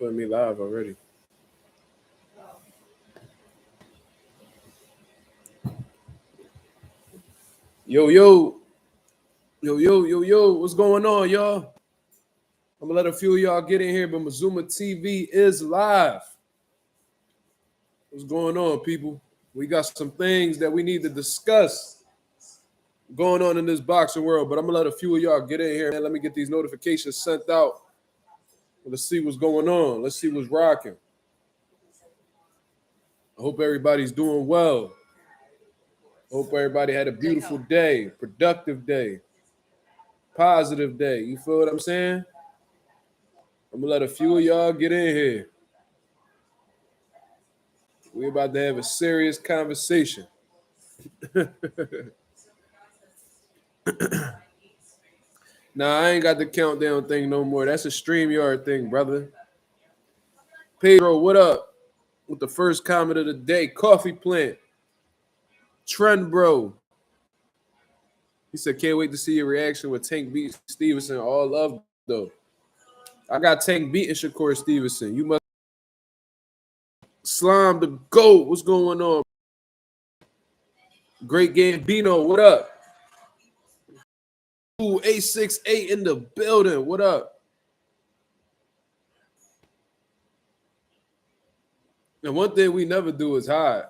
putting me live already. Yo, what's going on, y'all? I'm gonna let a few of y'all get in here, but Mazuma TV is live. What's going on, people? We got some things that we need to discuss going on in this boxing world, but I'm gonna let a few of y'all get in here, man. Let me get these notifications sent out. Let's see what's going on. Let's see what's rocking. I hope everybody's doing well. Hope everybody had a beautiful day, productive day, positive day. You feel what I'm saying? I'm gonna let a few of y'all get in here. We're about to have a serious conversation. Nah, I ain't got the countdown thing no more. That's a StreamYard thing, brother. Pedro, what up? With the first comment of the day, Coffee Plant. Trend Bro. He said, can't wait to see your reaction with Tank beat Stevenson. All love, though. I got Tank beating Shakur Stevenson. You must Slime the GOAT. What's going on? Great game. Bino, what up? Ooh, 868 in the building. What up? And one thing we never do is hide.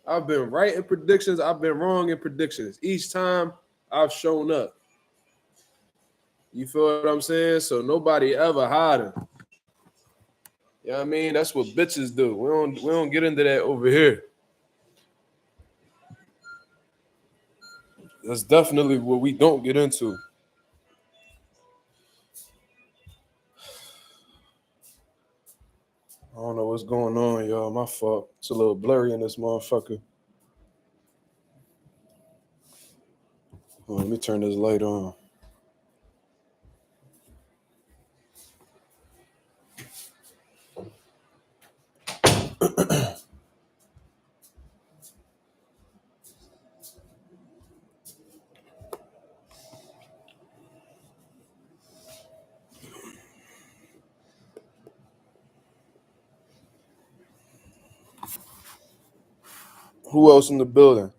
I've been right in predictions. I've been wrong in predictions. Each time I've shown up. You feel what I'm saying? So nobody ever hiding. You know what I mean? That's what bitches do. We don't get into that over here. That's definitely what we don't get into. I don't know what's going on, y'all. My fault. It's a little blurry in this motherfucker. Let me turn this light on. Who else in the building?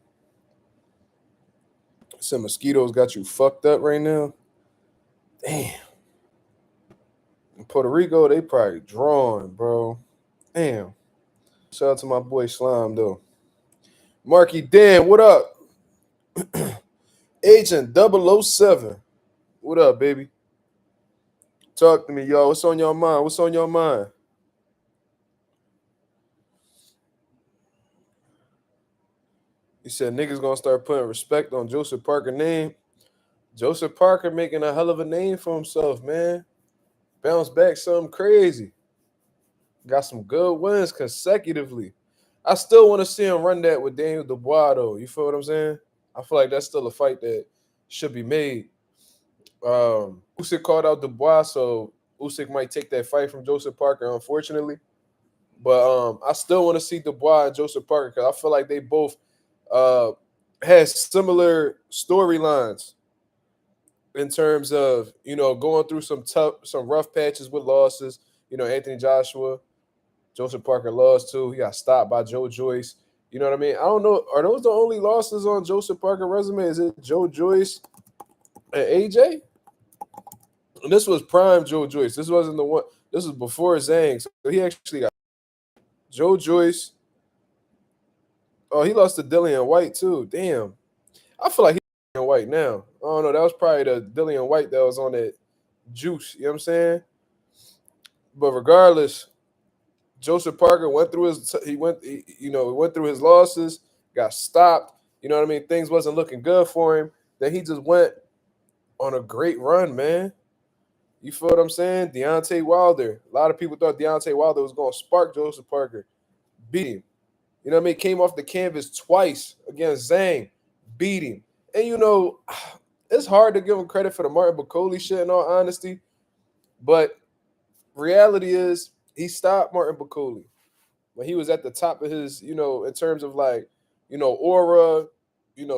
Some mosquitoes got you fucked up right now. Damn. In Puerto Rico, they probably drawing, bro. Damn. Shout out to my boy Slime, though. Marky Dan, what up? Agent 007. What up, baby? Talk to me, y'all. What's on your mind? What's on your mind? He said niggas gonna start putting respect on Joseph Parker's name. Joseph Parker making a hell of a name for himself, man. Bounce back something crazy. Got some good wins consecutively. I still want to see him run that with Daniel Dubois, though. You feel what I'm saying? I feel like that's still a fight that should be made. Usyk called out Dubois, so Usyk might take that fight from Joseph Parker, unfortunately. But I still want to see Dubois and Joseph Parker because I feel like they both had similar storylines in terms of, going through some rough patches with losses. Anthony Joshua, Joseph Parker lost too. He got stopped by Joe Joyce. You know what I mean? I don't know. Are those the only losses on Joseph Parker's resume? Is it Joe Joyce and AJ? And this was prime Joe Joyce. This wasn't the one. This was before Zhang. So he actually got Joe Joyce. Oh, he lost to Dillian White too. Damn. I feel like he's Dillian White now. I don't know. That was probably the Dillian White that was on that juice. You know what I'm saying? But regardless, Joseph Parker went through his losses, got stopped. You know what I mean? Things wasn't looking good for him. Then he just went on a great run, man. You feel what I'm saying? Deontay Wilder. A lot of people thought Deontay Wilder was going to spark Joseph Parker. Beat him. You know what I mean? Came off the canvas twice against Zhang. Beat him. And, it's hard to give him credit for the Martin Bakole shit, in all honesty. But reality is he stopped Martin Bakole when he was at the top of his, in terms of aura,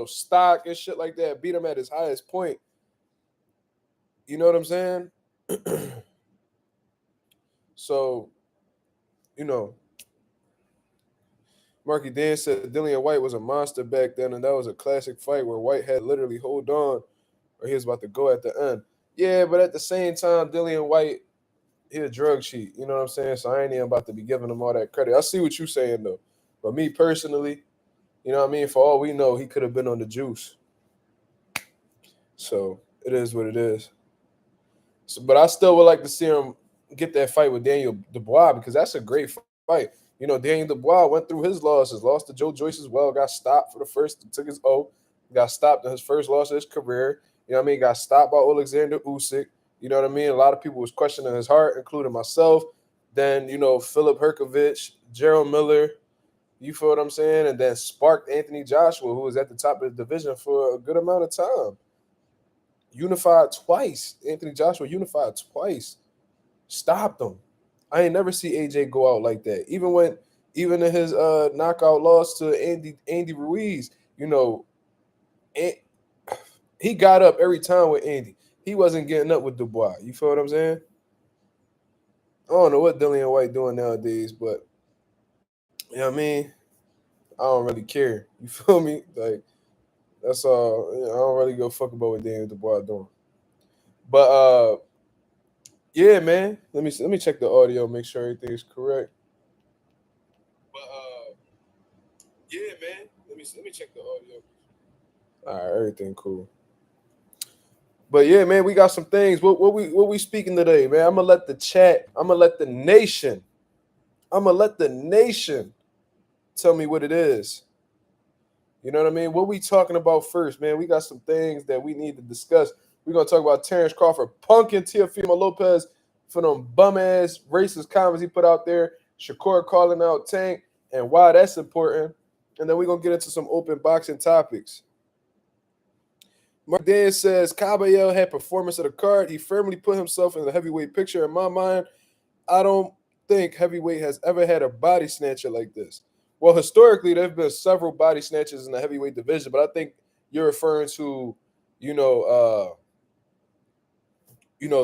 stock and shit like that. Beat him at his highest point. You know what I'm saying? So, Marky Dan said Dillian White was a monster back then, and that was a classic fight where White had literally hold on or he was about to go at the end. Yeah, but at the same time, Dillian White, he a drug cheat. You know what I'm saying? So I ain't even about to be giving him all that credit. I see what you're saying, though. But me personally, you know what I mean? For all we know, he could have been on the juice. So it is what it is. So, but I still would like to see him get that fight with Daniel Dubois because that's a great fight. Daniel Dubois went through his losses, lost to Joe Joyce as well, got stopped for the first, took his O, got stopped in his first loss of his career. You know what I mean? Got stopped by Alexander Usyk. You know what I mean? A lot of people was questioning his heart, including myself. Then, Philip Herkovich, Jaron Miller, you feel what I'm saying? And then sparked Anthony Joshua, who was at the top of the division for a good amount of time. Unified twice. Anthony Joshua unified twice. Stopped him. I ain't never see AJ go out like that. Even in his knockout loss to Andy Ruiz, he got up every time with Andy. He wasn't getting up with Dubois. You feel what I'm saying? I don't know what Dillian White doing nowadays, but you know what I mean? I don't really care. You feel me? Like, that's all. I don't really go fuck about what Daniel Dubois doing. But yeah, man. Let me check the audio, make sure everything is correct. But yeah, man. Let me check the audio. All right, everything cool. But yeah, man, we got some things. What we speaking today, man? I'm gonna let the chat. I'm gonna let the nation tell me what it is. You know what I mean? What we talking about first, man? We got some things that we need to discuss. We're gonna talk about Terence Crawford punking Teofimo Lopez for them bum ass racist comments he put out there. Shakur calling out Tank and why that's important. And then we're gonna get into some open boxing topics. Mark Dan says Caballero had performance of the card. He firmly put himself in the heavyweight picture. In my mind, I don't think heavyweight has ever had a body snatcher like this. Well, historically, there have been several body snatchers in the heavyweight division, but I think you're referring to,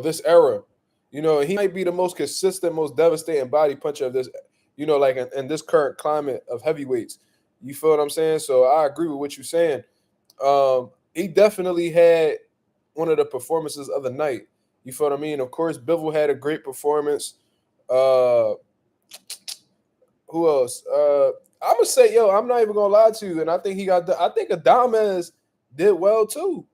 this era. He might be the most consistent, most devastating body puncher of this, like in this current climate of heavyweights. You feel what I'm saying? So I agree with what you're saying. He definitely had one of the performances of the night. You feel what I mean? Of course, Bivol had a great performance. Who else? I'm gonna say, I'm not even gonna lie to you, and I think Adames did well too.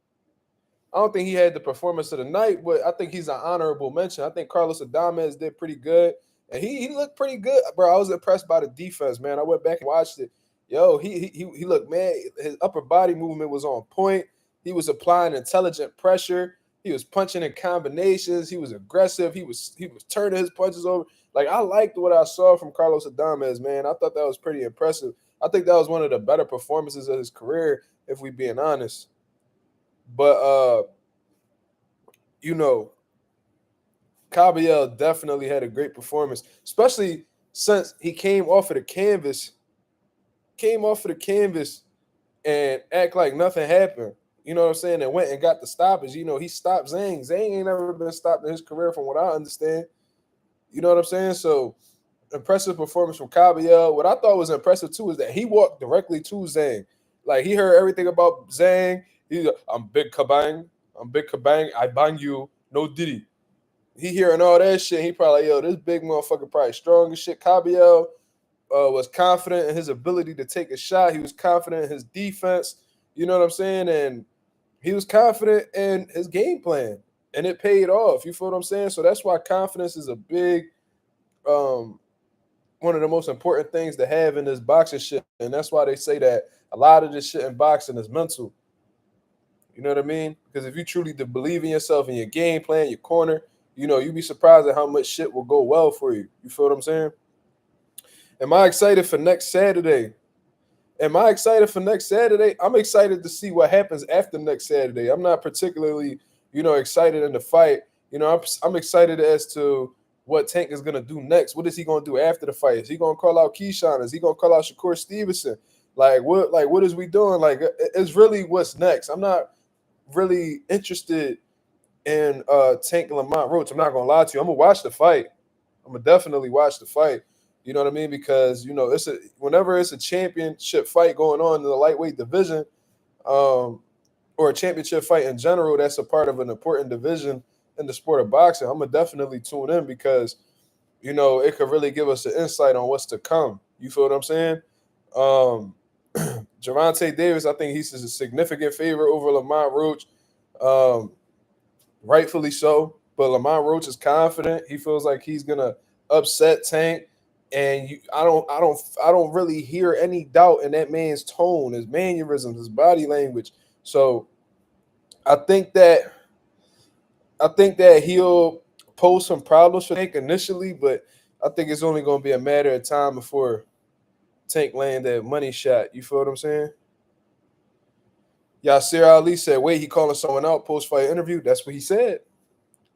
I don't think he had the performance of the night, but I think he's an honorable mention. I think Carlos Adames did pretty good, and he looked pretty good, bro. I was impressed by the defense, man. I went back and watched it. He looked, man. His upper body movement was on point. He was applying intelligent pressure. He was punching in combinations. He was aggressive. He was turning his punches over. Like, I liked what I saw from Carlos Adames, man. I thought that was pretty impressive. I think that was one of the better performances of his career, if we being honest. But Caballero definitely had a great performance, especially since he came off of the canvas and act like nothing happened. You know what I'm saying? And went and got the stoppage. He stopped Zhang. Zhang ain't never been stopped in his career from what I understand. You know what I'm saying? So impressive performance from Caballero. What I thought was impressive too is that he walked directly to Zhang. Like, he heard everything about Zhang. He's like, I'm Big Kabang. I bang you. No Diddy. He hearing all that shit. He probably like, this big motherfucker probably strong as shit. Caballero was confident in his ability to take a shot. He was confident in his defense. You know what I'm saying? And he was confident in his game plan. And it paid off. You feel what I'm saying? So that's why confidence is a big one of the most important things to have in this boxing shit. And that's why they say that a lot of this shit in boxing is mental. You know what I mean? Because if you truly believe in yourself and your game plan, your corner, you'd be surprised at how much shit will go well for you. You feel what I'm saying? Am I excited for next Saturday? I'm excited to see what happens after next Saturday. I'm not particularly, excited in the fight. I'm excited as to what Tank is going to do next. What is he going to do after the fight? Is he going to call out Keyshawn? Is he going to call out Shakur Stevenson? What is we doing? Like, it's really what's next. I'm not really interested in Tank and Lamont Roach. I'm not going to lie to you. I'm going to watch the fight. I'm gonna definitely watch the fight. You know what I mean? Because whenever it's a championship fight going on in the lightweight division, um, or a championship fight in general, that's a part of an important division in the sport of boxing. I'm gonna definitely tune in because it could really give us an insight on what's to come. You feel what I'm saying? Um, Gervonta Davis, I think he's a significant favorite over Lamont Roach. Um, Rightfully so. But Lamont Roach is confident. He feels like he's gonna upset Tank. And I don't really hear any doubt in that man's tone, his mannerisms, his body language. So I think that he'll pose some problems for Tank initially, but I think it's only going to be a matter of time before Tank land that money shot. You feel what I'm saying? Yasir Ali said, "Wait, he calling someone out post fight interview." That's what he said.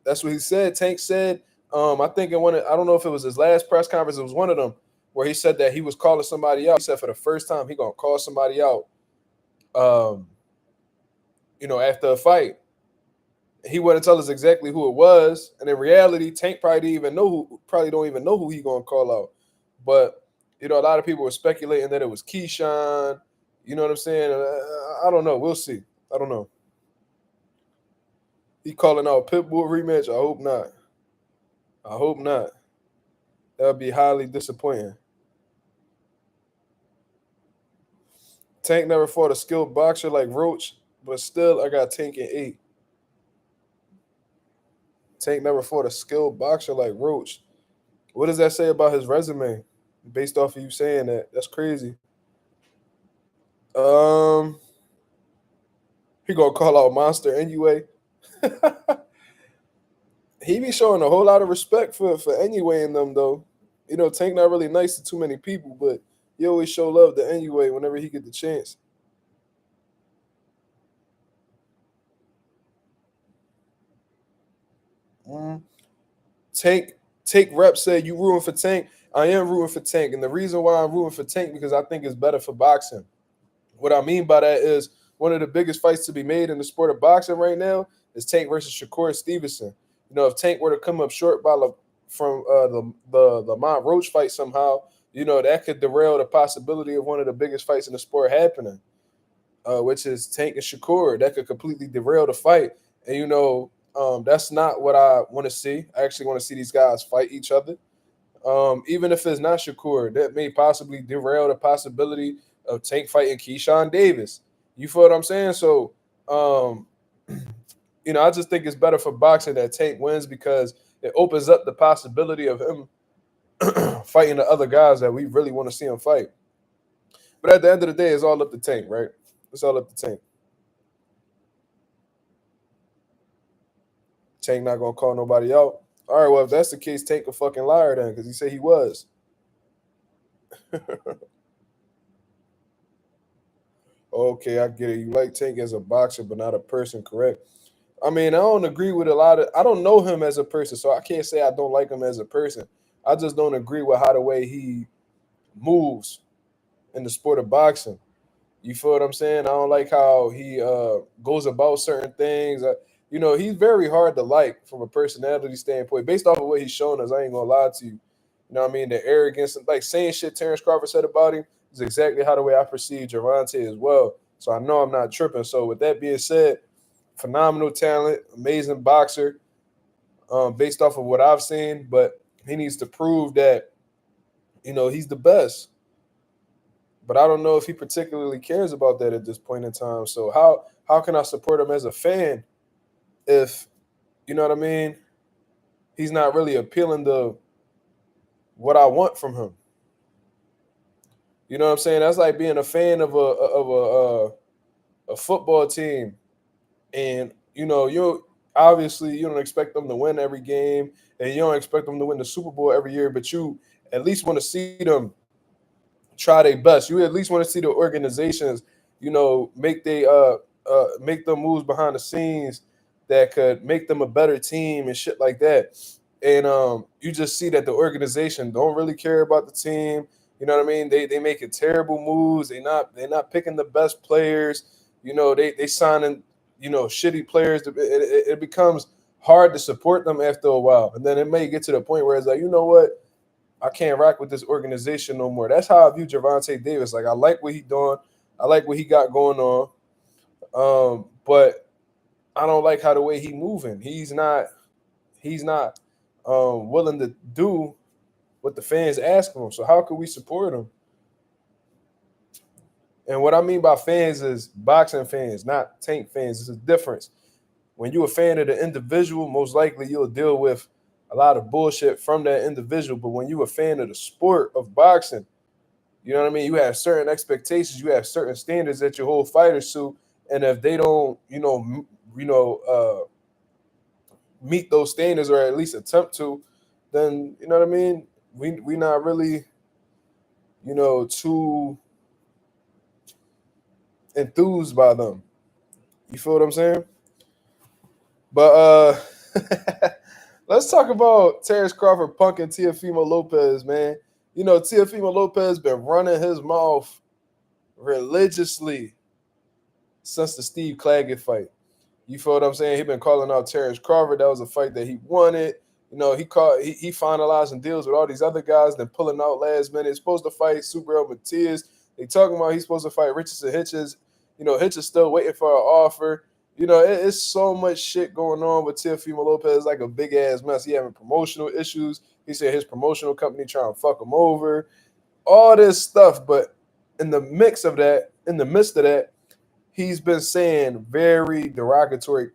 That's what he said. Tank said, I think I don't know if it was his last press conference. It was one of them where he said that he was calling somebody out. He said for the first time he gonna call somebody out. Um, after a fight. He wouldn't tell us exactly who it was, and in reality, Tank probably don't even know who he gonna call out. But a lot of people were speculating that it was Keyshawn. You know what I'm saying? I don't know. We'll see. I don't know. He calling out Pitbull rematch. I hope not. I hope not. That would be highly disappointing. Tank never fought a skilled boxer like Roach, but still, I got Tank in 8. Tank never fought a skilled boxer like Roach. What does that say about his resume? Based off of you saying that, that's crazy. He gonna call out Monster anyway. He be showing a whole lot of respect for anyway in them though. Tank not really nice to too many people, but he always show love to anyway whenever he get the chance. Mm. Tank Rep said you rooting for Tank. I am rooting for Tank, and the reason why I'm rooting for Tank because I think it's better for boxing. What I mean by that is one of the biggest fights to be made in the sport of boxing right now is Tank versus Shakur Stevenson. If Tank were to come up short from the Lamont Roach fight somehow, that could derail the possibility of one of the biggest fights in the sport happening, which is Tank and Shakur. That could completely derail the fight. And that's not what I want to see. I actually want to see these guys fight each other. Even if it's not Shakur, that may possibly derail the possibility of Tank fighting Keyshawn Davis. You feel what I'm saying? So, I just think it's better for boxing that Tank wins because it opens up the possibility of him fighting the other guys that we really want to see him fight. But at the end of the day, it's all up to Tank, right? It's all up to Tank. Tank not gonna call nobody out. All right, well, if that's the case, Tank a fucking liar then, because he said he was. Okay, I get it. You like Tank as a boxer, but not a person, correct? I mean, I don't agree with a lot of. I don't know him as a person, so I can't say I don't like him as a person. I just don't agree with how the way he moves in the sport of boxing. You feel what I'm saying? I don't like how he goes about certain things. He's very hard to like from a personality standpoint. Based off of what he's shown us, I ain't gonna lie to you. You know what I mean? The arrogance and like saying shit Terence Crawford said about him is exactly how the way I perceive Gervonta as well. So I know I'm not tripping. So with that being said, phenomenal talent, amazing boxer, based off of what I've seen, but he needs to prove that, he's the best. But I don't know if he particularly cares about that at this point in time. So how can I support him as a fan if you know what I mean? He's not really appealing to what I want from him. You know what I'm saying? That's like being a fan of a football team, and you obviously you don't expect them to win every game, and you don't expect them to win the Super Bowl every year, but you at least want to see them try their best. You at least want to see the organizations, make them moves behind the scenes that could make them a better team and shit like that. And you just see that the organization don't really care about the team. You know what I mean? They making terrible moves. They're not picking the best players. They signing shitty players. It becomes hard to support them after a while. And then it may get to the point where it's like, you know what? I can't rock with this organization no more. That's how I view Gervonta Davis. Like, I like what he doing. I like what he got going on. But I don't like how the way he moving. He's not willing to do what the fans ask him. So how can we support him? And what I mean by fans is boxing fans, not tank fans. There's a difference. When you're a fan of the individual, most likely you'll deal with a lot of bullshit from that individual. But when you're a fan of the sport of boxing, you know what I mean? You have certain expectations, you have certain standards that you hold fighters to, and if they don't, meet those standards or at least attempt to, then you know what I mean. We not really, too enthused by them. You feel what I'm saying? But let's talk about Terence Crawford punking Teofimo Lopez, man. Teofimo Lopez been running his mouth religiously since the Steve Claggett fight. You feel what I'm saying? He been calling out Terence Crawford. That was a fight that he wanted. He finalizing deals with all these other guys, then pulling out last minute. He's supposed to fight Super Matias. They talking about he's supposed to fight Richardson Hitches. Hitches still waiting for an offer. It's so much shit going on with Teofimo Lopez. It's like a big ass mess. He having promotional issues. He said his promotional company trying to fuck him over. All this stuff, but in the midst of that, he's been saying very derogatory,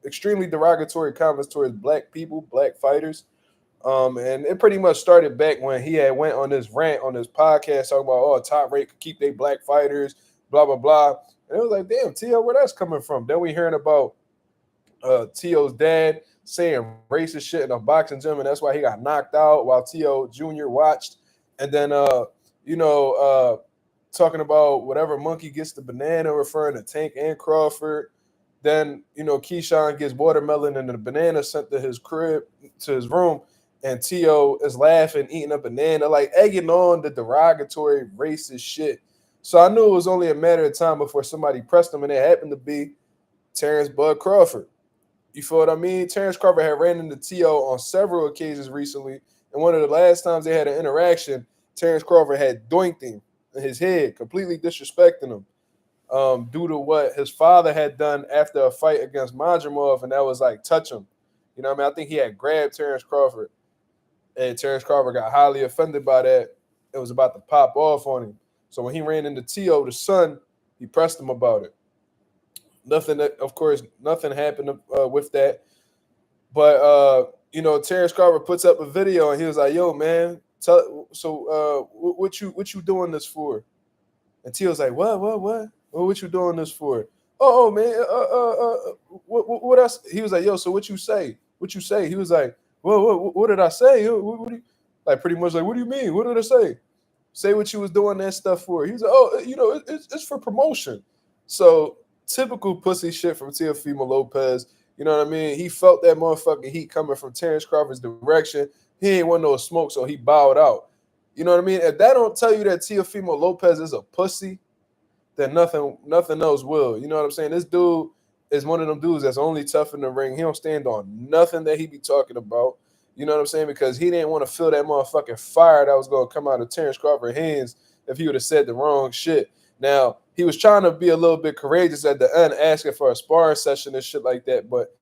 extremely derogatory comments towards black people, black fighters. And it pretty much started back when he had went on this rant on this podcast talking about, Top Rank could keep their black fighters, blah, blah, blah. And it was like, damn, T.O., where that's coming from? Then we hearing about T.O.'s dad saying racist shit in a boxing gym, and that's why he got knocked out while T.O. Jr. watched. And then, talking about whatever monkey gets the banana, referring to Tank and Crawford. Then, Keyshawn gets watermelon and the banana sent to his crib, to his room, and T.O. is laughing, eating a banana, like egging on the derogatory racist shit. So I knew it was only a matter of time before somebody pressed him, and it happened to be Terence Bud Crawford. You feel what I mean? Terence Crawford had ran into T.O. on several occasions recently, and one of the last times they had an interaction, Terence Crawford had doinked him in his head, completely disrespecting him due to what his father had done after a fight against Madrimov, and that was like touch him. You know what I mean? I think he had grabbed Terence Crawford, and Terence Crawford got highly offended by that. It was about to pop off on him. So when he ran into T.O., the son, he pressed him about it. Nothing happened with that. But, Terence Crawford puts up a video, and he was like, yo, man, what you doing this for? And T.O.'s like, what? What you doing this for? Oh man, what else? He was like, yo, so what you say? He was like, well, what did I say? What do you, like, pretty much like, what do you mean? What did I say? Say what you was doing that stuff for. He was like, oh, it's for promotion. So typical pussy shit from Teofimo Lopez. You know what I mean? He felt that motherfucking heat coming from Terence Crawford's direction. He ain't want no smoke, so he bowed out. You know what I mean? If that don't tell you that Teofimo Lopez is a pussy, then nothing else will. You know what I'm saying? This dude is one of them dudes that's only tough in the ring. He don't stand on nothing that he be talking about. You know what I'm saying? Because he didn't want to feel that motherfucking fire that was going to come out of Terence Crawford's hands if he would have said the wrong shit. Now, he was trying to be a little bit courageous at the end, asking for a sparring session and shit like that. But,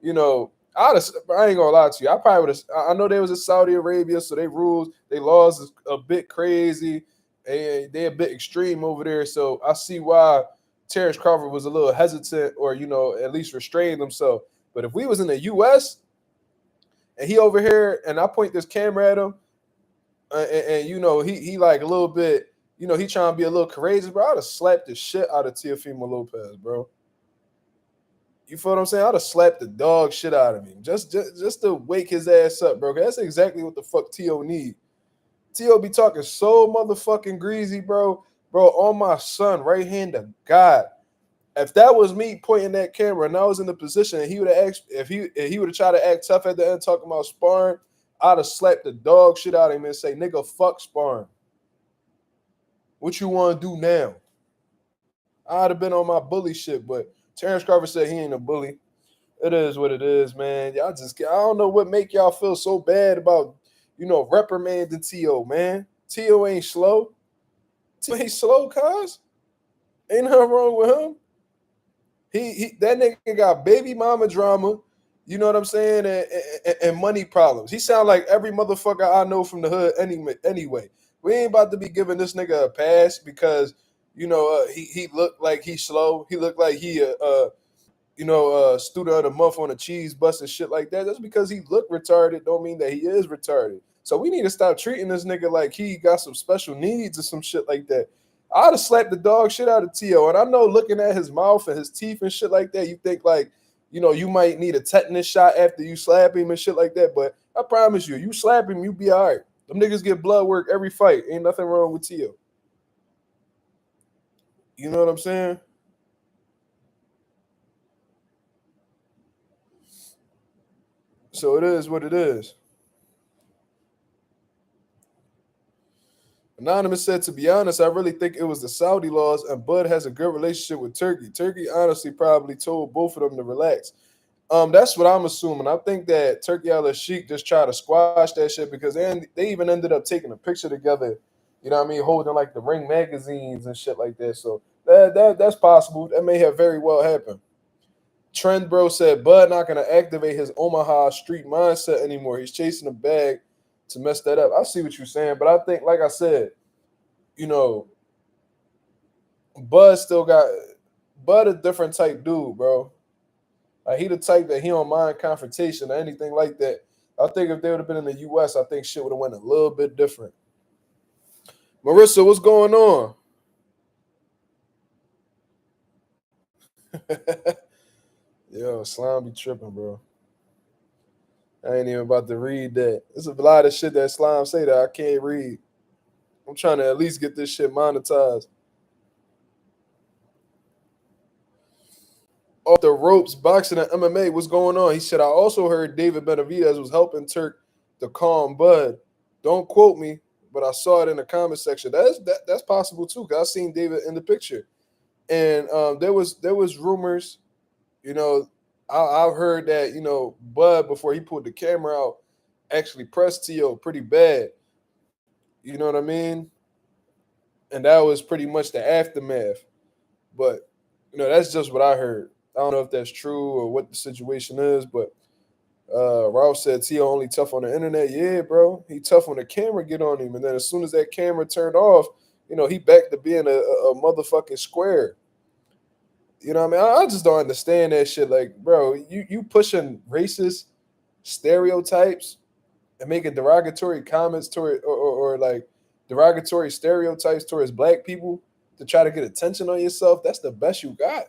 I ain't gonna lie to you. I probably would have. I know there was in Saudi Arabia, so they rules, they laws is a bit crazy. They a bit extreme over there. So I see why Terence Crawford was a little hesitant, or at least restrained himself. But if we was in the U.S. and he over here, and I point this camera at him, and he like a little bit, he trying to be a little courageous, bro, I'd have slapped the shit out of Teofimo Lopez, bro. You feel what I'm saying? I'd have slapped the dog shit out of him just to wake his ass up, bro. That's exactly what the fuck T.O. need. T.O. be talking so motherfucking greasy, bro. Bro, on my son, right hand to God. If that was me pointing that camera and I was in the position and he would have asked, if he would have tried to act tough at the end talking about sparring, I'd have slapped the dog shit out of him and say, nigga, fuck sparring. What you want to do now? I'd have been on my bully shit, but Terence Crawford said he ain't a bully. It is what it is, man. Y'all just, I don't know what make y'all feel so bad about, reprimanding T.O., man. T.O. ain't slow. T.O. ain't slow, cuz. Ain't nothing wrong with him. He that nigga got baby mama drama, you know what I'm saying, and money problems. He sound like every motherfucker I know from the hood anyway. We ain't about to be giving this nigga a pass because, he looked like he's slow. He looked like he student of the month on a cheese bus and shit like that. Just because he look retarded don't mean that he is retarded. So we need to stop treating this nigga like he got some special needs or some shit like that. I'd have slapped the dog shit out of T.O. And I know looking at his mouth and his teeth and shit like that, you think like, you might need a tetanus shot after you slap him and shit like that. But I promise you slap him, you be all right. Them niggas get blood work every fight. Ain't nothing wrong with T.O. You know what I'm saying? So it is what it is. Anonymous said, to be honest, I really think it was the Saudi laws, and Bud has a good relationship with Turkey. Turkey honestly probably told both of them to relax. That's what I'm assuming. I think that Turkey Al Sheikh just tried to squash that shit because they even ended up taking a picture together, you know what I mean, holding like the Ring magazines and shit like that. So that's possible. That may have very well happened. Trend Bro said Bud not gonna activate his Omaha street mindset anymore. He's chasing a bag to mess that up. I see what you're saying, but I think, like I said, you know, Bud still got Bud a different type dude, bro. Like he the type that he don't mind confrontation or anything like that. I think if they would have been in the US, I think shit would have went a little bit different. Marissa, what's going on? Yo, Slime be tripping, bro. I ain't even about to read that. There's a lot of shit that Slime say that I can't read. I'm trying to at least get this shit monetized. Off the ropes, boxing and MMA, what's going on? He said, I also heard David Benavidez was helping Turk to calm Bud. Don't quote me, but I saw it in the comment section. That's possible too, because I seen David in the picture. And there was rumors, you know, I heard that, Bud, before he pulled the camera out, actually pressed T.O. pretty bad. You know what I mean? And that was pretty much the aftermath. But, that's just what I heard. I don't know if that's true or what the situation is, but Ralph said T.O. only tough on the internet. Yeah, bro. He tough when the camera get on him. And then as soon as that camera turned off, he back to being a motherfucking square. You know what I mean? I just don't understand that shit. Like, bro, you pushing racist stereotypes and making derogatory comments toward or like derogatory stereotypes towards black people to try to get attention on yourself. That's the best you got.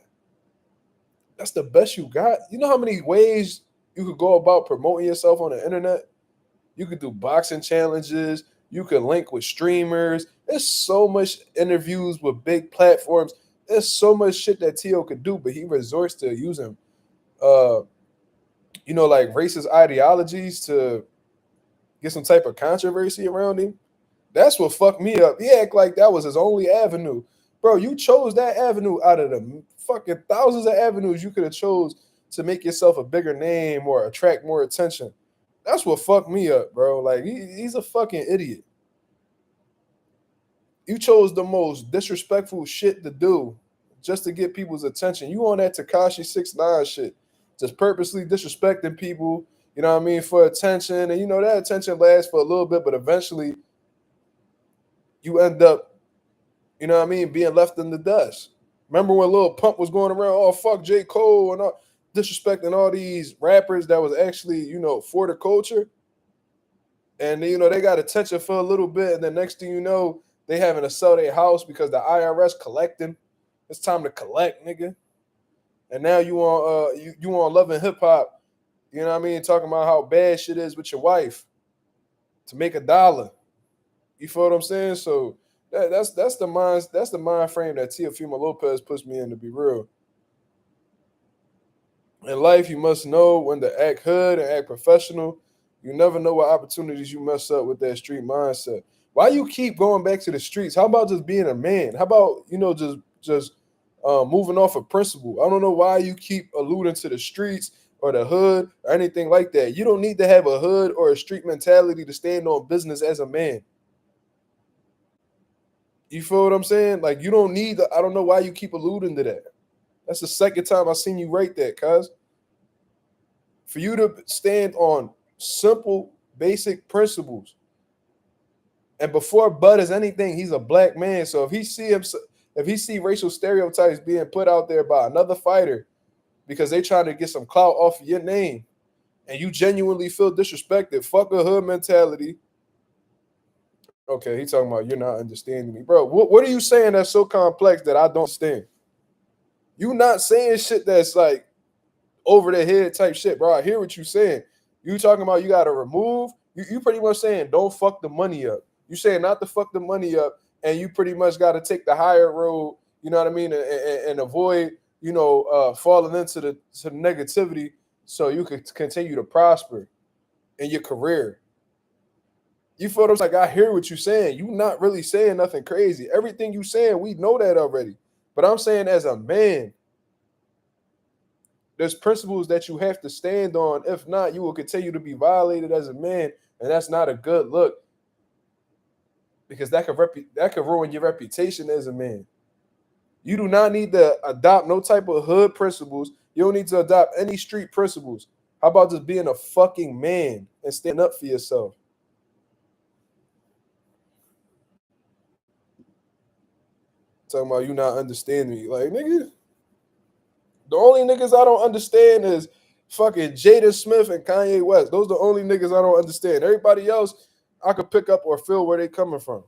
That's the best you got. You know how many ways you could go about promoting yourself on the internet? You could do boxing challenges. You could link with streamers. There's so much interviews with big platforms. There's so much shit that T.O. could do, but he resorts to using, like racist ideologies to get some type of controversy around him. That's what fucked me up. He act like that was his only avenue. Bro, you chose that avenue out of the fucking thousands of avenues you could have chose to make yourself a bigger name or attract more attention. That's what fucked me up, bro. Like, he's a fucking idiot. You chose the most disrespectful shit to do just to get people's attention. You on that Tekashi 6ix9ine shit, just purposely disrespecting people, you know what I mean, for attention. And that attention lasts for a little bit, but eventually you end up, being left in the dust. Remember when Lil Pump was going around, oh, fuck J. Cole and all, disrespecting all these rappers that was actually, for the culture? And, they got attention for a little bit, and then next thing you know, they having to sell their house because the IRS collecting. It's time to collect, nigga. And now you on Love and Hip Hop, you know what I mean, talking about how bad shit is with your wife to make $1. You feel what I'm saying? So that's the mind frame that Teofimo Lopez puts me in, to be real. In life, you must know when to act hood and act professional. You never know what opportunities you mess up with that street mindset. Why you keep going back to the streets? How about just being a man? How about just moving off a principle? I don't know why you keep alluding to the streets or the hood or anything like that. You don't need to have a hood or a street mentality to stand on business as a man. You feel what I'm saying? Like, you don't need I don't know why you keep alluding to that. That's the second time I've seen you write that, cuz. For you to stand on simple, basic principles. And before Bud is anything, he's a black man. So if he see racial stereotypes being put out there by another fighter because they trying to get some clout off of your name, and you genuinely feel disrespected, fuck a hood mentality. Okay, he talking about you're not understanding me, bro. What are you saying that's so complex that I don't understand? You not saying shit that's like over the head type shit, bro. I hear what you saying. You talking about you got to remove. You pretty much saying don't fuck the money up. You saying not to fuck the money up, and you pretty much got to take the higher road. You know what I mean, and avoid falling into the negativity, so you could continue to prosper in your career. You feel what I'm saying? Like, I hear what you're saying. You not really saying nothing crazy. Everything you saying, we know that already. But I'm saying as a man, there's principles that you have to stand on. If not, you will continue to be violated as a man, and that's not a good look, because that could ruin your reputation as a man. You do not need to adopt no type of hood principles. You don't need to adopt any street principles. How about just being a fucking man and stand up for yourself? Talking about you not understanding me. Like, nigga, the only niggas I don't understand is fucking Jada Smith and Kanye West. Those are the only niggas I don't understand. Everybody else, I could pick up or feel where they coming from.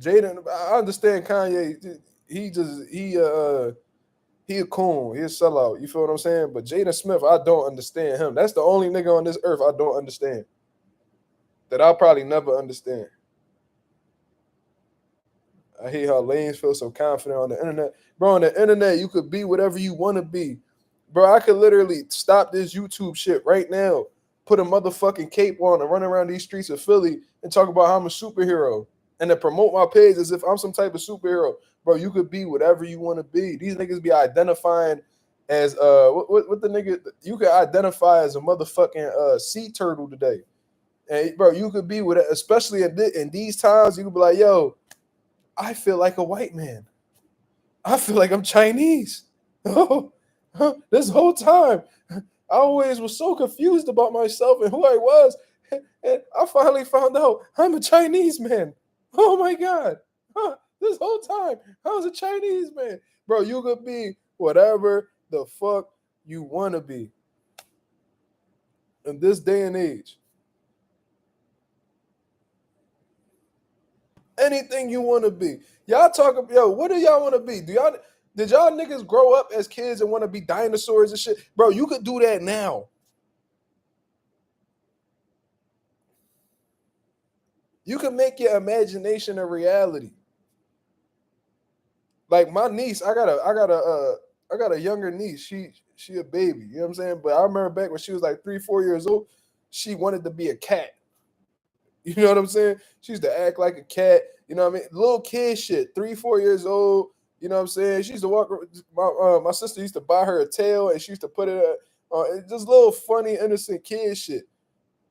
Jada, I understand Kanye. He a coon. He a sellout. You feel what I'm saying? But Jada Smith, I don't understand him. That's the only nigga on this earth I don't understand. That I'll probably never understand. I hate how lanes feel so confident on the internet. Bro, on the internet, you could be whatever you want to be. Bro, I could literally stop this YouTube shit right now, put a motherfucking cape on and run around these streets of Philly and talk about how I'm a superhero and then promote my page as if I'm some type of superhero. Bro, you could be whatever you want to be. These niggas be identifying as what the nigga, you could identify as a motherfucking sea turtle today. And bro, you could be with it, especially in these times, you could be like, yo, I feel like a white man. I feel like I'm Chinese. Oh, this whole time, I always was so confused about myself and who I was. And I finally found out I'm a Chinese man. Oh my God. This whole time, I was a Chinese man. Bro, you could be whatever the fuck you want to be in this day and age. Anything you want to be. Y'all talk about, yo, what do y'all want to be? Did y'all niggas grow up as kids and want to be dinosaurs and shit? Bro, you could do that now. You can make your imagination a reality. Like my niece, I got a younger niece. She a baby, you know what I'm saying? But I remember back when she was like 3-4 years old, she wanted to be a cat. You know what I'm saying? She used to act like a cat. You know what I mean? Little kid shit, 3-4 years old. You know what I'm saying? She used to walk. My sister used to buy her a tail, and she used to put it on. Just little funny, innocent kid shit.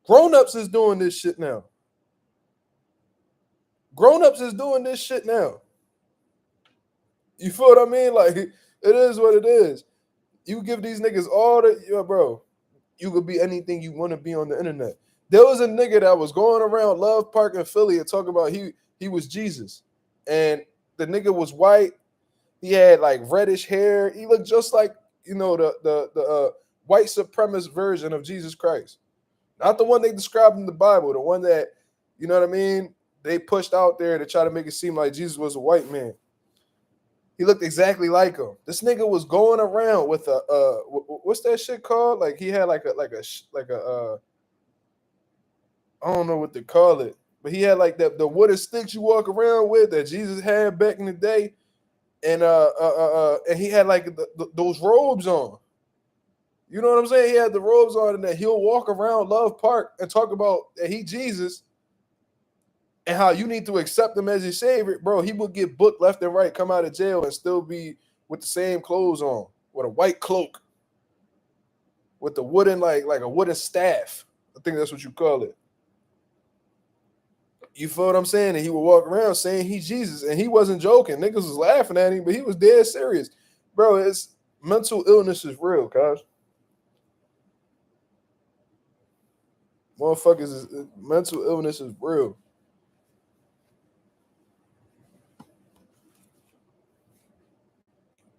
Grown-ups is doing this shit now. Grown-ups is doing this shit now. You feel what I mean? Like, it is what it is. You give these niggas all the, bro, you could be anything you want to be on the internet. There was a nigga that was going around Love Park in Philly and talking about he was Jesus. And the nigga was white. He had like reddish hair. He looked just like, the white supremacist version of Jesus Christ. Not the one they described in the Bible, the one that, you know what I mean, they pushed out there to try to make it seem like Jesus was a white man. He looked exactly like him. This nigga was going around with what's that shit called? Like he had like a I don't know what to call it, but he had like the wooden sticks you walk around with that Jesus had back in the day, and he had like those robes on. You know what I'm saying? He had the robes on, and that he'll walk around Love Park and talk about that he Jesus, and how you need to accept him as your savior, bro. He would get booked left and right, come out of jail, and still be with the same clothes on, with a white cloak, with the wooden like a wooden staff. I think that's what you call it. You feel what I'm saying? And he would walk around saying he's Jesus, and he wasn't joking. Niggas was laughing at him, but he was dead serious, bro. It's mental illness is real, guys. Mental illness is real.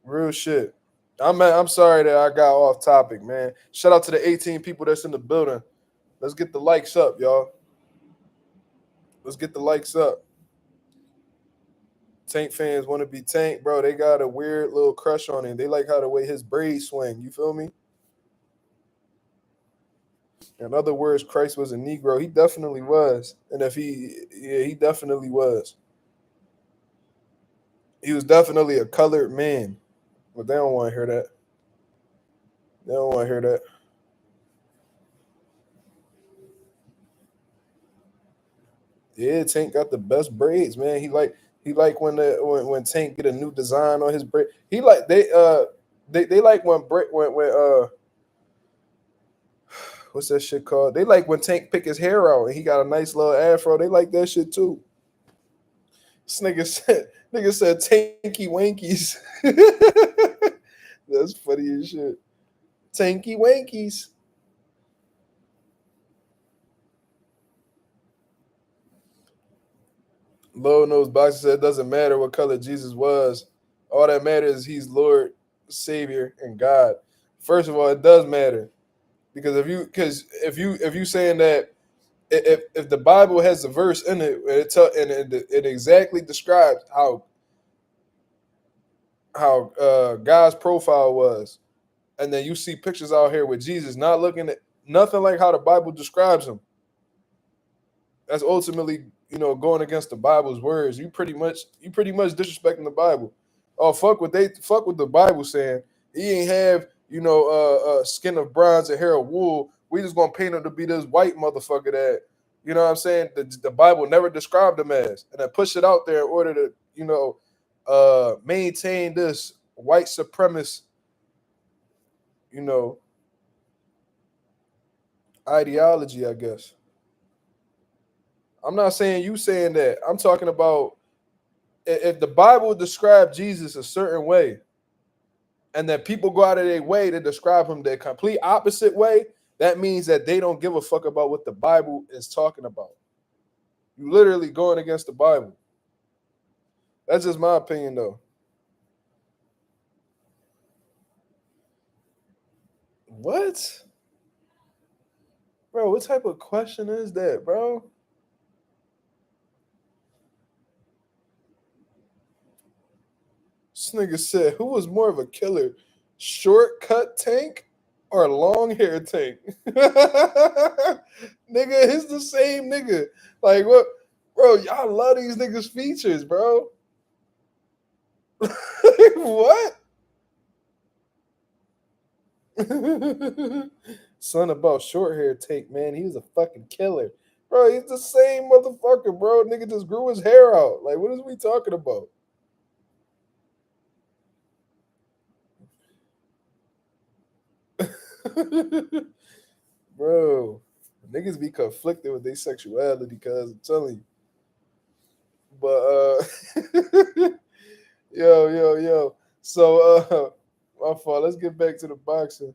Real shit. I'm sorry that I got off topic, man. Shout out to the 18 people that's in the building. Let's get the likes up, y'all. Let's get the likes up. Tank fans want to be Tank, bro. They got a weird little crush on him. They like how the way his braids swing. You feel me? In other words, Christ was a Negro. He definitely was. And he definitely was. He was definitely a colored man. But they don't want to hear that. They don't want to hear that. Yeah, Tank got the best braids, man. He like when Tank get a new design on his braid. He like they like when what's that shit called? They like when Tank pick his hair out and he got a nice little afro. They like that shit too. This nigga said Tanky Wankies. That's funny as shit. Tanky Wankies. Low Nose Boxer said it doesn't matter what color Jesus was. All that matters is he's Lord, Savior, and God. First of all, it does matter. Because if you saying that if the Bible has a verse in it it exactly describes how God's profile was, and then you see pictures out here with Jesus not looking at nothing like how the Bible describes him, that's ultimately going against the Bible's words. You pretty much disrespecting the Bible. Oh, fuck what the Bible saying. He ain't have skin of bronze and hair of wool. We just gonna paint him to be this white motherfucker that what I'm saying. The Bible never described him as, and then push it out there in order to maintain this white supremacist ideology, I guess. I'm not saying you saying that. I'm talking about if the Bible described Jesus a certain way, and that people go out of their way to describe him the complete opposite way, that means that they don't give a fuck about what the Bible is talking about. You literally going against the Bible. That's just my opinion, though. What? Bro, what type of question is that, bro? This nigga said, who was more of a killer, shortcut Tank or long hair Tank? Nigga, it's the same nigga. Like, what? Bro, y'all love these niggas' features, bro. What? Son about short hair Tank, man. He was a fucking killer. Bro, he's the same motherfucker, bro. Nigga just grew his hair out. Like, what is we talking about? Bro, niggas be conflicted with their sexuality, cuz I'm telling you. But yo. So my fault. Let's get back to the boxing.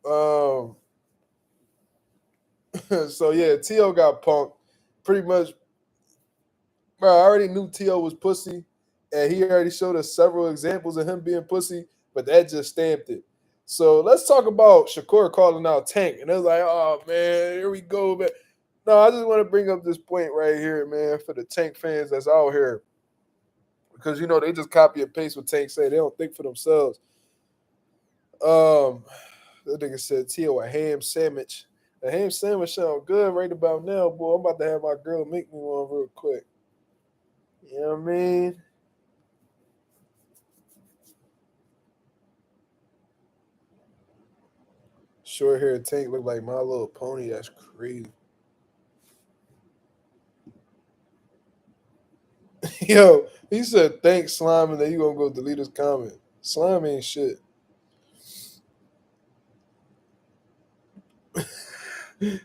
Um so yeah, T.O. got punked. Pretty much, bro, I already knew T.O. was pussy, and he already showed us several examples of him being pussy, but that just stamped it. So let's talk about Shakur calling out Tank. And it was like, oh man, here we go. Man. No, I just want to bring up this point right here, man, for the Tank fans that's out here. Because they just copy and paste what Tank say. They don't think for themselves. That nigga said T.O. a ham sandwich. A ham sandwich sound good right about now, boy. I'm about to have my girl make me one real quick. You know what I mean? Short hair Tank look like My Little Pony. That's crazy. Yo, he said thanks Slime and then you gonna go delete his comment. Slime ain't shit.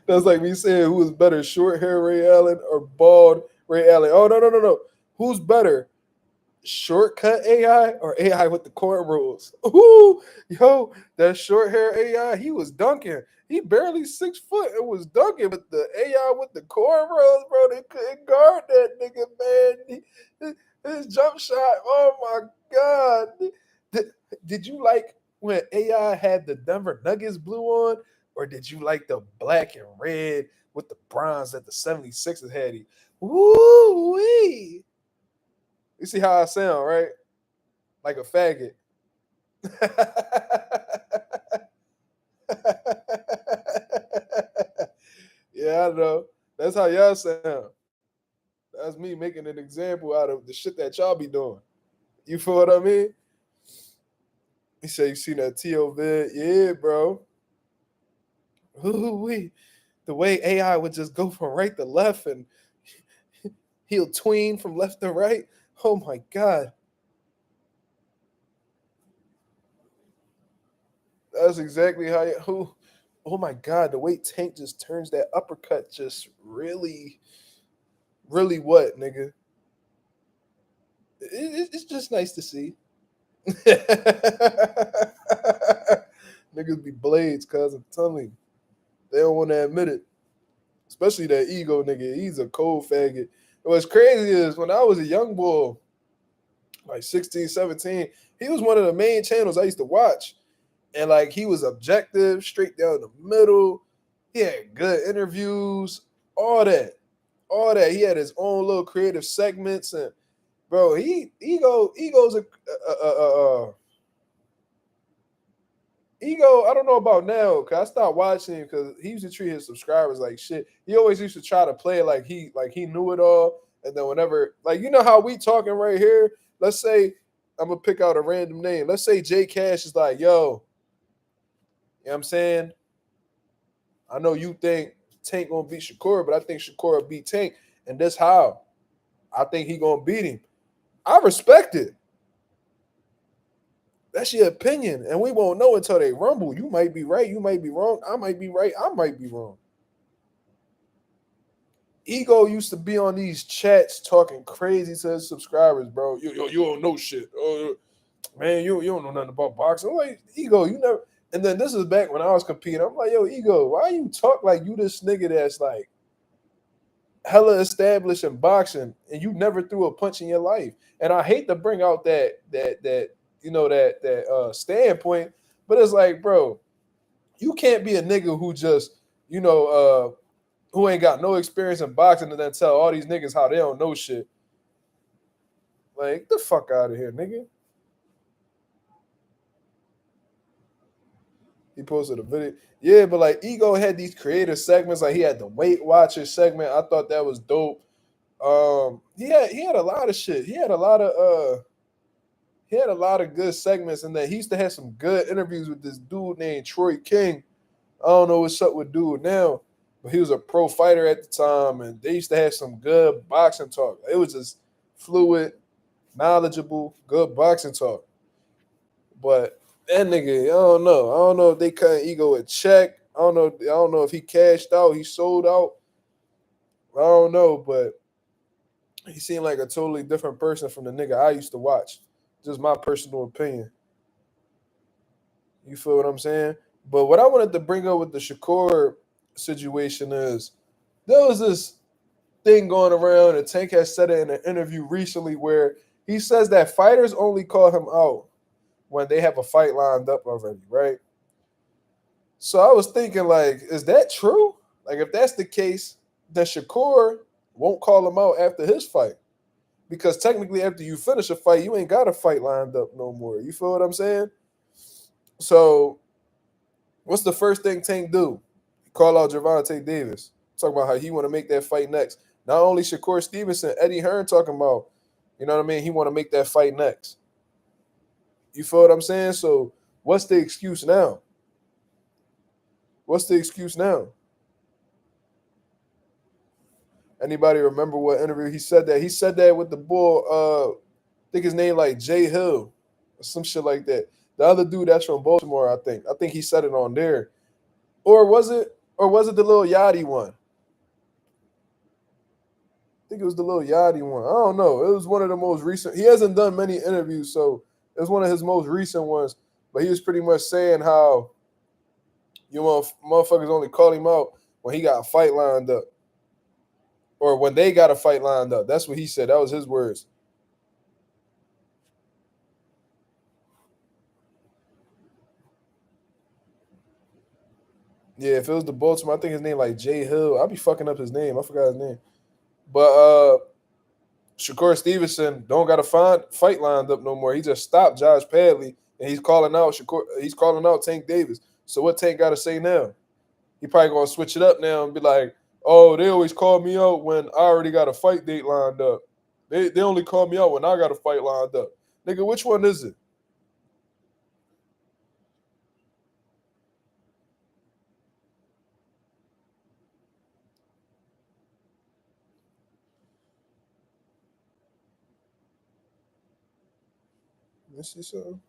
That's like me saying who is better, short hair Ray Allen or bald Ray Allen. Oh no. Who's better? Shortcut AI or AI with the cornrows? Ooh, yo, that short hair AI, he was dunking. He barely 6 foot and was dunking, but the AI with the cornrows, bro, they couldn't guard that nigga, man. His jump shot, oh my god. Did, did you like when AI had the Denver Nuggets blue on, or did you like the black and red with the bronze that the 76ers had? Woo wee. You see how I sound, right? Like a faggot. Yeah, I know. That's how y'all sound. That's me making an example out of the shit that y'all be doing. You feel what I mean? He said, you seen that T.O. vid? Yeah, bro. Ooh-wee. The way AI would just go from right to left and he'll tween from left to right. Oh my God. That's exactly how who. Oh my God, the way Tank just turns that uppercut just really, really what, nigga? It's just nice to see. Niggas be blades, cuz I'm telling you. They don't want to admit it. Especially that ego nigga. He's a cold faggot. What's crazy is when I was a young boy, like 16, 17, he was one of the main channels I used to watch. And like he was objective, straight down the middle. He had good interviews, all that. All that. He had his own little creative segments. And bro, ego's ego. I don't know about now because I stopped watching because he used to treat his subscribers like shit. He always used to try to play it like he knew it all. And then whenever like you know how we talking right here, let's say I'm gonna pick out a random name. Let's say Jay Cash is like, yo, you know what I'm saying? I know you think Tank gonna beat Shakur, but I think Shakur will beat Tank. And this how. I think he gonna beat him. I respect it. That's your opinion, and we won't know until they rumble. You might be right, you might be wrong. I might be right, I might be wrong. Ego used to be on these chats talking crazy to his subscribers, bro. You don't know shit. Man, you don't know nothing about boxing. I'm like, Ego, you never. And then this is back when I was competing. I'm like, yo, Ego, why you talk like you this nigga that's like hella established in boxing and you never threw a punch in your life? And I hate to bring out that standpoint, but it's like, bro, you can't be a nigga who just who ain't got no experience in boxing and then tell all these niggas how they don't know shit. Like, the fuck out of here, nigga. He posted a video. Yeah, but like Ego had these creative segments. Like he had the Weight Watchers segment. I thought that was dope. He had a lot of shit. He had a lot of good segments, and then he used to have some good interviews with this dude named Troy King. I don't know what's up with dude now, but he was a pro fighter at the time, and they used to have some good boxing talk. It was just fluid, knowledgeable, good boxing talk. But that nigga, I don't know. I don't know if they cut Ego a check. I don't know. I don't know if he cashed out. He sold out. I don't know, but he seemed like a totally different person from the nigga I used to watch. Just my personal opinion. You feel what I'm saying? But what I wanted to bring up with the Shakur situation is there was this thing going around, and Tank has said it in an interview recently where he says that fighters only call him out when they have a fight lined up already, right? So I was thinking, like, is that true? Like, if that's the case, then Shakur won't call him out after his fight. Because technically, after you finish a fight, you ain't got a fight lined up no more. You feel what I'm saying? So, what's the first thing Tank do? Call out Gervonta Davis. Talk about how he want to make that fight next. Not only Shakur Stevenson, Eddie Hearn talking about You know what I mean? He want to make that fight next. You feel what I'm saying? So what's the excuse now? What's the excuse now? Anybody remember what interview he said that? He said that with the bull. I think his name like Jay Hill or some shit like that. The other dude that's from Baltimore, I think. I think he said it on there. Or was it? Or was it the Lil Yachty one? I think it was the Lil Yachty one. I don't know. It was one of the most recent. He hasn't done many interviews, so it was one of his most recent ones. But he was pretty much saying how motherfuckers only call him out when he got a fight lined up. Or when they got a fight lined up. That's what he said. That was his words. Yeah, if it was the Baltimore, I think his name like Jay Hill. I'll be fucking up his name. I forgot his name. But Shakur Stevenson don't got a fight lined up no more. He just stopped Josh Padley and he's calling out Shakur. He's calling out Tank Davis. So what Tank got to say now? He probably gonna switch it up now and be like, "Oh, they always call me out when I already got a fight date lined up. They only call me out when I got a fight lined up." Nigga, which one is it? Let's see something.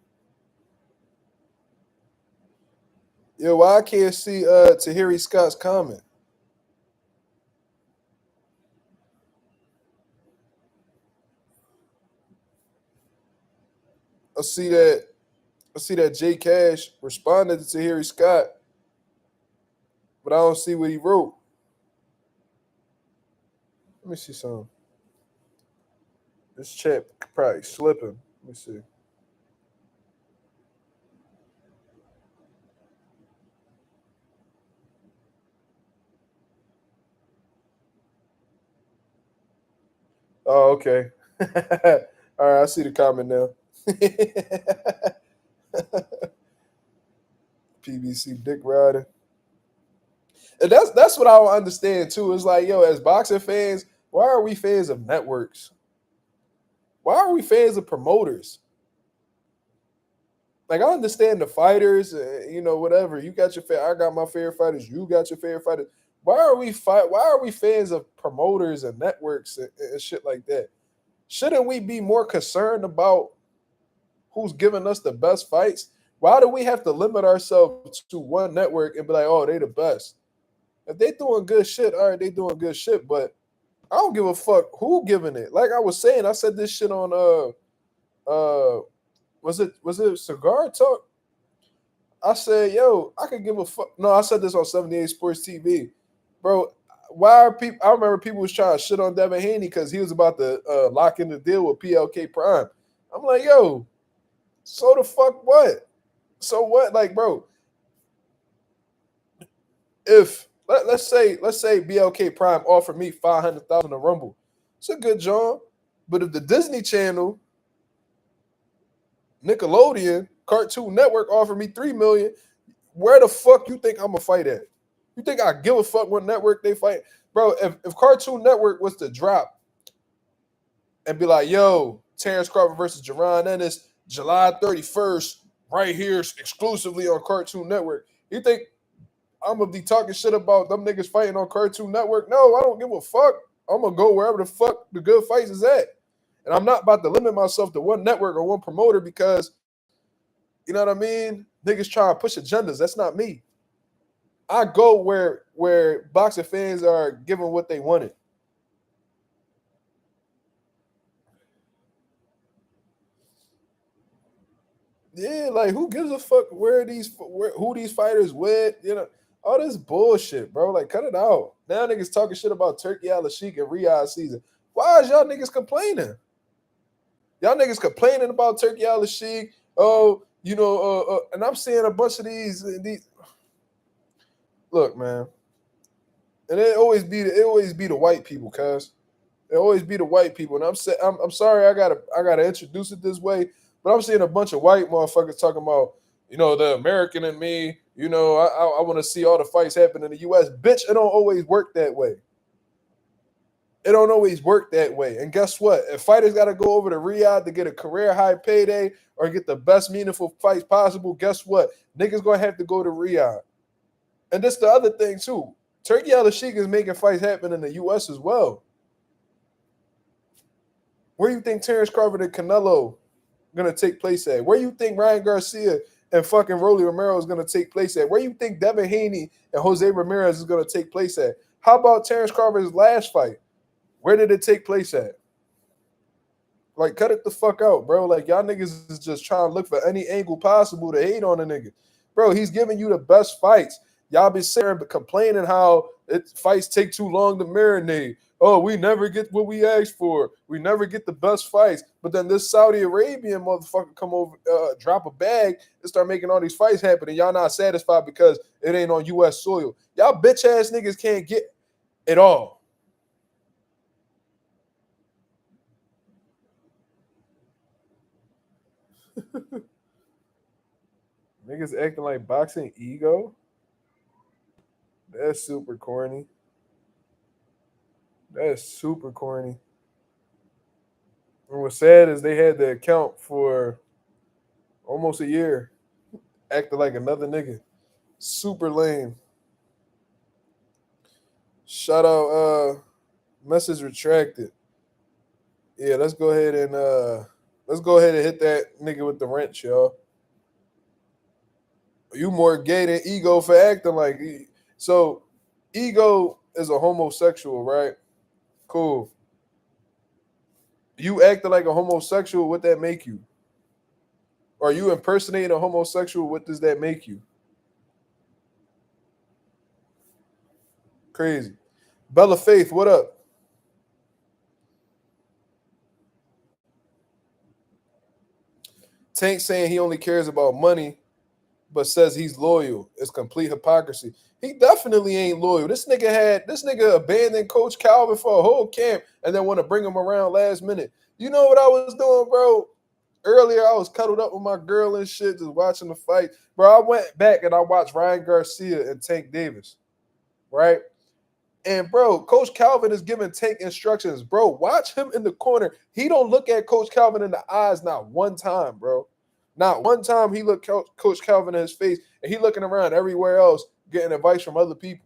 Yo, why I can't see Tahiri Scott's comment? I see that Jay Cash responded to Tahiri Scott, but I don't see what he wrote. Let me see something. This chat probably slipping. Let me see. Oh, okay. All right, I see the comment now. PBC dick riding. And that's what I don't understand too. It's like, yo, as boxing fans, why are we fans of networks? Why are we fans of promoters? Like, I understand the fighters, whatever. You got your I got my favorite fighters. You got your favorite fighters. Why are we fans of promoters and networks and shit like that? Shouldn't we be more concerned about who's giving us the best fights? Why do we have to limit ourselves to one network and be like, oh, they the best? If they doing good shit, all right, they doing good shit. But I don't give a fuck who giving it. Like I was saying, I said this shit on was it Cigar Talk? I said, yo, I could give a fuck. No, I said this on 78 Sports TV. Bro, why are people? I remember people was trying to shit on Devin Haney because he was about to lock in the deal with PLK Prime. I'm like, yo, so the fuck what? So what? Like, bro, if let's say BLK Prime offered me 500,000 a Rumble, it's a good job. But if the Disney Channel, Nickelodeon, Cartoon Network offered me 3 million, where the fuck you think I'm gonna fight at? You think I give a fuck what network they fight? Bro, if Cartoon Network was to drop and be like, yo, Terence Crawford versus Jaron Ennis, July 31st, right here, exclusively on Cartoon Network, you think I'm gonna be talking shit about them niggas fighting on Cartoon Network? No, I don't give a fuck. I'm gonna go wherever the fuck the good fights is at. And I'm not about to limit myself to one network or one promoter because, you know what I mean? Niggas trying to push agendas. That's not me. I go where boxing fans are given what they wanted. Yeah, like who gives a fuck who these fighters with? All this bullshit, bro. Like, cut it out. Now niggas talking shit about Turkey Al-Sheik and Riyadh season. Why is y'all niggas complaining? Y'all niggas complaining about Turkey Al-Sheik. Oh, and I'm seeing a bunch of these. Look, man, and it always be the white people, cuz it always be the white people. And I'm sorry, I gotta introduce it this way, but I'm seeing a bunch of white motherfuckers talking about, the American in me. I want to see all the fights happen in the U.S. Bitch, it don't always work that way. It don't always work that way. And guess what? If fighters got to go over to Riyadh to get a career high payday or get the best meaningful fights possible, guess what? Niggas gonna have to go to Riyadh. And this the other thing too. Turkey Al Sheikh is making fights happen in the US as well. Where do you think Terence Crawford and Canelo gonna take place at? Where you think Ryan Garcia and fucking Roelly Romero is gonna take place at? Where you think Devin Haney and Jose Ramirez is gonna take place at? How about Terence Crawford's last fight? Where did it take place at? Like, cut it the fuck out, bro. Like, y'all niggas is just trying to look for any angle possible to hate on a nigga. Bro, he's giving you the best fights. Y'all been sitting but complaining how fights take too long to marinate. Oh, we never get what we asked for. We never get the best fights. But then this Saudi Arabian motherfucker come over, drop a bag, and start making all these fights happen, and y'all not satisfied because it ain't on U.S. soil. Y'all bitch-ass niggas can't get it all. Niggas acting like boxing ego. That's super corny. That's super corny. And what's sad is they had the account for almost a year, acting like another nigga. Super lame. Shout out, message retracted. Yeah, let's go ahead and hit that nigga with the wrench, y'all. You more gay than ego for acting like so. Ego is a homosexual, right? Cool. You acting like a homosexual, what that make you? Are you impersonating a homosexual? What does that make you? Crazy. Bella Faith, what up? Tank saying he only cares about money, but says he's loyal. It's complete hypocrisy. He definitely ain't loyal. This nigga abandoned Coach Calvin for a whole camp and then want to bring him around last minute. You know what I was doing, bro? Earlier, I was cuddled up with my girl and shit, just watching the fight. Bro, I went back and I watched Ryan Garcia and Tank Davis, right? And bro, Coach Calvin is giving Tank instructions. Bro, watch him in the corner. He don't look at Coach Calvin in the eyes not one time, bro. Not one time he looked Coach Calvin in his face, and he looking around everywhere else, getting advice from other people.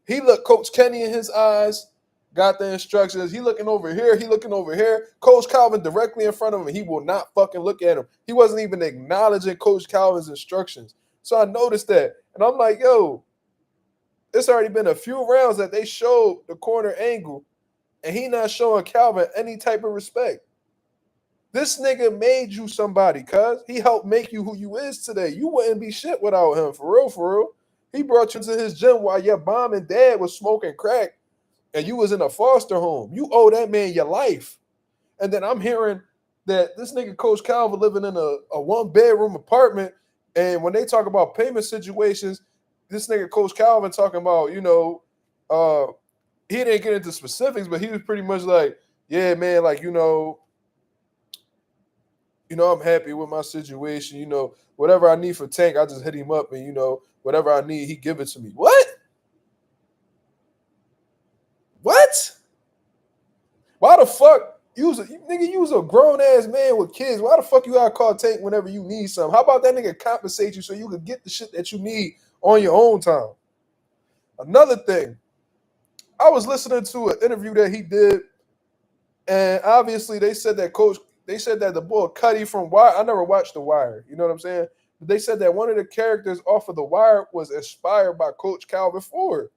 He looked Coach Kenny in his eyes, got the instructions. He looking over here. He looking over here. Coach Calvin directly in front of him. He will not fucking look at him. He wasn't even acknowledging Coach Calvin's instructions. So I noticed that, and I'm like, yo, it's already been a few rounds that they showed the corner angle, and he not showing Calvin any type of respect. This nigga made you somebody, cuz. He helped make you who you is today. You wouldn't be shit without him, for real, for real. He brought you into his gym while your mom and dad was smoking crack and you was in a foster home. You owe that man your life. And then I'm hearing that this nigga Coach Calvin living in a one-bedroom apartment, and when they talk about payment situations, this nigga Coach Calvin talking about, he didn't get into specifics, but he was pretty much like, yeah, man, like, I'm happy with my situation. Whatever I need for Tank, I just hit him up, and whatever I need, he give it to me. What? What? Why the fuck? Nigga, you was a grown ass man with kids. Why the fuck you gotta call Tank whenever you need something? How about that nigga compensate you so you could get the shit that you need on your own time? Another thing, I was listening to an interview that he did, and obviously they said that the boy Cuddy from Wire. I never watched The Wire. You know what I'm saying? But they said that one of the characters off of The Wire was inspired by Coach Calvin Ford,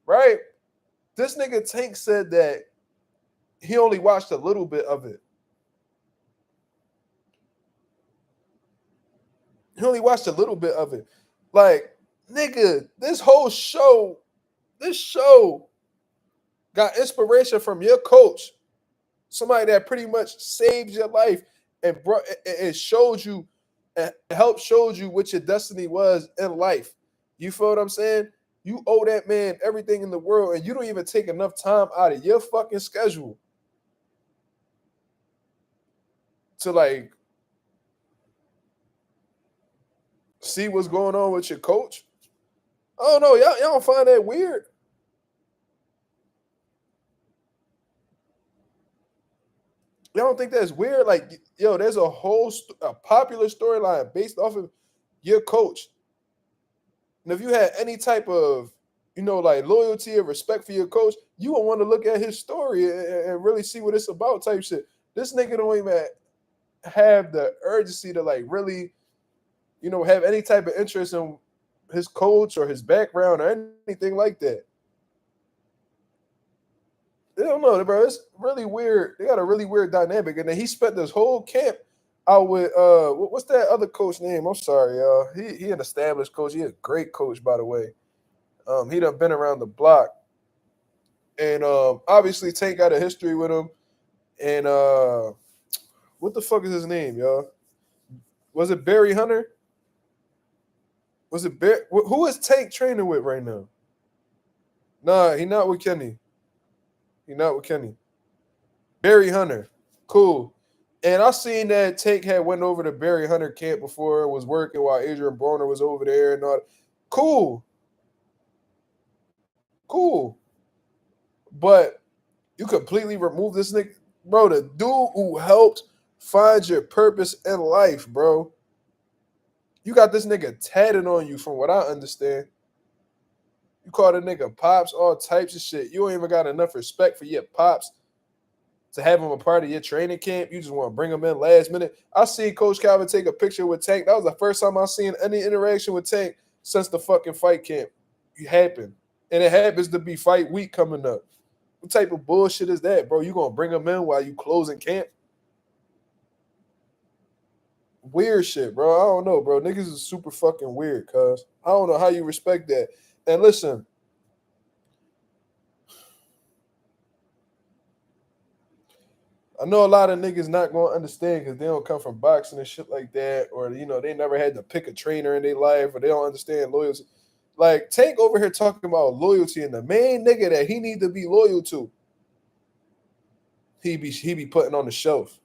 right? This nigga Tank said that he only watched a little bit of it. He only watched a little bit of it. Like, nigga, this show got inspiration from your coach, somebody that pretty much saved your life and showed you and helped showed you what your destiny was in life. You feel what I'm saying? You owe that man everything in the world, and you don't even take enough time out of your fucking schedule to like see what's going on with your coach. I don't know. Y'all don't find that weird? Y'all don't think that's weird? Like, yo, there's a whole a popular storyline based off of your coach. And if you had any type of, like loyalty or respect for your coach, you would want to look at his story and really see what it's about type shit. This nigga don't even have the urgency to like really, have any type of interest in his coach or his background or anything like that. They don't know, bro. It's really weird. They got a really weird dynamic. And then he spent this whole camp out with what's that other coach name? I'm sorry, y'all. He an established coach. He a great coach, by the way. He done been around the block. And obviously Tank got a history with him. And what the fuck is his name, y'all? Was it Barry Hunter? Was it Barry? Who is Tank training with right now? Nah, he not with Kenny. He not with Kenny. Barry Hunter. Cool. And I seen that Tank had went over to Barry Hunter camp before, was working while Adrian Broner was over there and all that. Cool. Cool. But you completely remove this nigga. Bro, the dude who helped find your purpose in life, bro. You got this nigga tatted on you from what I understand. You call the nigga pops, all types of shit. You don't even got enough respect for your pops to have him a part of your training camp. You just want to bring him in last minute. I seen Coach Calvin take a picture with Tank. That was the first time I seen any interaction with Tank since the fucking fight camp happened. And it happens to be fight week coming up. What type of bullshit is that, bro? You gonna bring him in while you closing camp? Weird shit, bro. I don't know, bro. Niggas is super fucking weird, cuz. I don't know how you respect that. And listen, I know a lot of niggas not gonna understand because they don't come from boxing and shit like that, or they never had to pick a trainer in their life, or they don't understand loyalty. Like Tank over here talking about loyalty, and the main nigga that he need to be loyal to, he be putting on the shelf.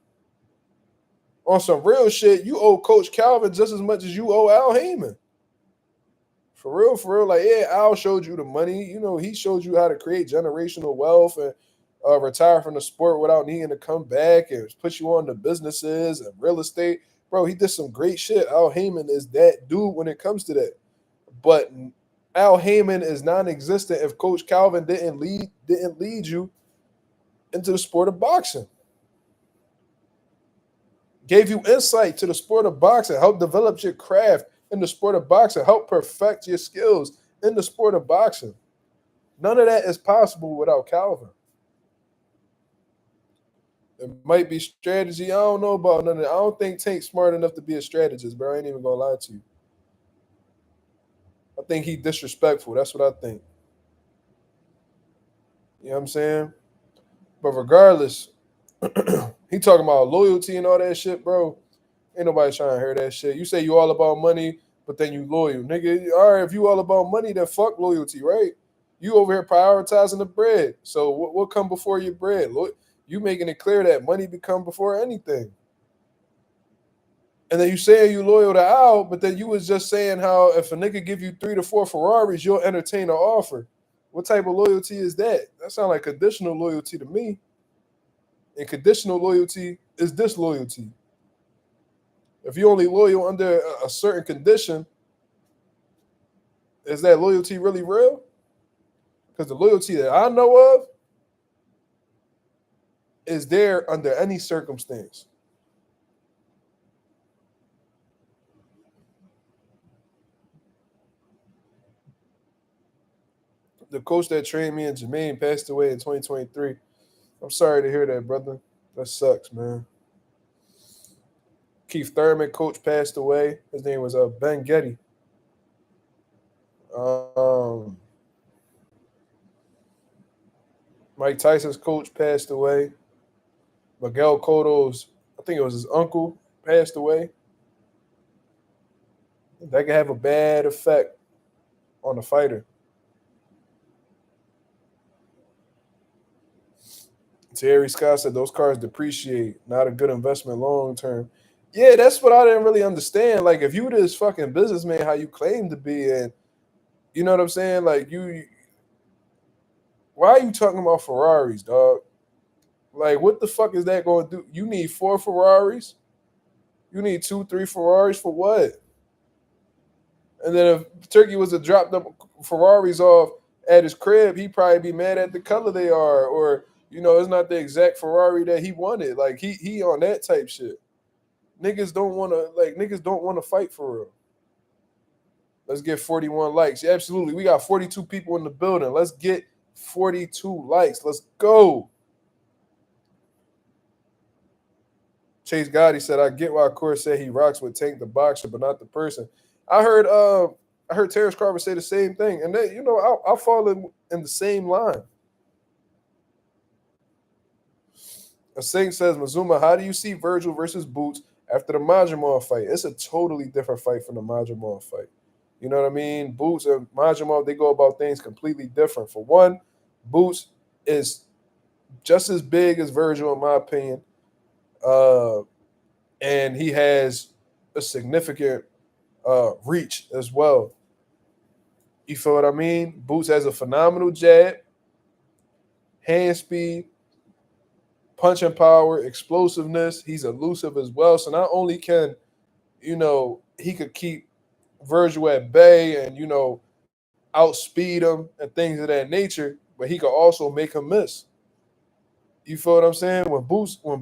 On some real shit, you owe Coach Calvin just as much as you owe Al Heyman. For real. Like, yeah, Al showed you the money. He showed you how to create generational wealth and retire from the sport without needing to come back and put you on the businesses and real estate. Bro, he did some great shit. Al Heyman is that dude when it comes to that. But Al Heyman is non-existent if Coach Calvin didn't lead you into the sport of boxing. Gave you insight to the sport of boxing, helped develop your craft in the sport of boxing, helped perfect your skills in the sport of boxing. None of that is possible without Calvin. It might be strategy. I don't know about none of that. I don't think Tank's smart enough to be a strategist, bro. I ain't even gonna lie to you. I think he disrespectful. That's what I think. You know what I'm saying? But regardless, he talking about loyalty and all that shit, bro. Ain't nobody trying to hear that shit. You say you all about money, but then you loyal. Nigga, all right, if you all about money, then fuck loyalty, right? You over here prioritizing the bread. So what come before your bread? You making it clear that money become before anything. And then you saying you loyal to Al, but then you was just saying how if a nigga give you 3 to 4 Ferraris, you'll entertain an offer. What type of loyalty is that? That sounds like conditional loyalty to me. And conditional loyalty is disloyalty. If you're only loyal under a certain condition, is that loyalty really real? Because the loyalty that I know of is there under any circumstance. The coach that trained me in Jermaine passed away in 2023. I'm sorry to hear that, brother. That sucks, man. Keith Thurman coach passed away. His name was Ben Getty. Mike Tyson's coach passed away. Miguel Cotto's, I think it was his uncle, passed away. That can have a bad effect on the fighter. Terry Scott said those cars depreciate, not a good investment long term. Yeah, that's what I didn't really understand. Like, if you this fucking businessman, how you claim to be, and you know what I'm saying? Like, why are you talking about Ferraris, dog? Like, what the fuck is that going to do? You need 4 Ferraris? You need 2, 3 Ferraris for what? And then if Turkey was to drop them Ferraris off at his crib, he'd probably be mad at the color they are, or it's not the exact Ferrari that he wanted. Like he on that type shit. Niggas don't want to fight for real. Let's get 41 likes. Yeah, absolutely. We got 42 people in the building. Let's get 42 likes. Let's go. Chase Gotti said, I get why Core said he rocks with Tank the boxer, but not the person. I heard Terence Crawford say the same thing. And then, I'll fall in the same line. A Singh says, Mazuma, how do you see Virgil versus Boots after the Majumov fight? It's a totally different fight from the Majumov fight. You know what I mean? Boots and Majumov, they go about things completely different. For one, Boots is just as big as Virgil, in my opinion. And he has a significant reach as well. You feel what I mean? Boots has a phenomenal jab, hand speed, punching power, explosiveness. He's elusive as well. So not only can, he could keep Virgil at bay and, outspeed him and things of that nature, but he could also make him miss. You feel what I'm saying? When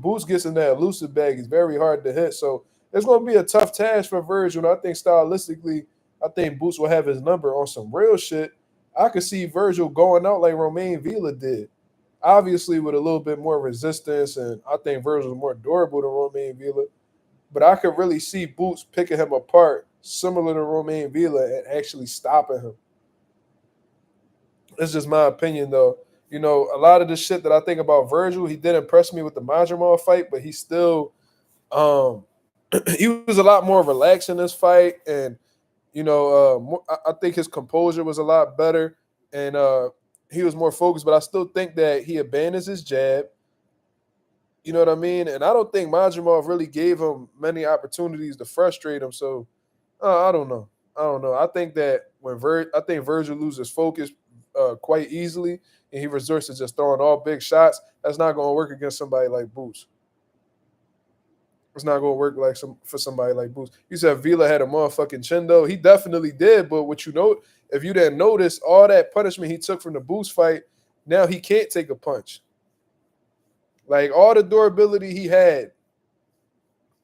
Boots gets in that elusive bag, it's very hard to hit. So it's going to be a tough task for Virgil. And I think stylistically, Boots will have his number on some real shit. I could see Virgil going out like Romain Villa did. Obviously with a little bit more resistance, and I think Virgil's more durable than Romain Villa. But I could really see Boots picking him apart, similar to Romain Villa, and actually stopping him. That's just my opinion, though. A lot of the shit that I think about Virgil, he did impress me with the Majumov fight, but he still, he was a lot more relaxed in this fight, and I think his composure was a lot better, and he was more focused. But I still think that he abandons his jab. You know what I mean? And I don't think Majumov really gave him many opportunities to frustrate him. So I don't know. I think that I think Virgil loses focus quite easily, and he resorts to just throwing all big shots. That's not going to work against somebody like Boots. It's not going to work for somebody like Boots. You said Vila had a motherfucking chin, though. He definitely did, but if you didn't notice, all that punishment he took from the Boots fight, now he can't take a punch. Like, all the durability he had,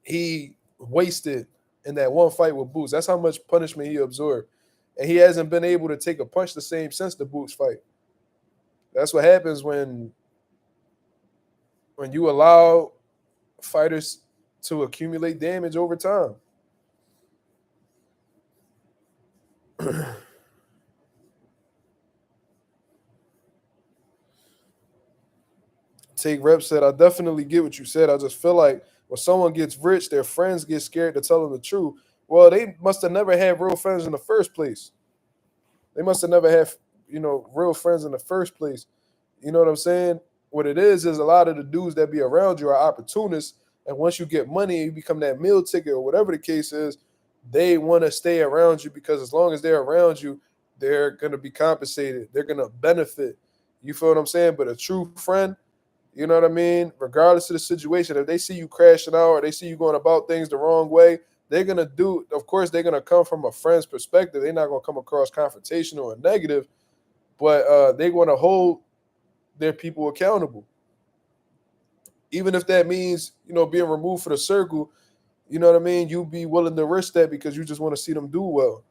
he wasted in that one fight with Boots. That's how much punishment he absorbed. And he hasn't been able to take a punch the same since the Boots fight. That's what happens when you allow fighters to accumulate damage over time. Take Rep said, I definitely get what you said. I just feel like when someone gets rich, their friends get scared to tell them the truth. Well, they must have never had real friends in the first place. They must have never had, real friends in the first place. You know what I'm saying? What it is a lot of the dudes that be around you are opportunists. And once you get money and you become that meal ticket or whatever the case is, they want to stay around you because as long as they're around you, they're going to be compensated. They're going to benefit. You feel what I'm saying? But a true friend, you know what I mean? Regardless of the situation, if they see you crashing out or they see you going about things the wrong way, they're going to of course, they're going to come from a friend's perspective. They're not going to come across confrontational or negative, but they want to hold their people accountable. Even if that means, being removed from the circle, you know what I mean? You'll be willing to risk that because you just want to see them do well.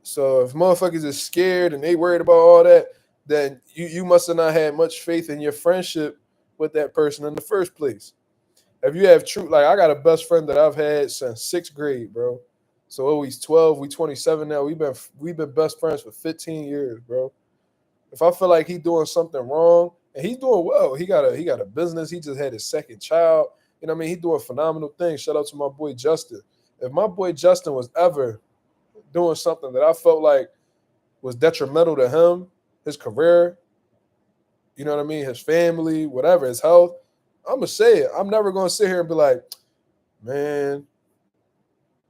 So if motherfuckers is scared and they worried about all that, then you must have not had much faith in your friendship with that person in the first place. If you have true, like I got a best friend that I've had since 6th grade, bro. So he's 12, we 27 now. We've been best friends for 15 years, bro. If I feel like he's doing something wrong, and he's doing well, he got a business. He just had his second child. You know what I mean? He's doing phenomenal things. Shout out to my boy Justin. If my boy Justin was ever doing something that I felt like was detrimental to him, his career, you know what I mean, his family, whatever, his health, I'm going to say it. I'm never going to sit here and be like, man,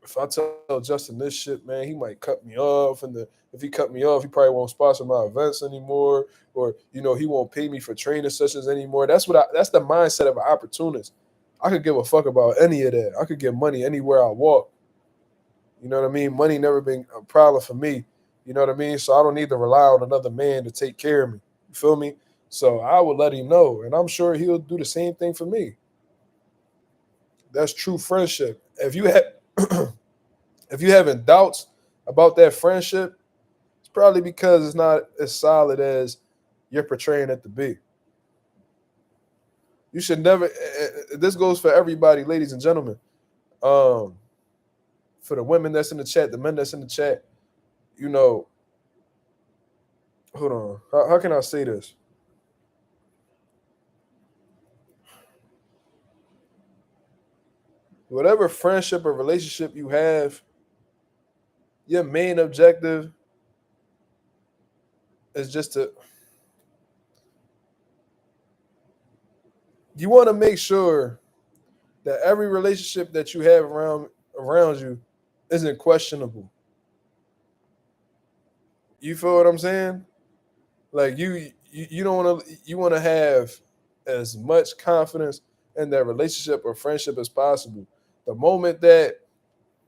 if I tell Justin this shit, man, he might cut me off, and if he cut me off, he probably won't sponsor my events anymore, or he won't pay me for training sessions anymore. That's the mindset of an opportunist. I could give a fuck about any of that. I could get money anywhere I walk. You know what I mean? Money never been a problem for me. You know what I mean? So I don't need to rely on another man to take care of me. You feel me? So I would let him know, and I'm sure he'll do the same thing for me. That's true friendship. If you have if you having doubts about that friendship, it's probably because it's not as solid as you're portraying it to be. You should never. This goes for everybody, ladies and gentlemen. Um, for the women that's in the chat, the men that's in the chat, you know, hold on. How can I say this? Whatever friendship or relationship you have, your main objective is just to. You want to make sure that every relationship that you have around you isn't questionable. You feel what I'm saying? Like you don't want to you want to have as much confidence in that relationship or friendship as possible. The moment that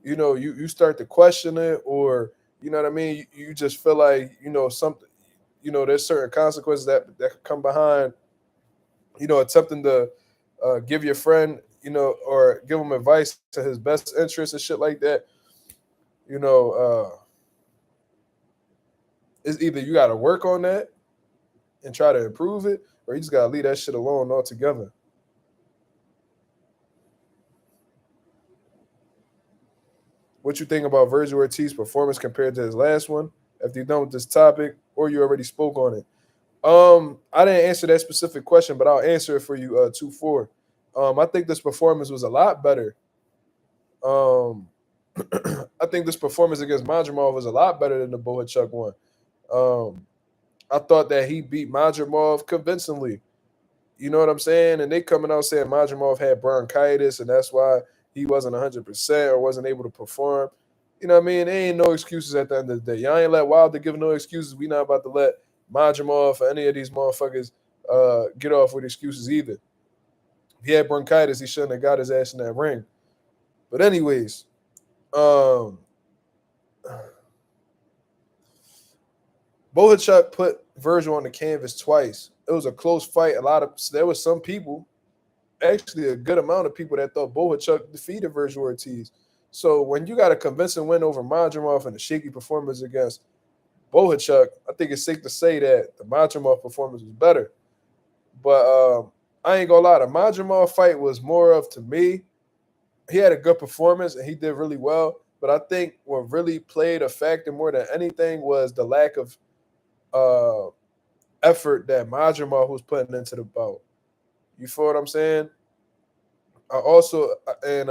you start to question it, or you know what I mean, you just feel like something, there's certain consequences that could come behind attempting to give your friend or give him advice to his best interest and shit like that. you know it's either you got to work on that and try to improve it, or you just gotta leave that shit alone altogether. What you think about Virgil Ortiz's performance compared to his last one? After you're done with this topic, or you already spoke on it. I didn't answer that specific question, but I'll answer it for you. 2-4. I think this performance was a lot better. Um, I think this performance against Madrimov was a lot better than the Bohachuk one. Um, I thought that he beat Madrimov convincingly. You know what I'm saying? And they coming out saying Madrimov had bronchitis, and that's why he wasn't 100% or wasn't able to perform. You know what I mean? There ain't no excuses at the end of the day. Y'all ain't let Wilder give no excuses. We not about to let Madrimov or any of these motherfuckers get off with excuses either. If he had bronchitis, he shouldn't have got his ass in that ring. But anyways, um, Bohachuk put Virgil on the canvas twice. It was a close fight. There was some people, actually a good amount of people, that thought Bohachuk defeated Virgil Ortiz. So when you got a convincing win over Madrimov and a shaky performance against Bohachuk, I think it's safe to say that the Madrimov performance was better. But I ain't gonna lie, the Madrimov fight was more of, to me, he had a good performance and he did really well. But I think what really played a factor more than anything was the lack of effort that Madrimov was putting into the bout. You feel what I'm saying? I also and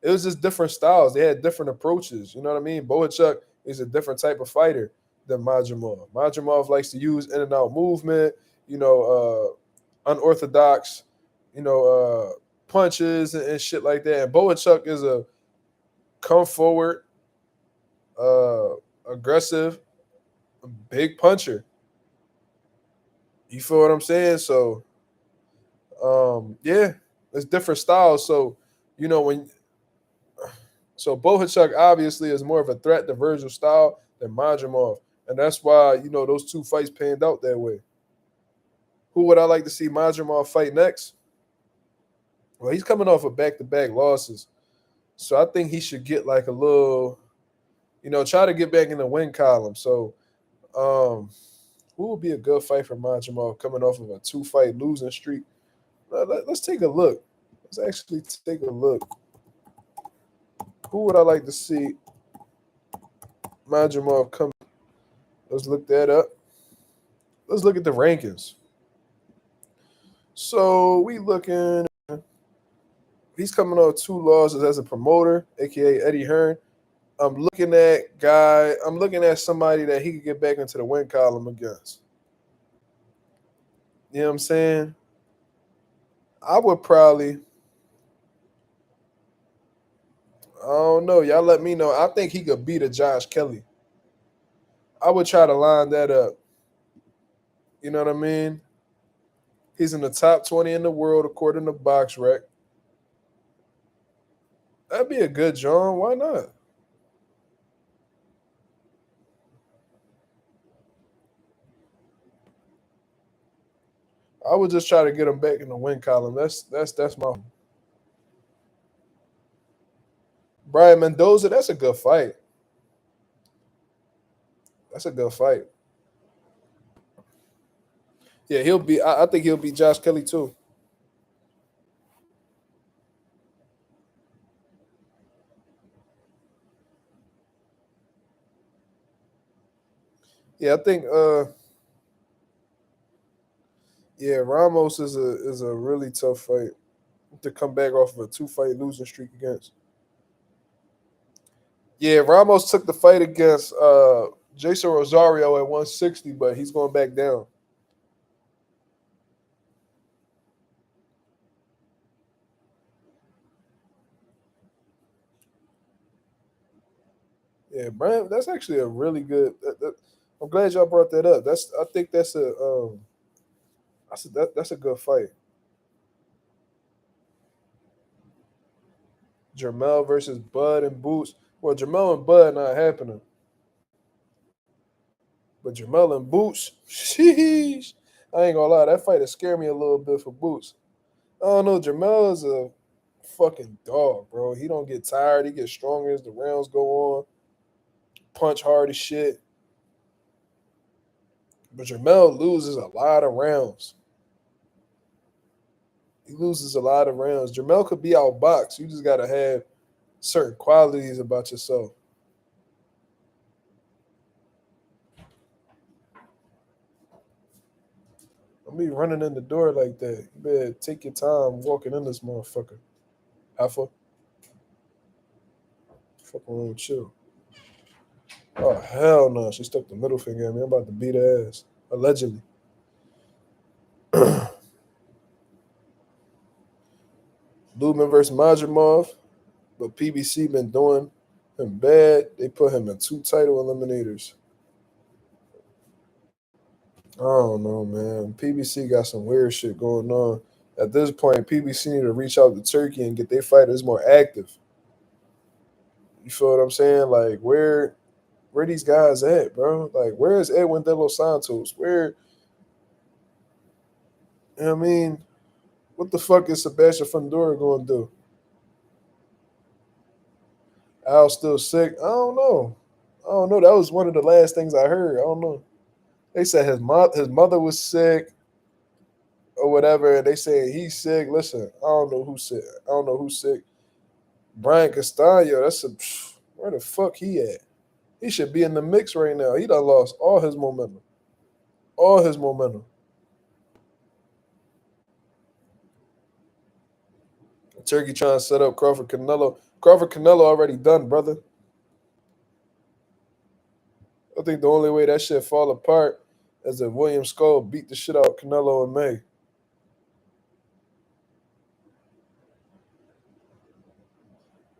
it was just different styles. They had different approaches. You know what I mean? Bohachuk is a different type of fighter than Madrimov. Madrimov likes to use in and out movement, unorthodox, punches and shit like that. And Bohachuk is a come forward, uh, aggressive, big puncher. You feel what I'm saying? So, yeah, it's different styles. So, you know, when so Bohachuk obviously is more of a threat to Virgil style than Madrimov. And that's why, those two fights panned out that way. Who would I like to see Madrimov fight next? Well, he's coming off of back-to-back losses. So I think he should get like a little, try to get back in the win column. So who would be a good fight for Madrimov coming off of a 2-fight losing streak? Let's take a look. Let's actually take a look. Who would I like to see Madrimov come? Let's look that up. Let's look at the rankings. So we looking. He's coming off 2 losses as a promoter, aka Eddie Hearn. I'm looking at somebody that he could get back into the win column against. You know what I'm saying? I would probably I don't know. Y'all let me know. I think he could beat a Josh Kelly. I would try to line that up. You know what I mean? He's in the top 20 in the world according to BoxRec. That'd be a good John. Why not? I would just try to get him back in the win column. That's my Brian Mendoza. That's a good fight. That's a good fight. Yeah, he'll be. I think he'll beat Josh Kelly too. Yeah, I think. Yeah, Ramos is a really tough fight to come back off of a 2-fight losing streak against. Yeah, Ramos took the fight against Jason Rosario at 160, but he's going back down. Yeah, Brian, that's actually a really good. I'm glad y'all brought that up. I think that's a good fight. Jermel versus Bud and Boots. Well, Jermel and Bud not happening, but Jermel and Boots, sheesh. I ain't gonna lie, that fight has scared me a little bit for Boots. I don't know. Jermel is a fucking dog, bro. He don't get tired. He gets stronger as the rounds go on. Punch hard as shit. But Jermel loses a lot of rounds. He loses a lot of rounds. Jermel could be outboxed. You just gotta have certain qualities about yourself. Don't be running in the door like that. You better take your time walking in this motherfucker. Alpha, fuck around with you. Oh hell no! She stuck the middle finger at me. I'm about to beat her ass. Allegedly. Lubman versus Majimov, but PBC been doing him bad. They put him in 2 title eliminators. I don't know, man. PBC got some weird shit going on. At this point, PBC need to reach out to Turkey and get their fighters more active. You feel what I'm saying? Like where these guys at, bro? Like where is Edwin De Los Santos? Where you know what I mean? What the fuck is Sebastian Fundora going to do? Al's still sick. I don't know. I don't know. That was one of the last things I heard. I don't know. They said his mother was sick or whatever. And they say he's sick. Listen, I don't know who's sick. I don't know who's sick. Brian Castaño, where the fuck he at? He should be in the mix right now. He done lost all his momentum. All his momentum. Turkey trying to set up Crawford Canelo. Crawford Canelo already done, brother. I think the only way that shit fall apart is if William Skull beat the shit out Canelo in May.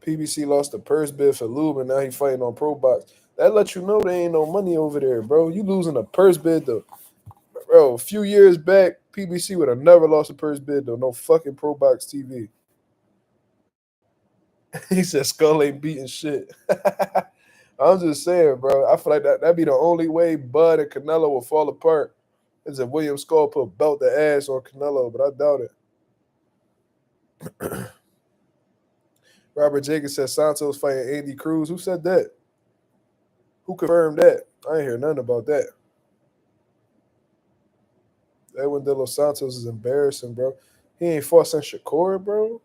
PBC lost the purse bid for Lube, and now he fighting on Pro Box. That lets you know there ain't no money over there, bro. You losing a purse bid, though. Bro, a few years back, PBC would have never lost a purse bid, though. No fucking Pro Box TV. He said Skull ain't beating shit. I'm just saying, bro. I feel like that'd be the only way Bud and Canelo will fall apart is if William Skull put belt the ass on Canelo, but I doubt it. Robert Jacobs said Santos fighting Andy Cruz. Who said that? Who confirmed that? I ain't hear nothing about that. Edwin De Los Santos is embarrassing, bro. He ain't fought since Shakur, bro.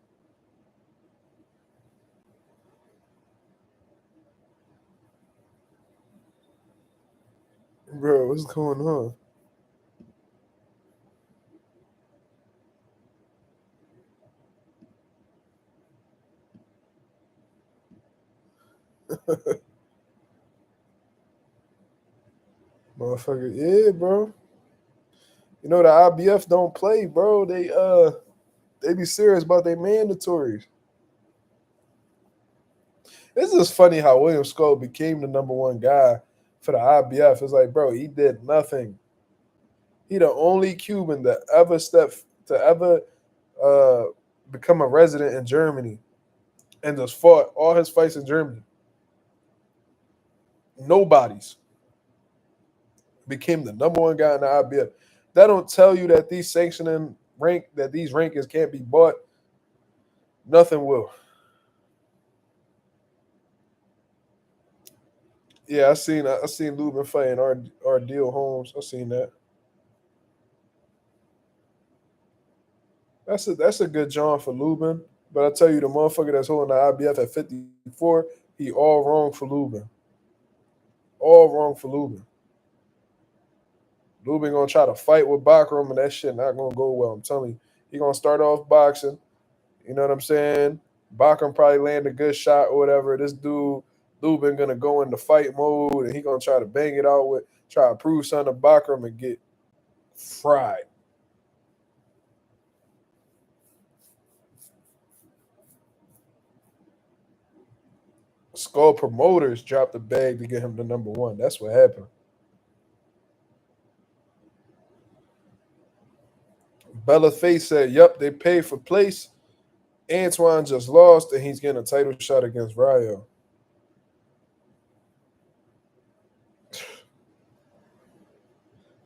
Bro, what's going on? Motherfucker, yeah, bro. You know the IBF don't play, bro. They be serious about their mandatories. It's just funny how William Skull became the number one guy for the IBF. It's like, bro, he did nothing. He the only Cuban that ever uh, become a resident in Germany and just fought all his fights in Germany. Nobody's became the number one guy in the IBF. That don't tell you that these rankings can't be bought. Nothing will. Yeah, I seen Lubin fighting our deal Holmes. I seen that. That's a good John for Lubin. But I tell you, the motherfucker that's holding the IBF at 54, he all wrong for Lubin. All wrong for Lubin. Lubin gonna try to fight with Bachram, and that shit not gonna go well. I'm telling you, he gonna start off boxing. You know what I'm saying? Bachram probably land a good shot or whatever. This dude Lubin gonna go into fight mode, and he gonna try to bang it out with, try to prove something to Bachram and get fried. Skull promoters dropped the bag to get him to number one. That's what happened. Bella Face said, "Yup, they paid for place. Antoine just lost, and he's getting a title shot against Ryo."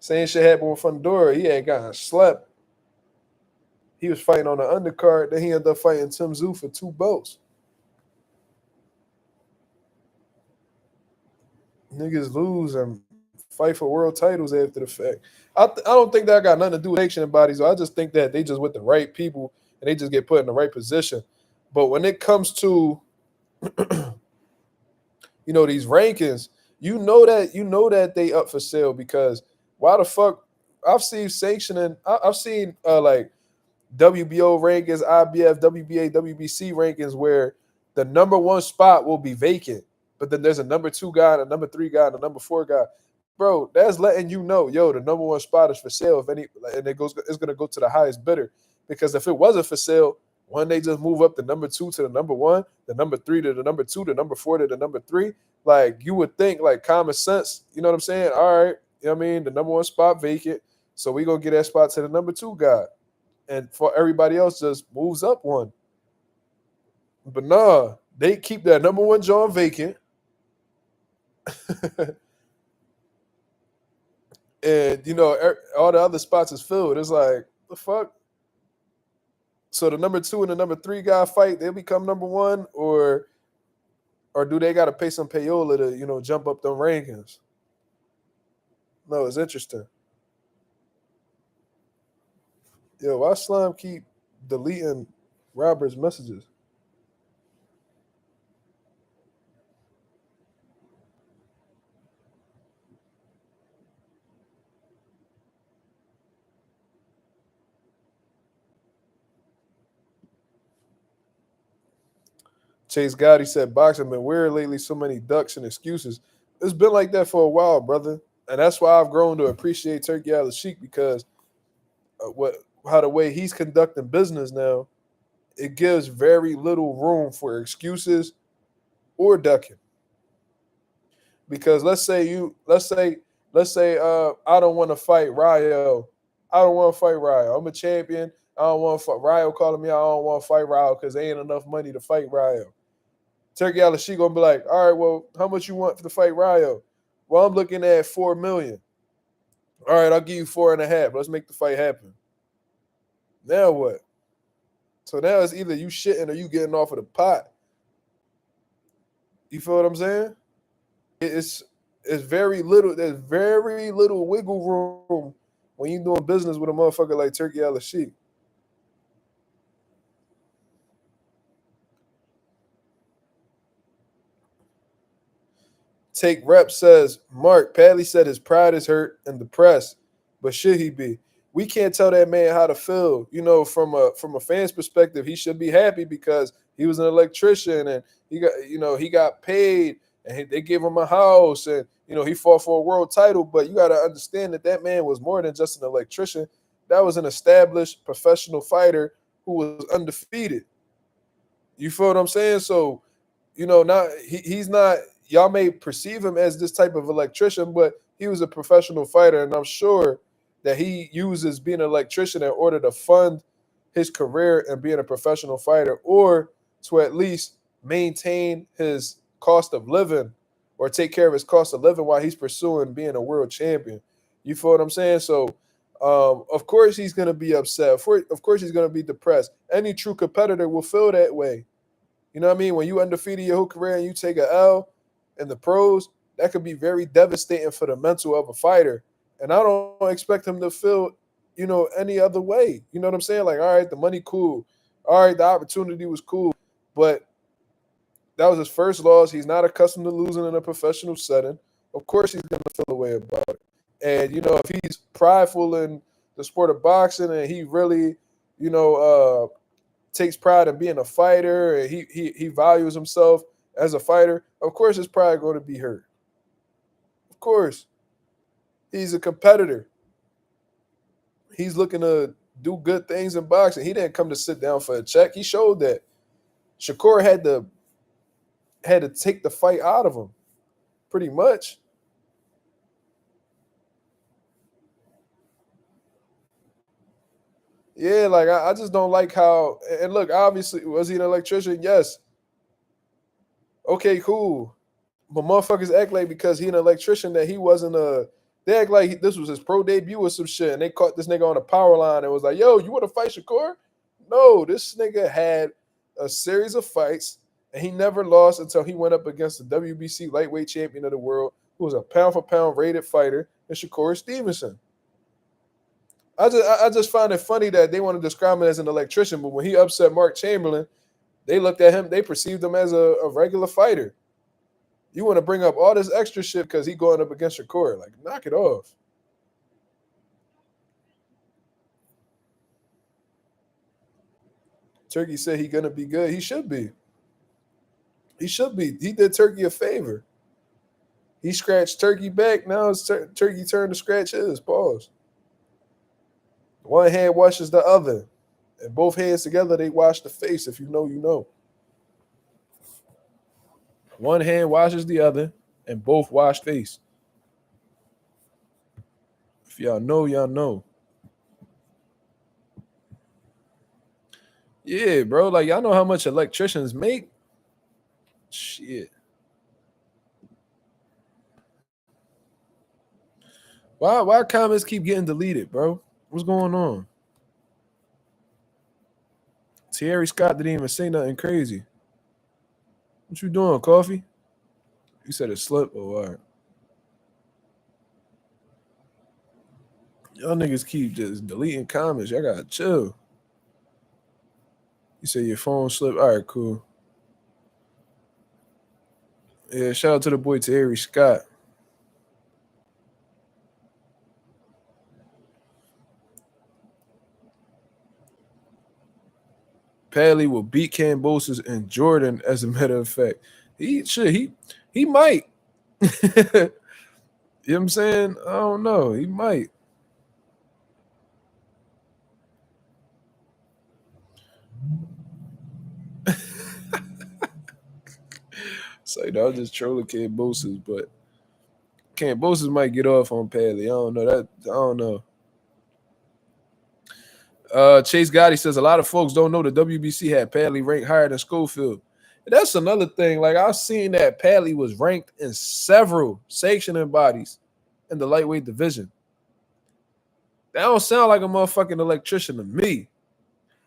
Same shit happened with Fundora. He had gotten slept. He was fighting on the undercard. Then he ended up fighting Tim Tszyu for 2 belts. Niggas lose and fight for world titles after the fact. I don't think that got nothing to do with sanctioning bodies. I just think that they just with the right people and they just get put in the right position. But when it comes to these rankings, you know that they up for sale because why the fuck I've seen sanctioning. I've seen like WBO rankings, IBF, WBA, WBC rankings where the number one spot will be vacant, but then there's a number two guy, and a number three guy, and a number four guy. Bro, that's letting you know, yo, the number one spot is for sale. If any, and it's gonna go to the highest bidder. Because if it wasn't for sale, one they just move up the number two to the number one, the number three to the number two, the number four to the number three. Like you would think, like common sense, you know what I'm saying? All right, you know what I mean? The number one spot vacant, so we gonna get that spot to the number two guy, and for everybody else just moves up one. But nah, they keep that number one John vacant. And all the other spots is filled. It's like the fuck. So the number two and the number three guy fight, they become number one, or do they got to pay some payola to jump up them rankings? No, it's interesting. Yo, why Slime keep deleting Robert's messages? Chase Gotti said boxing been weird lately. So many ducks and excuses. It's been like that for a while, brother, and that's why I've grown to appreciate Turkey Al Sheik because how the way he's conducting business now, it gives very little room for excuses or ducking. Because let's say I don't want to fight Ryo. I don't want to fight Ryo. I'm a champion. I don't want to fight Ryo calling me. I don't want to fight Ryo because there ain't enough money to fight Ryo. Turkey Al-Sheikh gonna be like, all right, well, how much you want to fight Ryo? Well, I'm looking at 4 million. All right, I'll give you 4.5. Let's make the fight happen. Now what? So now it's either you shitting or you getting off of the pot. You feel what I'm saying? It's very little. There's very little wiggle room when you doing business with a motherfucker like Turkey Al-Sheikh. Take Rep says, Mark, Padley said his pride is hurt and depressed, but should he be? We can't tell that man how to feel. From a fan's perspective, he should be happy because he was an electrician and he got paid and they gave him a house and he fought for a world title. But you got to understand that man was more than just an electrician. That was an established professional fighter who was undefeated. You feel what I'm saying? So not he's not. Y'all may perceive him as this type of electrician, but he was a professional fighter, and I'm sure that he uses being an electrician in order to fund his career and being a professional fighter, or to at least maintain his cost of living or take care of his cost of living while he's pursuing being a world champion. You feel what I'm saying? So, of course, he's going to be upset. Of course, he's going to be depressed. Any true competitor will feel that way. You know what I mean? When you undefeated your whole career and you take a L in the pros, that could be very devastating for the mental of a fighter. And I don't expect him to feel, any other way. You know what I'm saying? Like, all right, the money cool. All right, the opportunity was cool. But that was his first loss. He's not accustomed to losing in a professional setting. Of course, he's going to feel a way about it. And, if he's prideful in the sport of boxing and he really, takes pride in being a fighter and he values himself as a fighter, of course his pride going to be hurt. Of course. He's a competitor. He's looking to do good things in boxing. He didn't come to sit down for a check. He showed that. Shakur had to take the fight out of him, pretty much. Yeah, like I just don't like how. And look, obviously, was he an electrician? Yes. Okay, cool. But motherfuckers act like because he an electrician that he wasn't a. They act like this was his pro debut or some shit, and they caught this nigga on a power line and was like, "Yo, you want to fight Shakur?" No, this nigga had a series of fights, and he never lost until he went up against the WBC lightweight champion of the world, who was a pound for pound rated fighter, and Shakur Stevenson. I just find it funny that they want to describe him as an electrician, but when he upset Mark Chamberlain, they looked at him, they perceived him as a regular fighter. You want to bring up all this extra shit because he going up against Shakur. Like, knock it off. Turkey said he going to be good. He should be. He should be. He did Turkey a favor. He scratched Turkey back. Now it's Turkey turn to scratch his. Pause. One hand washes the other. And both hands together, they wash the face. If you know, you know. One hand washes the other, and both wash face. If y'all know, y'all know. Yeah, bro. Like, y'all know how much electricians make? Shit. Why comments keep getting deleted, bro? What's going on? Terry Scott didn't even say nothing crazy. What you doing, coffee? You said it slipped. Oh, all right. Y'all niggas keep just deleting comments. Y'all gotta chill. You said your phone slipped. All right, cool. Yeah, shout out to the boy Terry Scott. Padley will beat Cambosis and Jordan, as a matter of fact. He might. You know what I'm saying? I don't know. He might. It's like, no, I'm just trolling Cambosis, but Cambosis might get off on Padley. I don't know. I don't know. Chase Gotti says a lot of folks don't know the WBC had Padley ranked higher than Schofield. And that's another thing. Like, I've seen that Padley was ranked in several sanctioning bodies in the lightweight division. That don't sound like a motherfucking electrician to me.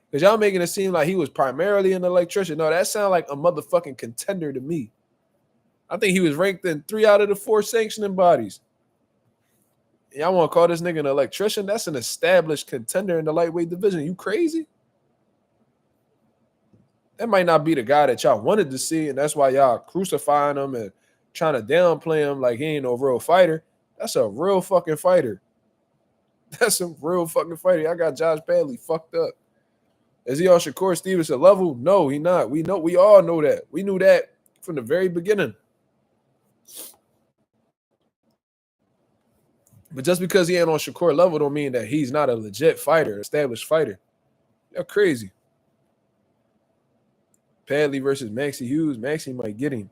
Because y'all making it seem like he was primarily an electrician. No, that sounds like a motherfucking contender to me. I think he was ranked in 3 out of the 4 sanctioning bodies. Y'all want to call this nigga an electrician? That's an established contender in the lightweight division. You crazy? That might not be the guy that y'all wanted to see, and that's why y'all crucifying him and trying to downplay him like he ain't no real fighter. That's a real fucking fighter. That's a real fucking fighter. I got Josh Padley fucked up. Is he on Shakur Stevenson level? No, he not. We all know that. We knew that from the very beginning. But just because he ain't on Shakur level don't mean that he's not a legit fighter, established fighter. You're crazy. Padley versus Maxie Hughes. Maxie might get him.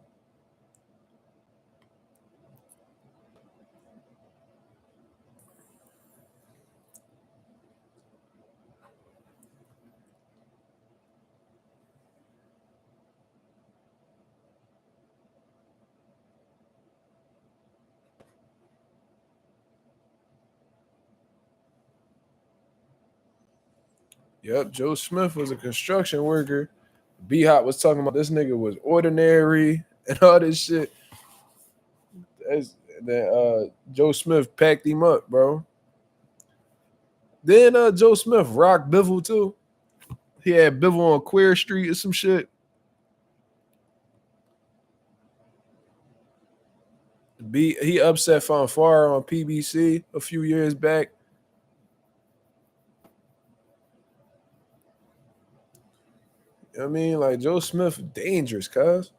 Yep, Joe Smith was a construction worker. B-Hop was talking about this nigga was ordinary and all this shit. Joe Smith packed him up, bro. Then Joe Smith rocked Bivol too. He had Bivol on Queer Street or some shit. He upset Fanfare on PBC a few years back. I mean, like Joe Smith, dangerous, cuz.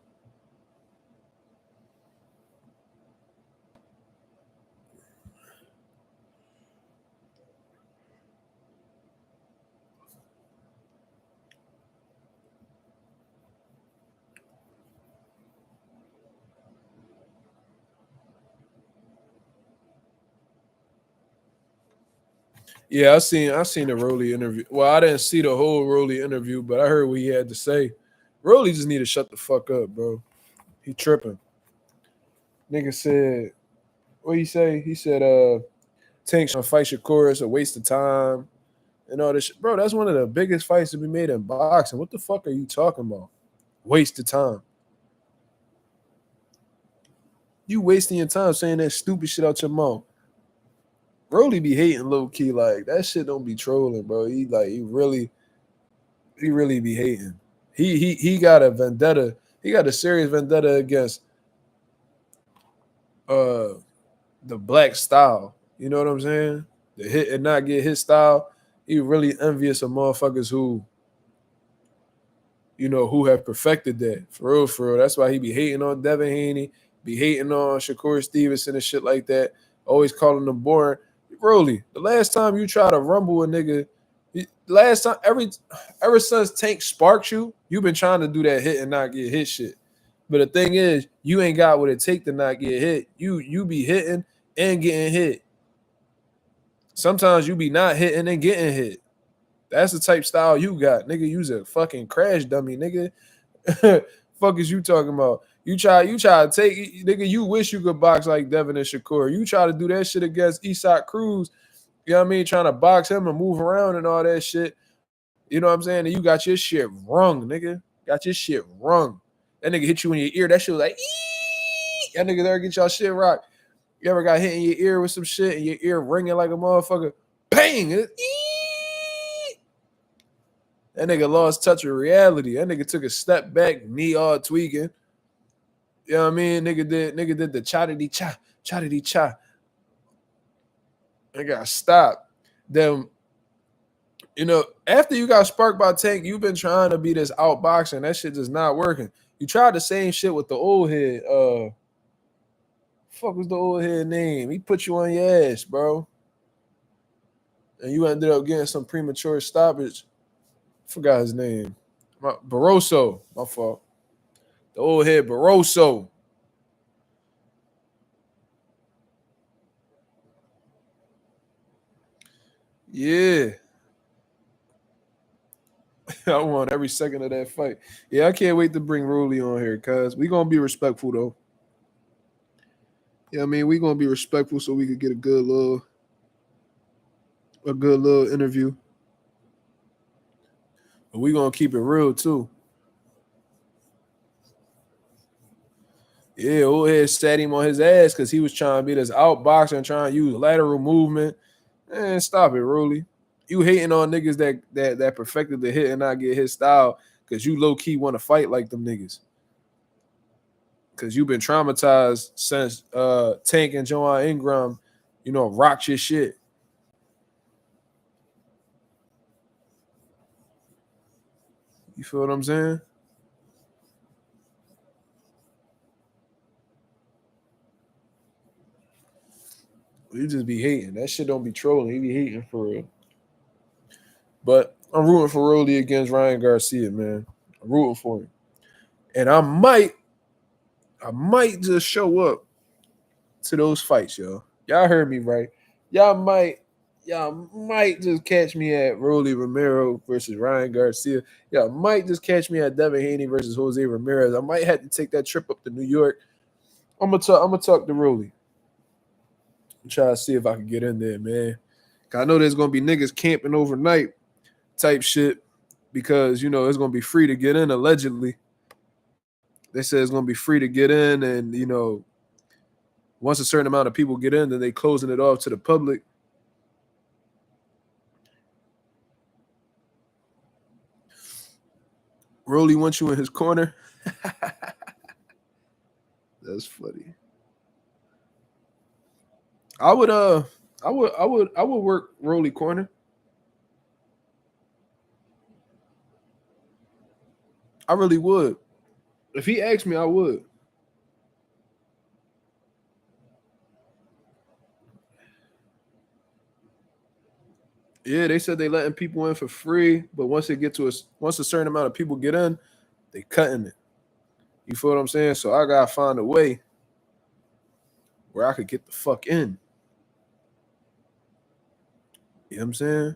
Yeah, I seen the Roelly interview. Well, I didn't see the whole Roelly interview, but I heard what he had to say. Roelly just need to shut the fuck up, bro. He tripping. Nigga said, what he say? He said, Tank trying to fight Shakur, it's a waste of time and all this shit. Bro, that's one of the biggest fights to be made in boxing. What the fuck are you talking about? Waste of time. You wasting your time saying that stupid shit out your mouth. Roelly be hating low key, like that shit don't be trolling, bro. He really be hating. He got a vendetta. He got a serious vendetta against the black style. You know what I'm saying? The hit and not get hit style. He really envious of motherfuckers who, you know, who have perfected that. For real, for real. That's why he be hating on Devin Haney, be hating on Shakur Stevenson and shit like that. Always calling them boring. Roelly, the last time you try to rumble a nigga, last time ever since Tank sparked you, you've been trying to do that hit and not get hit shit. But the thing is, you ain't got what it take to not get hit. You be hitting and getting hit. Sometimes you be not hitting and getting hit. That's the type style you got, nigga. You's a fucking crash dummy, nigga. Fuck is you talking about? You try to take, nigga. You wish you could box like Devin and Shakur. You try to do that shit against Isak Cruz. You know what I mean? Trying to box him and move around and all that shit. You know what I'm saying? And you got your shit wrong, nigga. Got your shit wrong. That nigga hit you in your ear. That shit was like, ee! That nigga there get y'all shit rocked. You ever got hit in your ear with some shit and your ear ringing like a motherfucker? Bang! That nigga lost touch of reality. That nigga took a step back, knee all tweaking. You know what I mean? Nigga did the cha-di-cha. I got stopped. Then, you know, after you got sparked by Tank, you've been trying to be this outboxing. That shit just not working. You tried the same shit with the old head. Fuck was the old head name? He put you on your ass, bro. And you ended up getting some premature stoppage. Forgot his name. Barroso. My fault. The old head Barroso. Yeah. I want every second of that fight. Yeah, I can't wait to bring Roelly on here, cuz we gonna be respectful though. Yeah, I mean, we gonna be respectful so we could get a good little interview. But we gonna keep it real too. Yeah, old head sat him on his ass because he was trying to be this outboxer and trying to use lateral movement. Man, stop it, Roelly. You hating on niggas that perfected the hit and not get his style because you low key want to fight like them niggas. Because you've been traumatized since Tank and Joanne Ingram, you know, rocked your shit. You feel what I'm saying? You just be hating. That shit don't be trolling. You be hating for real. But I'm rooting for Roelly against Ryan Garcia, man. I'm rooting for him. And I might just show up to those fights, yo. Y'all heard me right. Y'all might just catch me at Roelly Romero versus Ryan Garcia. Y'all might just catch me at Devin Haney versus Jose Ramirez. I might have to take that trip up to New York. I'm gonna talk to Roelly. Try to see if I can get in there, man. I know there's gonna be niggas camping overnight type shit because it's gonna be free to get in allegedly. They say it's gonna be free to get in, and once a certain amount of people get in, then they closing it off to the public. Roelly wants you in his corner. That's funny. I would work Roelly corner. I really would. If he asked me, I would. Yeah, they said they letting people in for free, but once a certain amount of people get in, they cutting it. You feel what I'm saying? So I gotta find a way where I could get the fuck in. You know what I'm saying?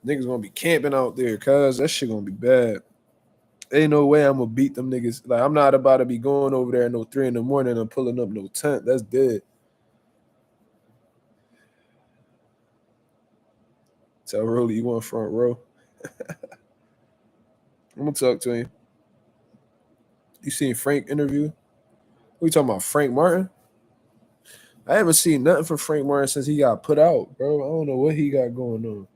Niggas gonna be camping out there, cuz that shit gonna be bad. Ain't no way I'm gonna beat them niggas. Like, I'm not about to be going over there at no 3 in the morning and pulling up no tent. That's dead. Tell Roelly you want front row. I'm gonna talk to him. You seen Frank interview? We talking about Frank Martin? I haven't seen nothing from Frank Martin since he got put out, bro. I don't know what he got going on.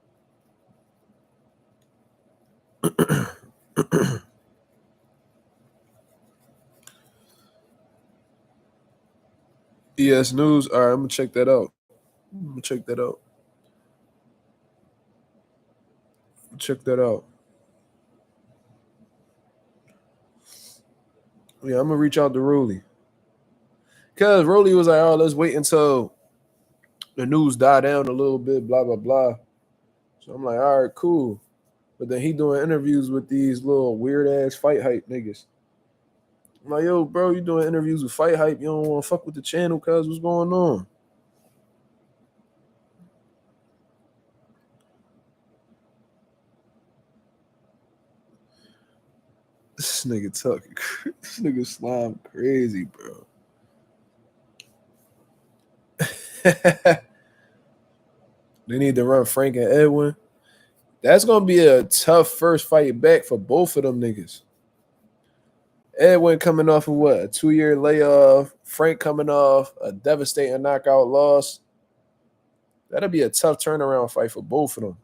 ES News. All right, I'm gonna check that out. Check that out. Check that out. Yeah, I'm gonna reach out to Roelly. Cause Roelly was like, "Oh, let's wait until the news die down a little bit." Blah blah blah. So I'm like, "All right, cool." But then he doing interviews with these little weird ass fight hype niggas. I'm like, "Yo, bro, you doing interviews with fight hype? You don't want to fuck with the channel? Cause what's going on?" This nigga talking. This nigga slime crazy, bro. They need to run Frank and Edwin. That's gonna be a tough first fight back for both of them niggas. Edwin coming off of what, a 2-year layoff. Frank coming off a devastating knockout loss. That'll be a tough turnaround fight for both of them.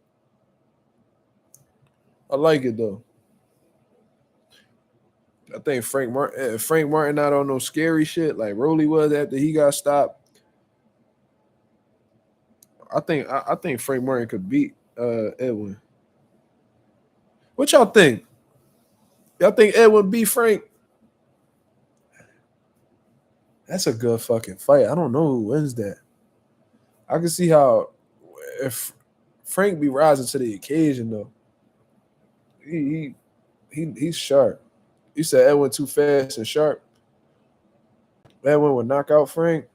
I like it though. I think Frank Martin not on no scary shit like Roelly was after he got stopped. I think Frank Martin could beat Edwin. What y'all think? Y'all think Edwin beat Frank? That's a good fucking fight. I don't know who wins that. I can see how if Frank be rising to the occasion though. He's sharp. You said Edwin too fast and sharp. Edwin would knock out Frank.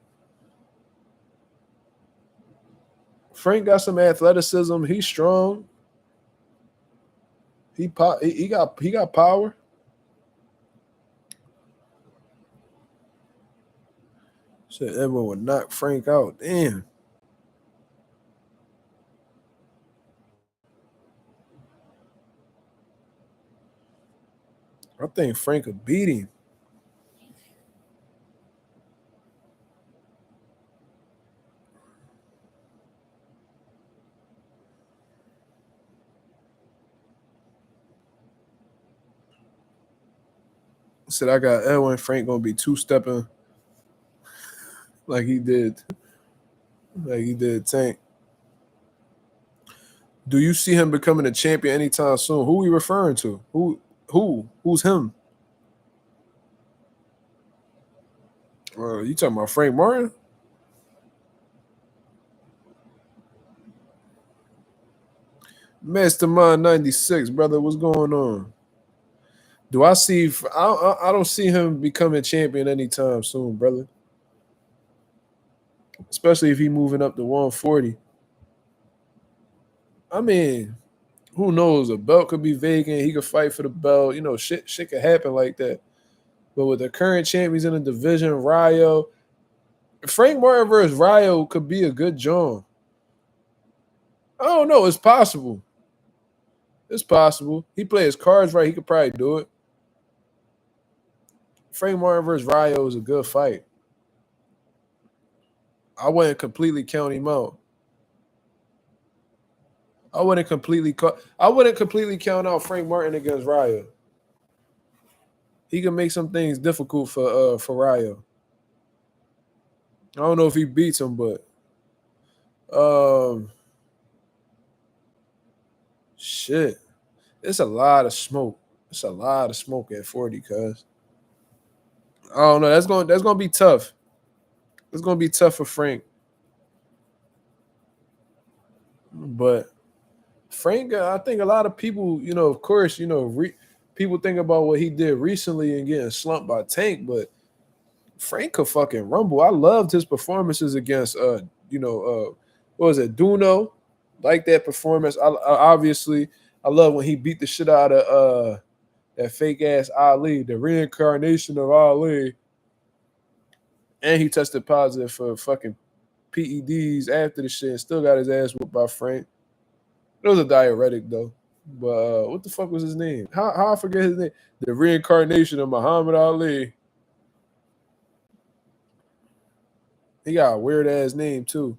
Frank got some athleticism. He's strong. He got power. Said Edwin would knock Frank out. Damn. I think Frank could beat him. Said I got Edwin. Frank gonna be two-stepping like he did Tank. Do you see him becoming a champion anytime soon? Who we referring to? Who's him? You talking about Frank Martin? Mastermind 96, brother. What's going on? Do I see? I don't see him becoming champion anytime soon, brother. Especially if he moving up to 140. I mean, who knows? A belt could be vacant. He could fight for the belt. You know, shit could happen like that. But with the current champions in the division, Rayo, Frank Martin versus Rayo could be a good joint. I don't know. It's possible. It's possible. He plays his cards right. He could probably do it. Frank Martin versus Rayo is a good fight. I wouldn't completely count him out. I wouldn't completely count out Frank Martin against Rayo. He can make some things difficult for Rayo. I don't know if he beats him, but shit. It's a lot of smoke. It's a lot of smoke at 40, cuz. I don't know. That's gonna be tough. It's gonna be tough for Frank. But Frank, I think a lot of people, you know, of course, you know, people think about what he did recently and getting slumped by Tank, but Frank could fucking rumble. I loved his performances against what was it, Duno? Like that performance. I obviously I love when he beat the shit out of that fake ass Ali, the reincarnation of Ali. And he tested positive for fucking PEDs after the shit and still got his ass whooped by Frank. It was a diuretic though. But what the fuck was his name? How I forget his name? The reincarnation of Muhammad Ali. He got a weird ass name too.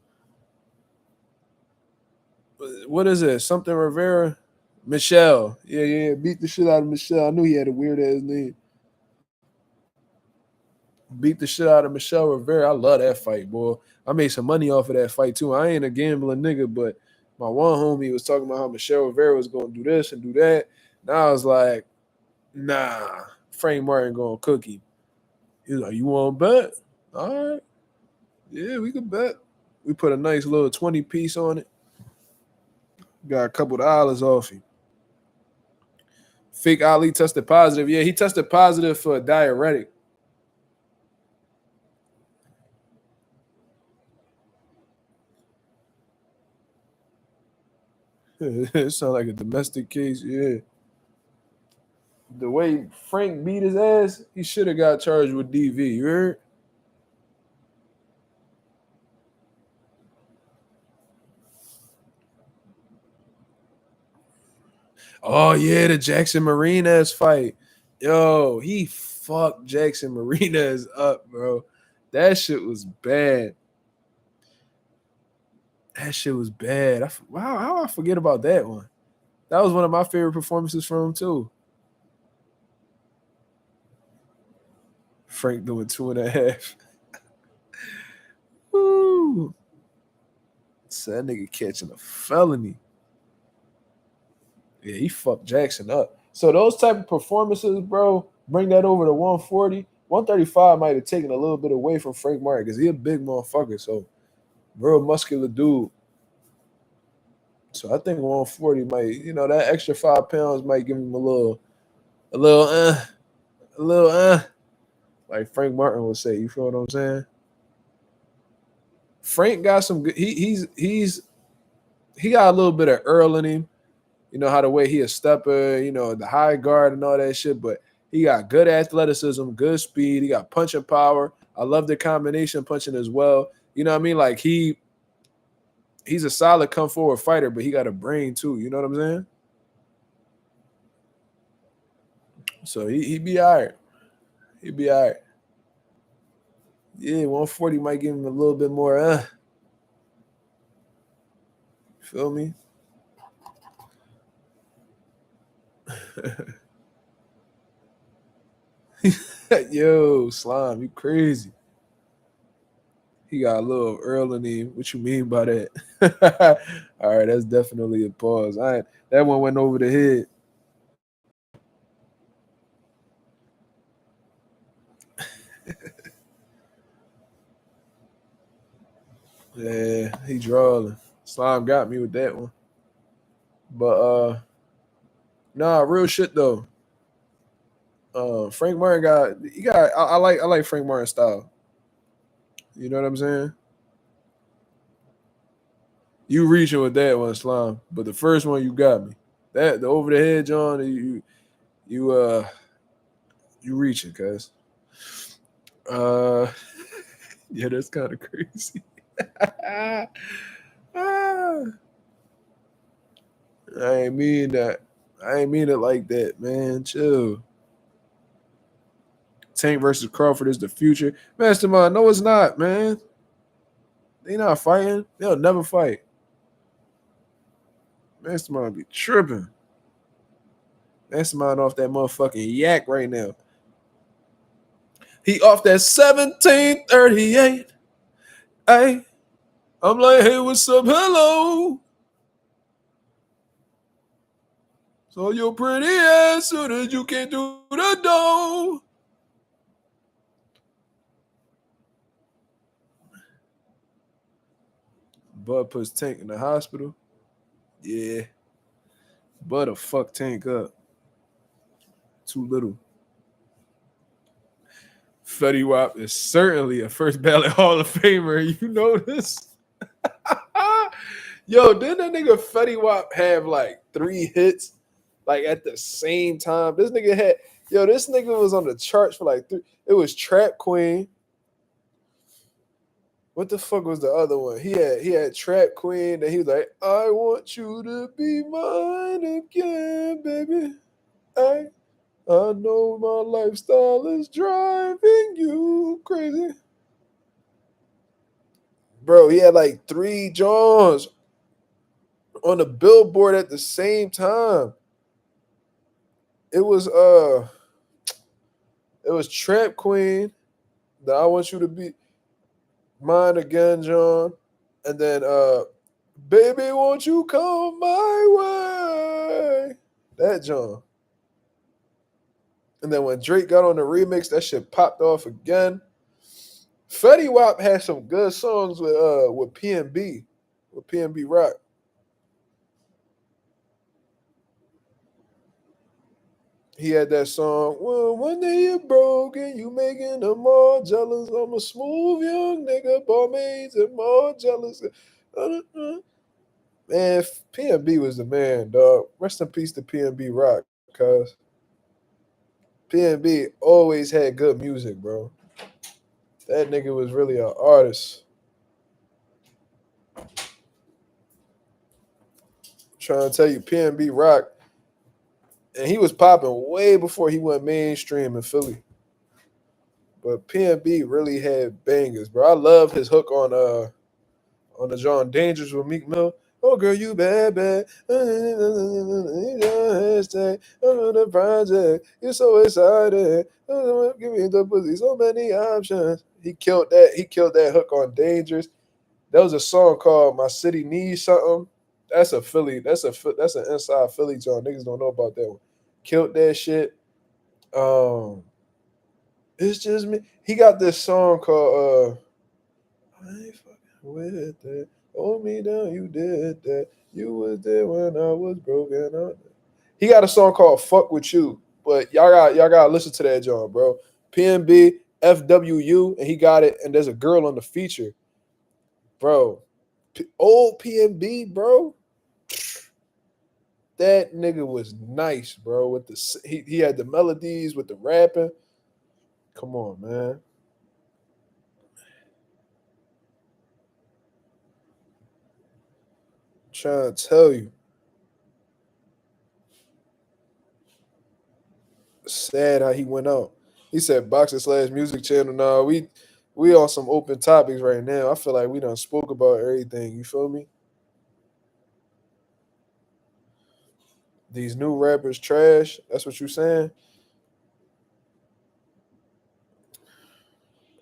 What is it? Something Rivera? Michelle. Yeah. Beat the shit out of Michelle. I knew he had a weird ass name. Beat the shit out of Michelle Rivera. I love that fight, boy. I made some money off of that fight too. I ain't a gambling nigga, but my one homie was talking about how Michelle Rivera was going to do this and do that. And I was like, nah, Frank Martin going to cook him. He was like, you want to bet? All right. Yeah, we could bet. We put a nice little 20 piece on it. Got a couple of dollars off him. Fake Ali tested positive. Yeah, he tested positive for a diuretic. It sounds like a domestic case. Yeah. The way Frank beat his ass, he should have got charged with DV. You heard? Oh yeah, the Jackson Marinas fight. Yo, he fucked Jackson Marinas up, bro. That shit was bad. That shit was bad. Wow, how I forget about that one? That was one of my favorite performances from him too. Frank doing 2.5. Woo. So that nigga catching a felony. Yeah, he fucked Jackson up. So those type of performances, bro, bring that over to 140. 135 might have taken a little bit away from Frank Martin because he a big motherfucker. So real muscular dude. So I think 140 might, that extra 5 pounds might give him a little, like Frank Martin would say. You feel what I'm saying? Frank got some good. He got a little bit of Earl in him. You know how the way he a stepper, the high guard and all that shit. But he got good athleticism, good speed. He got punching power. I love the combination punching as well. You know what I mean? Like he's a solid come forward fighter, but he got a brain too. You know what I'm saying? So he be all right. He be all right. Yeah, 140 might give him a little bit more. Feel me? Yo, Slime, you crazy. He got a little Earl in him. What you mean by that? All right, that's definitely a pause. That one went over the head. Yeah, he drawing. Slime got me with that one. But nah, real shit though. Frank Martin I like Frank Martin's style. You know what I'm saying? You reaching with that one, Slime, but the first one you got me. That the over the head, John. You you reaching, cuz. Uh, yeah, that's kind of crazy. I ain't mean that. I ain't mean it like that, man. Chill. Tank versus Crawford is the future. Mastermind, no, it's not, man. They not fighting. They'll never fight. Mastermind be tripping. Mastermind off that motherfucking yak right now. He off that 1738. Hey, I'm like, hey, what's up? Hello. So your pretty ass so that you can't do the dough. Bud puts Tank in the hospital. Yeah. Bud a fuck Tank up. Too little. Fetty Wap is certainly a first ballot Hall of Famer. You know this? Yo, didn't that nigga Fetty Wap have like 3 hits like at the same time? This nigga was on the charts for like 3. It was Trap Queen. What the fuck was the other one? He had Trap Queen, and he was like, I want you to be mine again, baby. I know my lifestyle is driving you crazy. Bro, he had like 3 Johns on the billboard at the same time. It was Trap Queen, that I want you to be mine again, John. And then baby, won't you come my way? That John. And then when Drake got on the remix, that shit popped off again. Fetty Wap had some good songs with PNB, with PNB Rock. He had that song, well, one day you're broken, you making them all jealous. I'm a smooth young nigga, barmaids and more jealous. Man, PNB was the man, dog. Rest in peace to PNB Rock, cuz PNB always had good music, bro. That nigga was really an artist. Trying to tell you, PNB Rock, and he was popping way before he went mainstream in Philly. But PNB really had bangers, bro. I love his hook on the John Dangerous with Meek Mill. Oh girl, you bad, bad. Hashtag on the project. You're so excited. Give me the pussy. So many options. He killed that. He killed that hook on Dangerous. There was a song called "My City Needs Something." That's a Philly. That's an inside Philly song. Niggas don't know about that one. Killed that shit. Um, it's just me. He got this song called I ain't fucking with that. Hold me down, you did that. You was there when I was broken up. He got a song called "Fuck with You," but y'all gotta listen to that, John, bro. PNB FWU, and he got it. And there's a girl on the feature, bro. Old PNB, bro. That nigga was nice, bro. With he had the melodies with the rapping. Come on, man. Trying to tell you. Sad how he went out. He said boxer/music channel. Nah, we on some open topics right now. I feel like we done spoke about everything. You feel me? These new rappers trash. That's what you saying?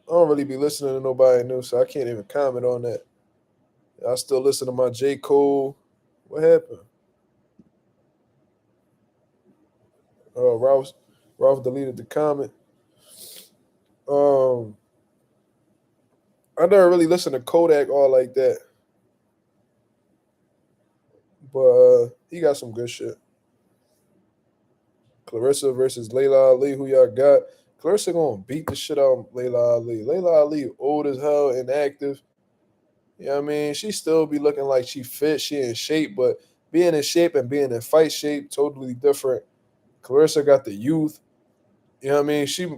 I don't really be listening to nobody new, so I can't even comment on that. I still listen to my J. Cole. What happened? Ralph deleted the comment. Um, I never really listened to Kodak all like that, but he got some good shit. Clarissa versus Layla Ali. Who y'all got? Clarissa gonna beat the shit out of Layla Ali. Layla Ali old as hell, inactive. You know what I mean? She still be looking like she fit, she in shape, but being in shape and being in fight shape, totally different. Clarissa got the youth. You know what I mean? She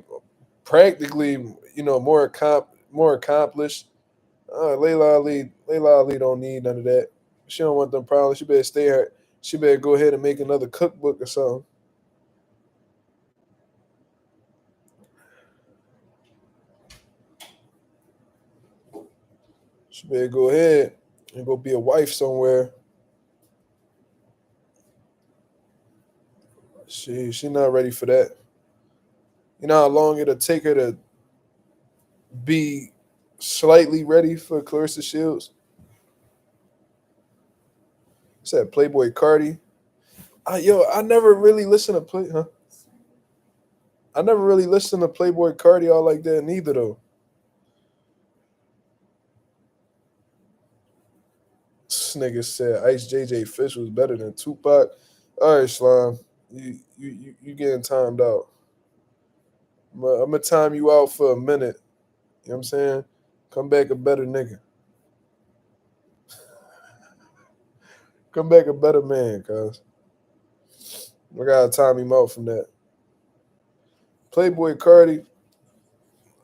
practically, more accomplished. Layla Ali don't need none of that. She don't want them problems. She better stay her. She better go ahead and make another cookbook or something. She better go ahead and go be a wife somewhere. She not ready for that. You know how long it'll take her to be slightly ready for Clarissa Shields? Said Playboy Cardi. I never really listened to I never really listened to Playboy Cardi all like that neither though. This nigga said Ice JJ Fish was better than Tupac. All right, Slime. You getting timed out. I'm gonna time you out for a minute. You know what I'm saying? Come back a better nigga. Come back a better man, cuz. I gotta time him out from that. Playboy Cardi,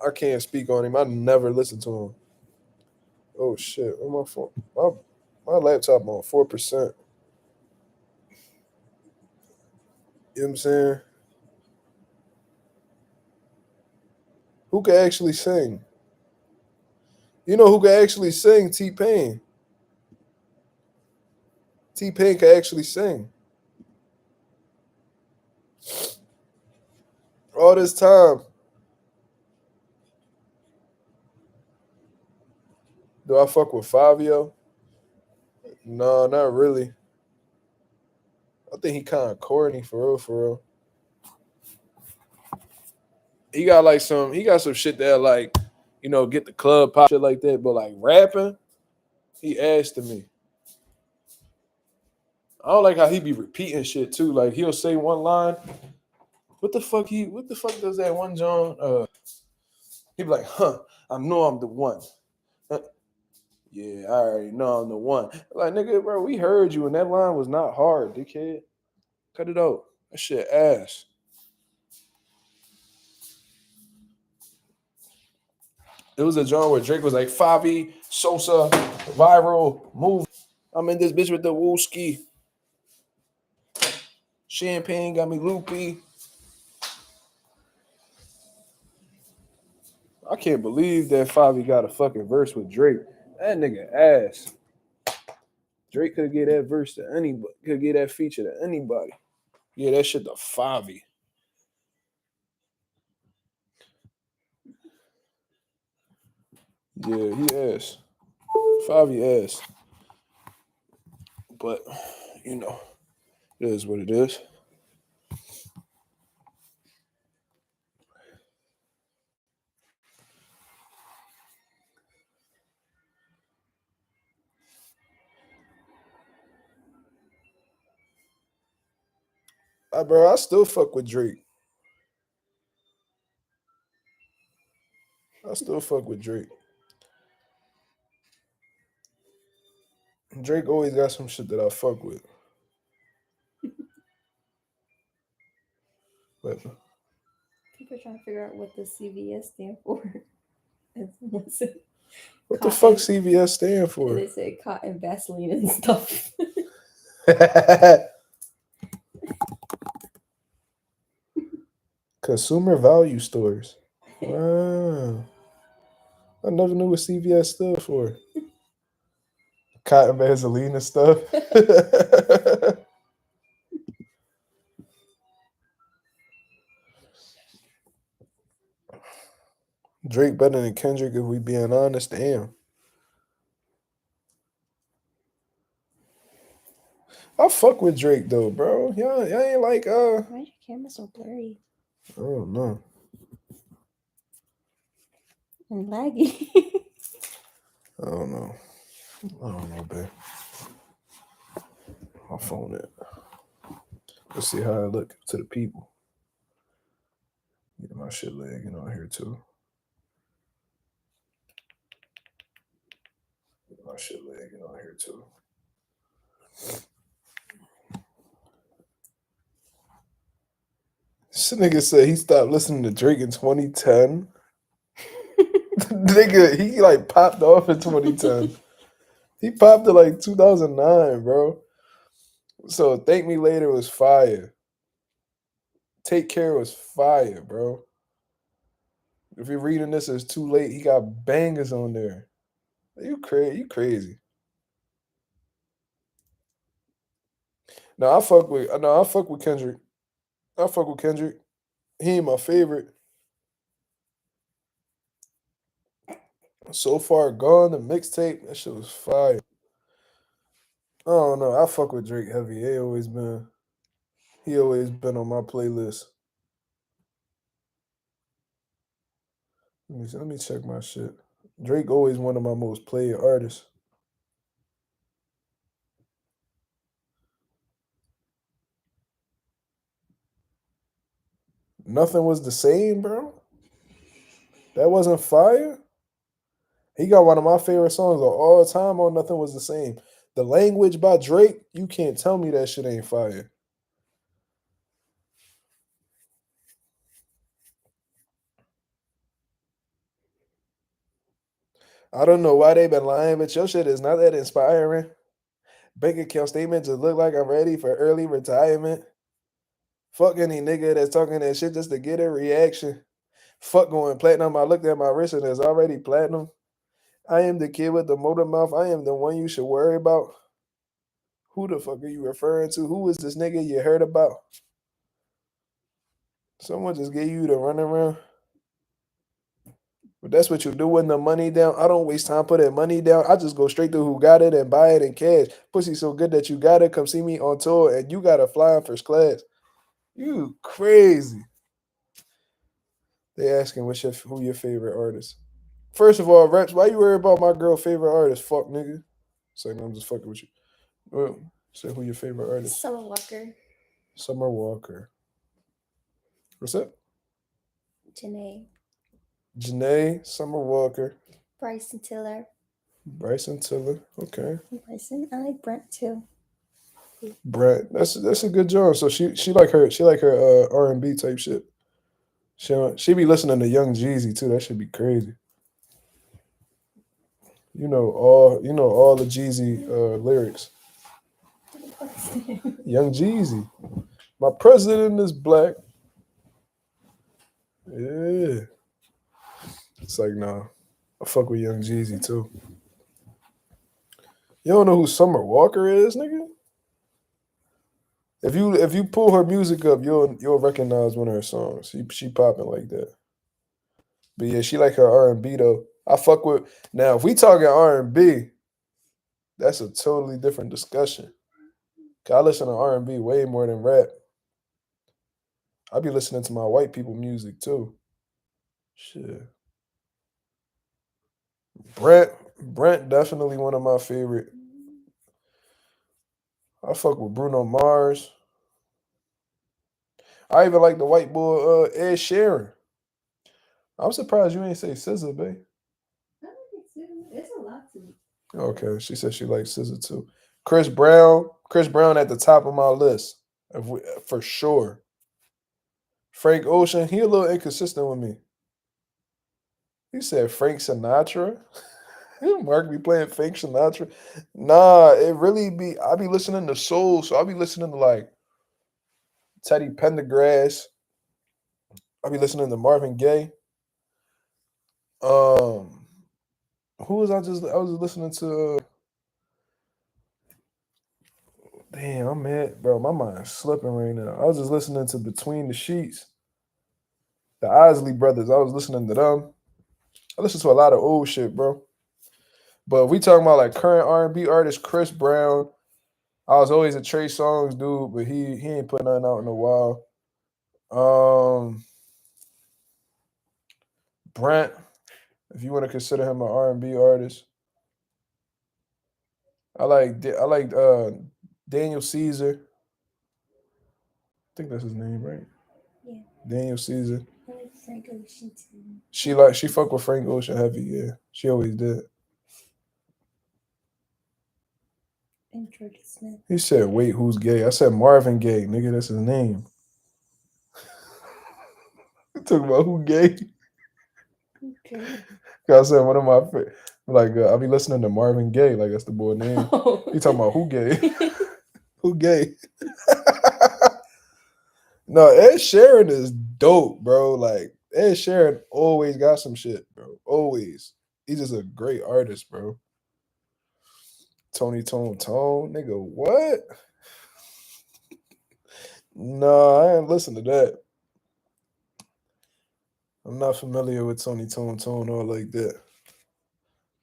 I can't speak on him. I never listened to him. Oh shit. On my phone. My laptop on 4%. You know what I'm saying? Who can actually sing? You know who can actually sing? T-Pain. T-Pain can actually sing. All this time. Do I fuck with Fabio? No, not really. I think he kind of corny for real, for real. He got some shit that like, get the club pop shit like that, but like rapping, he asked to me. I don't like how he be repeating shit too. Like he'll say one line. What the fuck does that one John he be like, I know I'm the one. Uh, Yeah, I already know I'm the one. Like nigga, bro, we heard you and that line was not hard, dickhead. Cut it out. That shit ass. It was a genre where Drake was like, Favi, Sosa, viral, move. I'm in this bitch with the wooski. Champagne got me loopy. I can't believe that Favi got a fucking verse with Drake. That nigga ass. Drake could get that verse to anybody. Could get that feature to anybody. Yeah, that shit to Favi. Yeah, he ass. Favi ass. But, it is what it is. Bro, I still fuck with Drake. I still fuck with Drake. Drake always got some shit that I fuck with. But People are trying to figure out what the CVS stand for. what the fuck CVS stand for? They say cotton, Vaseline, and stuff. Consumer value stores. Wow. I never knew what CVS stood for. Cotton Vaseline and stuff. Drake better than Kendrick if we being honest. Damn. I fuck with Drake though, bro. Y'all ain't like Why is your camera so blurry? I don't know. And laggy. I don't know, babe. My phone it. Let's see how I look to the people. My shit lagging on here too. My shit lagging on here too. This nigga said he stopped listening to Drake in 2010. Nigga, he like popped off in 2010. He popped in like 2009, bro. So Thank Me Later was fire. Take Care was fire, bro. If you're reading this, it's too late. He got bangers on there. You crazy? You crazy? No, I fuck with. No, I fuck with Kendrick. I fuck with Kendrick. He ain't my favorite. So Far Gone, the mixtape, that shit was fire. I don't know. I fuck with Drake heavy. He always been on my playlist. Let me check my shit. Drake always one of my most played artists. Nothing was the same, bro. That wasn't fire. He got one of my favorite songs of all time on Nothing Was the Same. The Language by Drake, you can't tell me that shit ain't fire. I don't know why they been lying, but your shit is not that inspiring. Bank account statement just look like I'm ready for early retirement. Fuck any nigga that's talking that shit just to get a reaction. Fuck going platinum. I looked at my wrist and it's already platinum. I am the kid with the motor mouth. I am the one you should worry about. Who the fuck are you referring to? Who is this nigga you heard about? Someone just gave you the runaround. But that's what you do when the money down. I don't waste time putting money down. I just go straight to who got it and buy it in cash. Pussy so good that you got it. Come see me on tour and you got to fly in first class. You crazy. They asking who your favorite artist. First of all, Reps, why you worry about my girl favorite artist? Fuck nigga. It's like, I'm just fucking with you. Well, say who your favorite artist? Summer Walker. Summer Walker. What's up? Janae, Summer Walker. Bryson Tiller. Bryson Tiller. Okay. Bryson. I like Brent too. Brent. That's a good job. So she like her R&B type shit. She be listening to Young Jeezy too. That should be crazy. You know all the Jeezy lyrics. Young Jeezy. My president is black. Yeah. It's like, nah. I fuck with Young Jeezy too. You don't know who Summer Walker is, nigga? If you pull her music up, you'll recognize one of her songs. She popping like that. But yeah, she like her R&B though. I fuck with now. If we talking R&B, that's a totally different discussion. I listen to R&B way more than rap. I be listening to my white people music too. Shit. Brent definitely one of my favorite. I fuck with Bruno Mars. I even like the white boy Ed Sheeran. I'm surprised you ain't say SZA, babe. I like it. It's a lot to me. Okay, she said she likes SZA too. Chris Brown at the top of my list, for sure. Frank Ocean, he a little inconsistent with me. He said Frank Sinatra. Mark be playing Frank Sinatra. Nah, it really be. I be listening to soul, so I be listening to like Teddy Pendergrass. I be listening to Marvin Gaye. Um, who was I just? I was listening to. Damn, I'm mad, bro. My mind's slipping right now. I was just listening to Between the Sheets, the Isley Brothers. I was listening to them. I listen to a lot of old shit, bro. But if we talking about like current R&B artists, Chris Brown. I was always a Trey Songz dude, but he ain't put nothing out in a while. Brent, if you want to consider him an R&B artist, I like Daniel Caesar. I think that's his name, right? Yeah. Daniel Caesar. I like Frank Ocean too. She fuck with Frank Ocean heavy, yeah. She always did. And Georgia Smith. He said, "Wait, who's gay?" I said Marvin Gaye, nigga. That's his name. Talking about who gay? Okay. I said one of my like I be listening to Marvin Gaye, like that's the boy name. Oh. He talking about who gay? Who gay? No, Ed Sheeran is dope, bro. Like Ed Sheeran always got some shit, bro. Always. He's just a great artist, bro. Tony Tone Tone, nigga, what? No, I ain't listen to that. I'm not familiar with Tony Tone Tone or like that.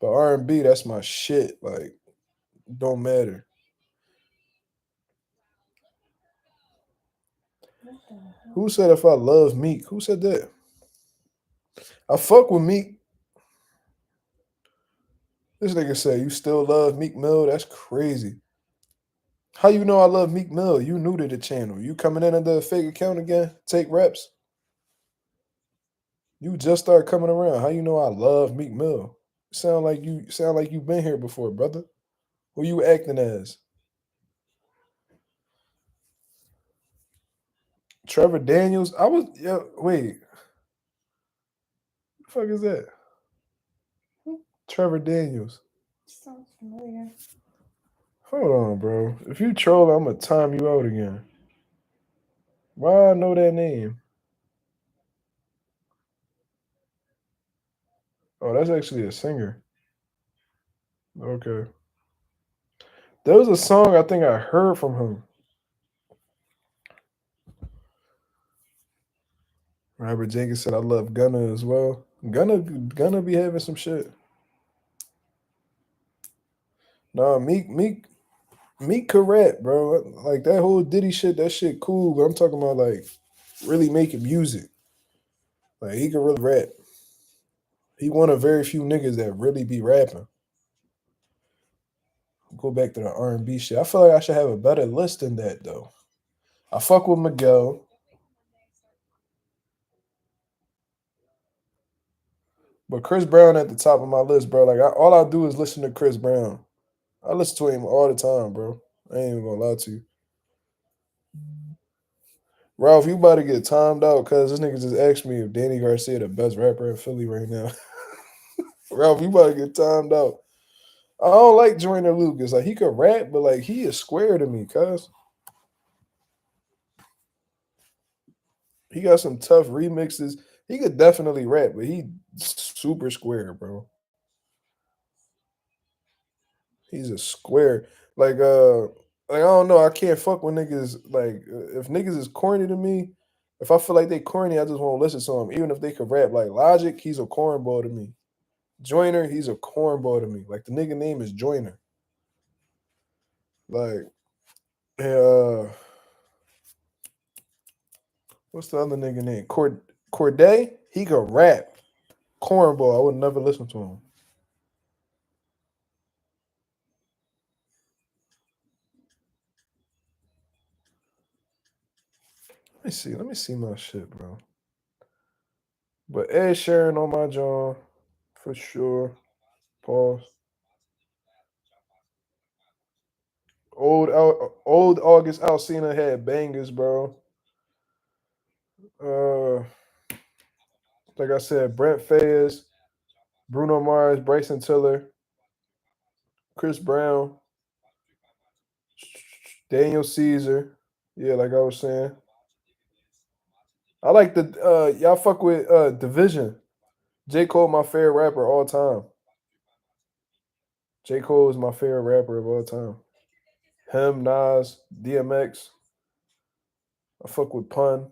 But R&B, that's my shit. Like, don't matter. What the hell? Who said if I love Meek? Who said that? I fuck with Meek. This nigga said you still love Meek Mill. That's crazy. How you know I love Meek Mill? You new to the channel. You coming in under a fake account again? Take reps. You just started coming around. How you know I love Meek Mill? Sound like you been here before, brother. Who you acting as? Trevor Daniels? I was wait. What the fuck is that? Trevor Daniels. Sounds familiar. Hold on, bro. If you troll, I'm gonna time you out again. Why I know that name? Oh, that's actually a singer. Okay. There was a song I think I heard from him. Robert Jenkins said I love Gunna as well. Gunna be having some shit. Nah, Meek could rap, bro. Like that whole Diddy shit, that shit cool. But I'm talking about like really making music. Like he can really rap. He one of very few niggas that really be rapping. Go back to the R&B shit. I feel like I should have a better list than that though. I fuck with Miguel. But Chris Brown at the top of my list, bro. Like all I do is listen to Chris Brown. I listen to him all the time, bro. I ain't even gonna lie to you. Ralph, you about to get timed out because this nigga just asked me if Danny Garcia the best rapper in Philly right now. Ralph, you about to get timed out. I don't like Joyner Lucas. Like he could rap, but like he is square to me, cuz. He got some tough remixes. He could definitely rap, but he super square, bro. He's a square. Like I don't know. I can't fuck with niggas. Like if niggas is corny to me, if I feel like they corny, I just won't listen to them. Even if they could rap. Like Logic, he's a cornball to me. Joyner, he's a cornball to me. Like the nigga name is Joyner. Like, what's the other nigga name? Corday, he could rap. Cornball, I would never listen to him. Let me see my shit, bro. But Ed Sheeran on my jaw, for sure. Pause. Old August Alsina had bangers, bro. Uh, like I said, Brent Fayez, Bruno Mars, Bryson Tiller, Chris Brown, Daniel Caesar. Yeah, like I was saying. I like the y'all fuck with Division. J. Cole, my favorite rapper all time. J. Cole is my favorite rapper of all time. Him, Nas, DMX. I fuck with Pun.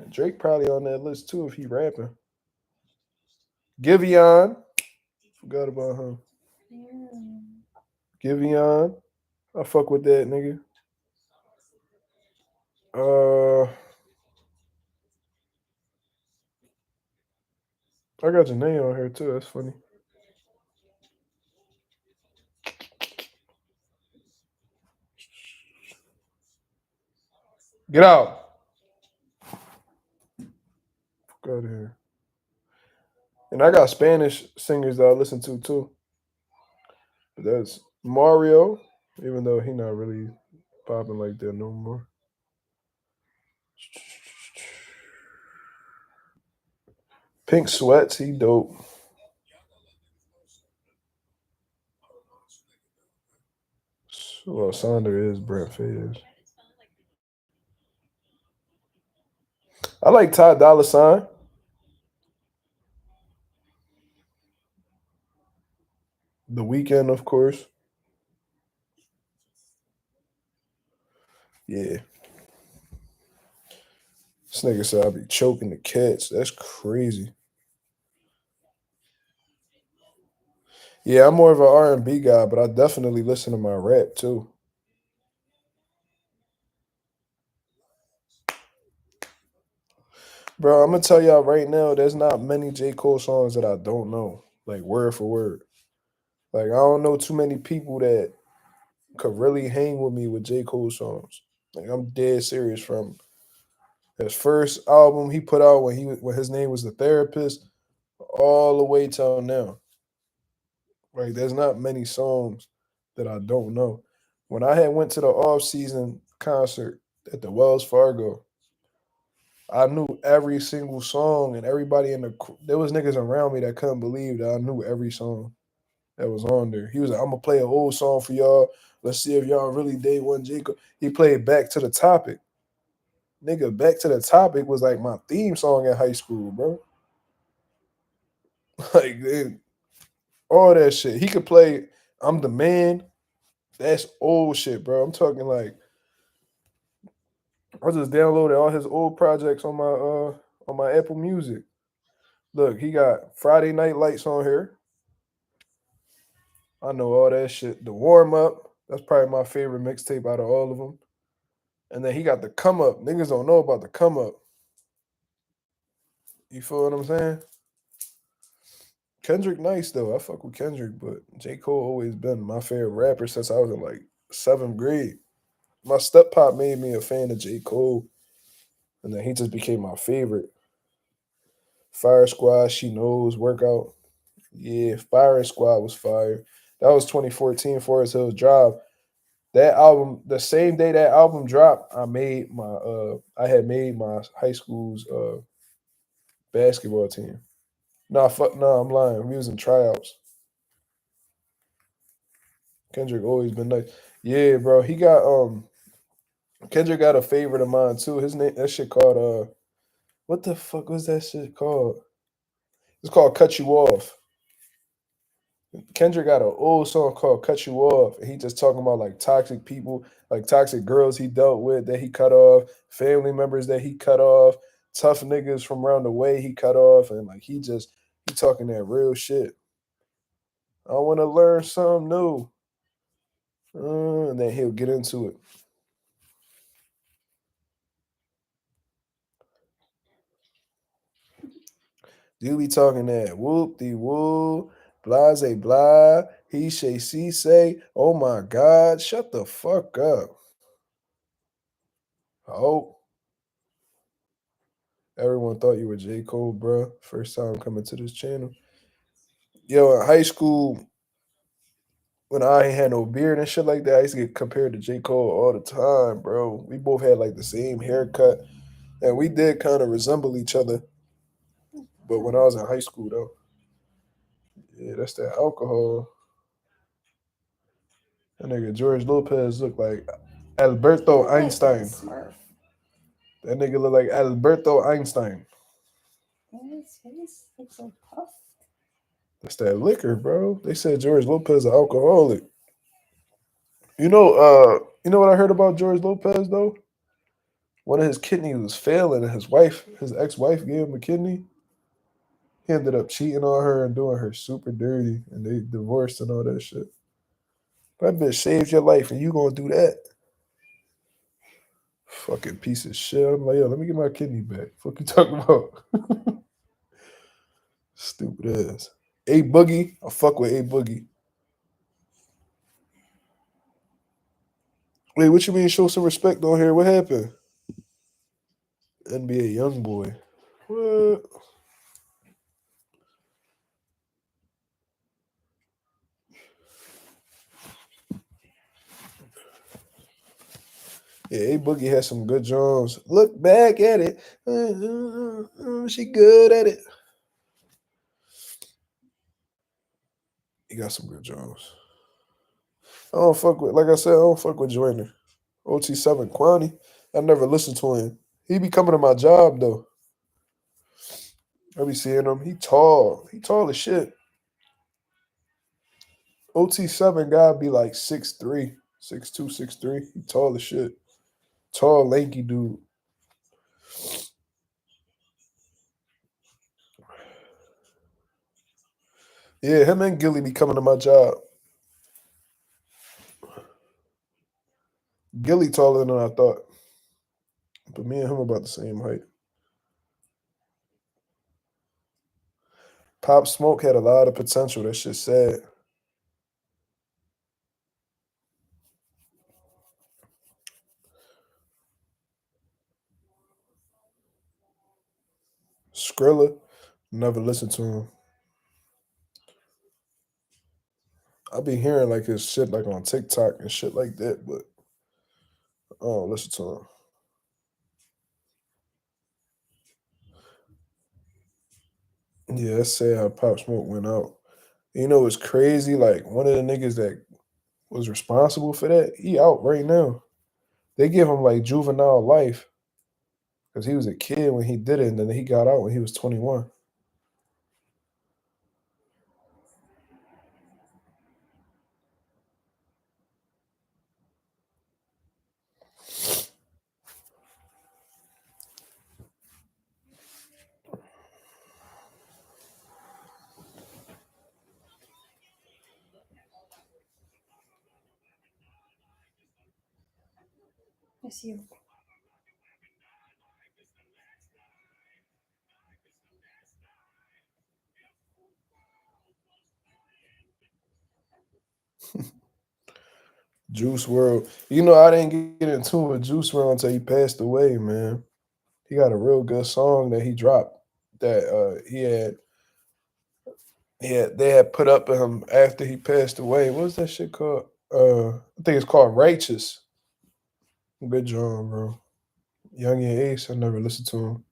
Drake probably on that list too if he rapping. Giveon. Forgot about him. Yeah. Giveon. I fuck with that nigga. Uh, I got Janae on here too. That's funny. Get out. Fuck out of here. And I got Spanish singers that I listen to too. But that's Mario, even though he not really popping like that no more. Pink Sweats, he dope. Well, Sonder is Brent Fayez. I like Ty Dolla Sign. The Weekend, of course. Yeah. This nigga said I be choking the cats. That's crazy. Yeah, I'm more of an R&B guy, but I definitely listen to my rap too. Bro, I'm gonna tell y'all right now, there's not many J. Cole songs that I don't know, like word for word. Like I don't know too many people that could really hang with me with J. Cole songs. Like I'm dead serious from his first album he put out when his name was The Therapist all the way till now. Like there's not many songs that I don't know. When I had went to the off season concert at the Wells Fargo, I knew every single song and everybody there was niggas around me that couldn't believe that I knew every song that was on there. He was like, I'm gonna play an old song for y'all. Let's see if y'all really day one Jacob. He played Back to the Topic. Nigga, Back to the Topic was like my theme song in high school, bro. Like all that shit. He could play I'm the Man. That's old shit, bro. I'm talking like I just downloaded all his old projects on my Apple Music. Look, he got Friday Night Lights on here. I know all that shit. The Warm Up. That's probably my favorite mixtape out of all of them. And then he got the Come Up. Niggas don't know about the Come Up. You feel what I'm saying? Kendrick nice though. I fuck with Kendrick, but J. Cole always been my favorite rapper since I was in like seventh grade. My step pop made me a fan of J. Cole, and then he just became my favorite. Fire Squad, She Knows, Workout. Yeah, Fire Squad was fire. That was 2014 Forest Hills Drive. That album, the same day that album dropped, I had made my high school's basketball team. Nah, fuck no, I'm lying. We was in tryouts. Kendrick always been nice. Yeah, bro. He got Kendrick got a favorite of mine too. His name that shit called what the fuck was that shit called? It's called Cut You Off. Kendrick got an old song called "Cut You Off," and he just talking about like toxic people, like toxic girls he dealt with that he cut off, family members that he cut off, tough niggas from around the way he cut off, and like he talking that real shit. I want to learn something new, and then he'll get into it. You be talking that whoop de woo, blase blah, he say, she say. Oh my god, shut the fuck up. Oh. Everyone thought you were J. Cole, bro. First time coming to this channel. Yo, in high school, when I ain't had no beard and shit like that, I used to get compared to J. Cole all the time, bro. We both had like the same haircut, and we did kind of resemble each other. But when I was in high school, though, yeah, that's that alcohol. That nigga George Lopez looked like Alberto Who is that Einstein. Smurf? That nigga look like Alberto Einstein. And his face looks so puffed. That's that liquor, bro. They said George Lopez an alcoholic. You know what I heard about George Lopez though? One of his kidneys was failing, and his ex-wife, gave him a kidney. He ended up cheating on her and doing her super dirty, and they divorced and all that shit. That bitch saved your life, and you gonna do that? Fucking piece of shit. I'm like, yo, let me get my kidney back. Fuck you talking about? Stupid ass. A Boogie, I fuck with A Boogie. Wait, what you mean show some respect on here? What happened? NBA young boy. What? Yeah, A Boogie has some good Jones. Look back at it. She good at it. He got some good Jones. I don't fuck with, like I said, I don't fuck with Joyner. OT7 Kwani. I never listened to him. He be coming to my job though. I be seeing him. He tall. He tall as shit. OT7 guy be like 6'3", 6'2", 6'3". He tall as shit. Tall, lanky dude. Yeah, him and Gilly be coming to my job. Gilly taller than I thought. But me and him about the same height. Pop Smoke had a lot of potential. That shit sad. Skrilla, never listened to him. I be hearing like his shit like on TikTok and shit like that, but I don't listen to him. Yeah, that's sad how Pop Smoke went out. You know, it's crazy. Like one of the niggas that was responsible for that, he out right now. They give him like juvenile life because he was a kid when he did it, and then he got out when he was 21. It's you. Juice World. You know, I didn't get into it with Juice World until he passed away, man. He got a real good song that he dropped that they had put up him after he passed away. What was that shit called? I think it's called Righteous. Good job, bro. Young and Ace, I never listened to him.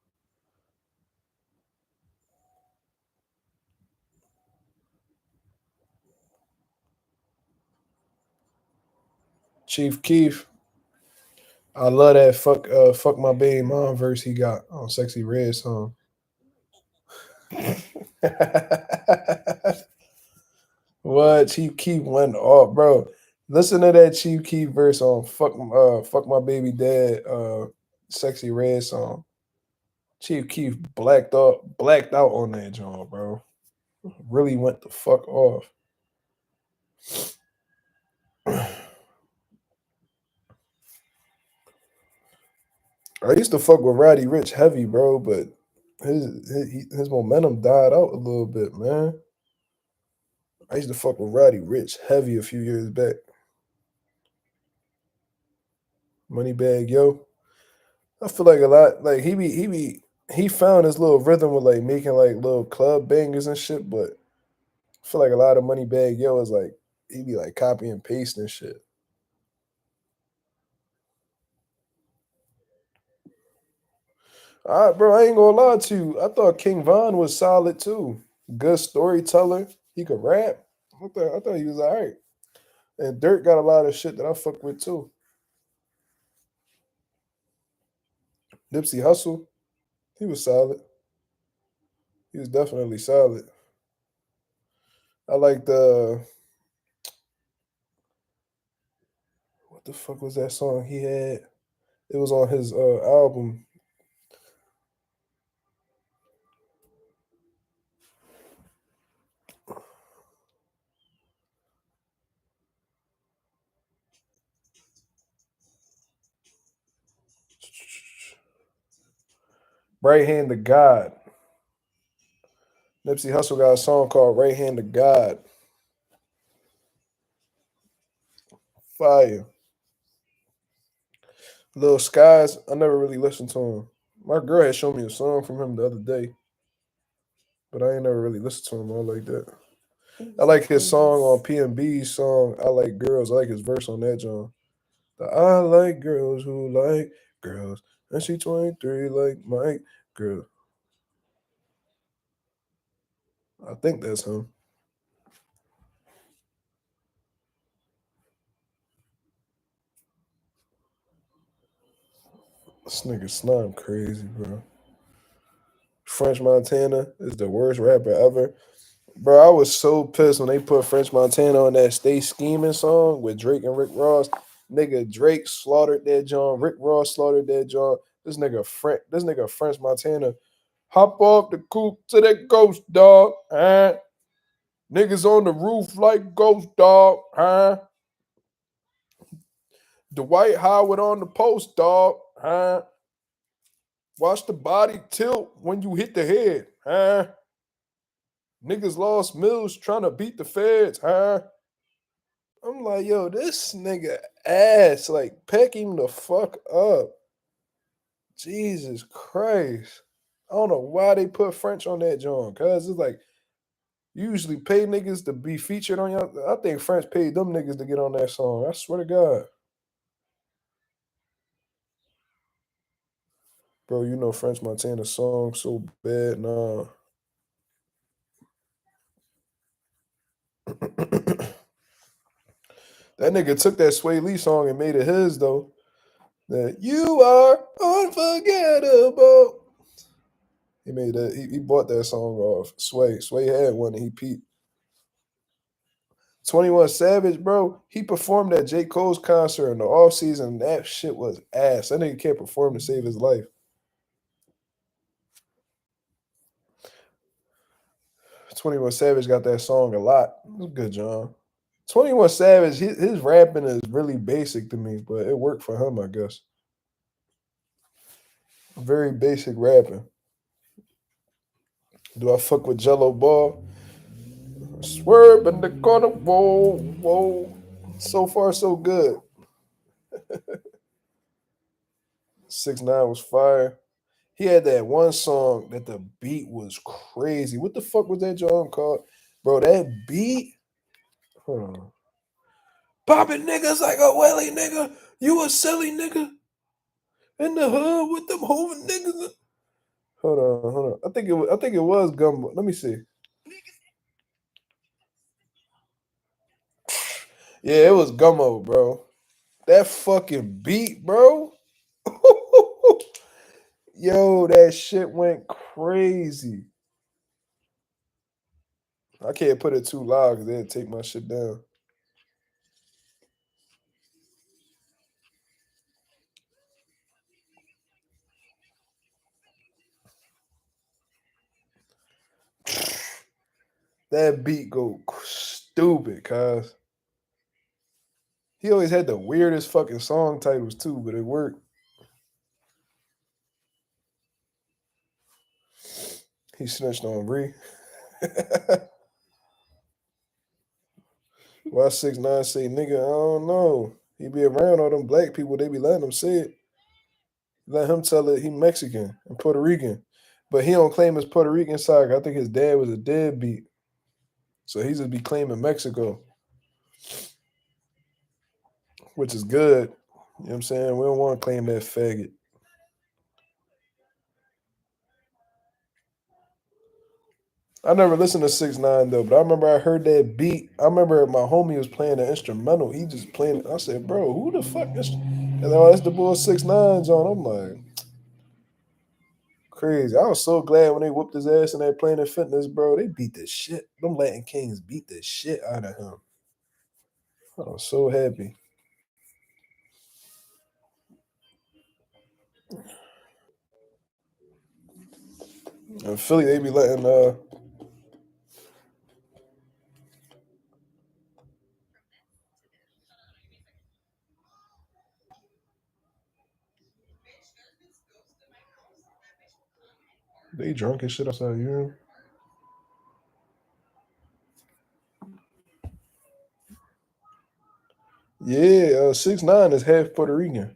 Chief Keef, I love that fuck my baby mom verse he got on Sexy Red song. What Chief Keef went off, bro. Listen to that Chief Keef verse on fuck my baby dad Sexy Red song. Chief Keef blacked out on that joint, bro. Really went the fuck off. I used to fuck with Roddy Rich heavy, bro, but his momentum died out a little bit, man. I used to fuck with Roddy Rich heavy a few years back. Moneybag Yo. I feel like a lot like he found his little rhythm with like making like little club bangers and shit, but I feel like a lot of Moneybag Yo is like he be like copy and paste and shit. Bro, I ain't gonna lie to you. I thought King Von was solid too. Good storyteller. He could rap. I thought he was alright. And Dirk got a lot of shit that I fuck with too. Nipsey Hussle, he was solid. He was definitely solid. I like the what the fuck was that song he had? It was on his album. Right Hand to God. Nipsey Hussle got a song called Right Hand to God. Fire. Little Skies, I never really listened to him. My girl had shown me a song from him the other day, but I ain't never really listened to him all like that. I like his song on PNB's song. I like girls. I like his verse on that John. The I like girls who like girls, and she 23 like Mike. Girl, I think that's him. This nigga Slime crazy, bro. French Montana is the worst rapper ever. Bro, I was so pissed when they put French Montana on that Stay Scheming song with Drake and Rick Ross. Nigga, Drake slaughtered that John. Rick Ross slaughtered that John. This nigga French Montana. Hop off the coupe to that ghost dog. Huh? Niggas on the roof like ghost dog. Huh? Dwight Howard on the post dog. Huh? Watch the body tilt when you hit the head. Huh? Niggas lost mills trying to beat the feds. Huh? I'm like, yo, this nigga ass. Like, pack him the fuck up. Jesus Christ. I don't know why they put French on that joint. Cause it's like you usually pay niggas to be featured on y'all. I think French paid them niggas to get on that song. I swear to God. Bro, you know French Montana's song so bad. Nah. That nigga took that Sway Lee song and made it his though. That you are unforgettable. He made that. He bought that song off Sway. Sway had one and he peeped. 21 Savage, bro, he performed at J. Cole's concert in the offseason. That shit was ass. That nigga can't perform to save his life. 21 Savage got that song a lot. It was good, John. 21 Savage, his rapping is really basic to me, but it worked for him, I guess. Very basic rapping. Do I fuck with Jello Ball? Swerve in the corner. Whoa, whoa. So far, so good. 6ix9ine was fire. He had that one song that the beat was crazy. What the fuck was that John called? Bro, that beat. Hold on. Popping niggas like a welly nigga. You a silly nigga. In the hood with them hoving niggas. Hold on, hold on. I think it was Gumbo. Let me see. Yeah, it was Gummo, bro. That fucking beat, bro. Yo, that shit went crazy. I can't put it too loud because they'd take my shit down. That beat go stupid, cuz. He always had the weirdest fucking song titles too, but it worked. He snitched on Bree. Why 6ix9ine say nigga? I don't know. He be around all them black people. They be letting him say it. Let him tell it. He Mexican and Puerto Rican, but he don't claim his Puerto Rican side. I think his dad was a deadbeat, so he just be claiming Mexico, which is good. You know what I'm saying? We don't want to claim that faggot. I never listened to 6ix9ine though, but I remember I heard that beat. I remember my homie was playing the instrumental. He just playing it. I said, "Bro, who the fuck is?" And oh, that's the boy 6ix9ine on. I'm like, crazy. I was so glad when they whooped his ass in that Planet Fitness, bro. They beat the shit. Them Latin Kings beat the shit out of him. I was so happy. In Philly, they be letting they drunk and shit outside. You know? Yeah, 6ix9ine is half Puerto Rican.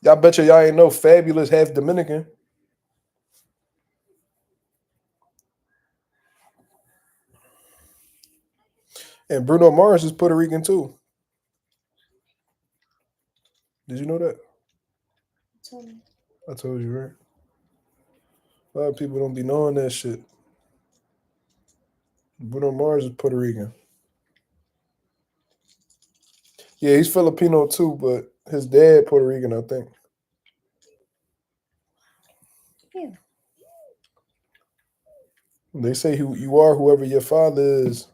Y'all betcha y'all ain't know Fabulous half Dominican. And Bruno Mars is Puerto Rican too. Did you know that? Tell me. I told you, right? A lot of people don't be knowing that shit. Bruno Mars is Puerto Rican. Yeah, he's Filipino too, but his dad Puerto Rican, I think. Yeah. They say who you are, whoever your father is.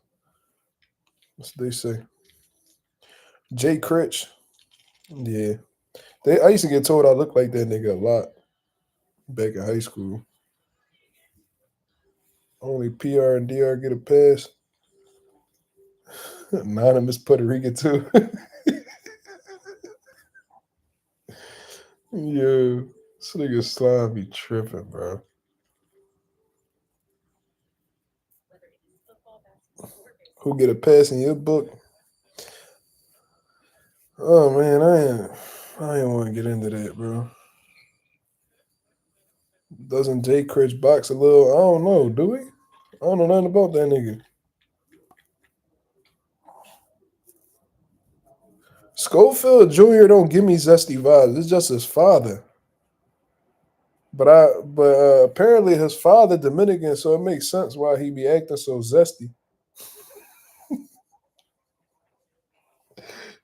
That's what they say. Jay Critch. Yeah. I used to get told I looked like that nigga a lot back in high school. Only PR and DR get a pass. Anonymous Puerto Rican too. Yo, this nigga slime be tripping, bro. Who get a pass in your book? Oh man, I ain't want to get into that, bro. Doesn't Jay Critch box a little? I don't know. Do we? I don't know nothing about that nigga. Schofield Jr. don't give me zesty vibes. It's just his father. But apparently his father Dominican, so it makes sense why he be acting so zesty.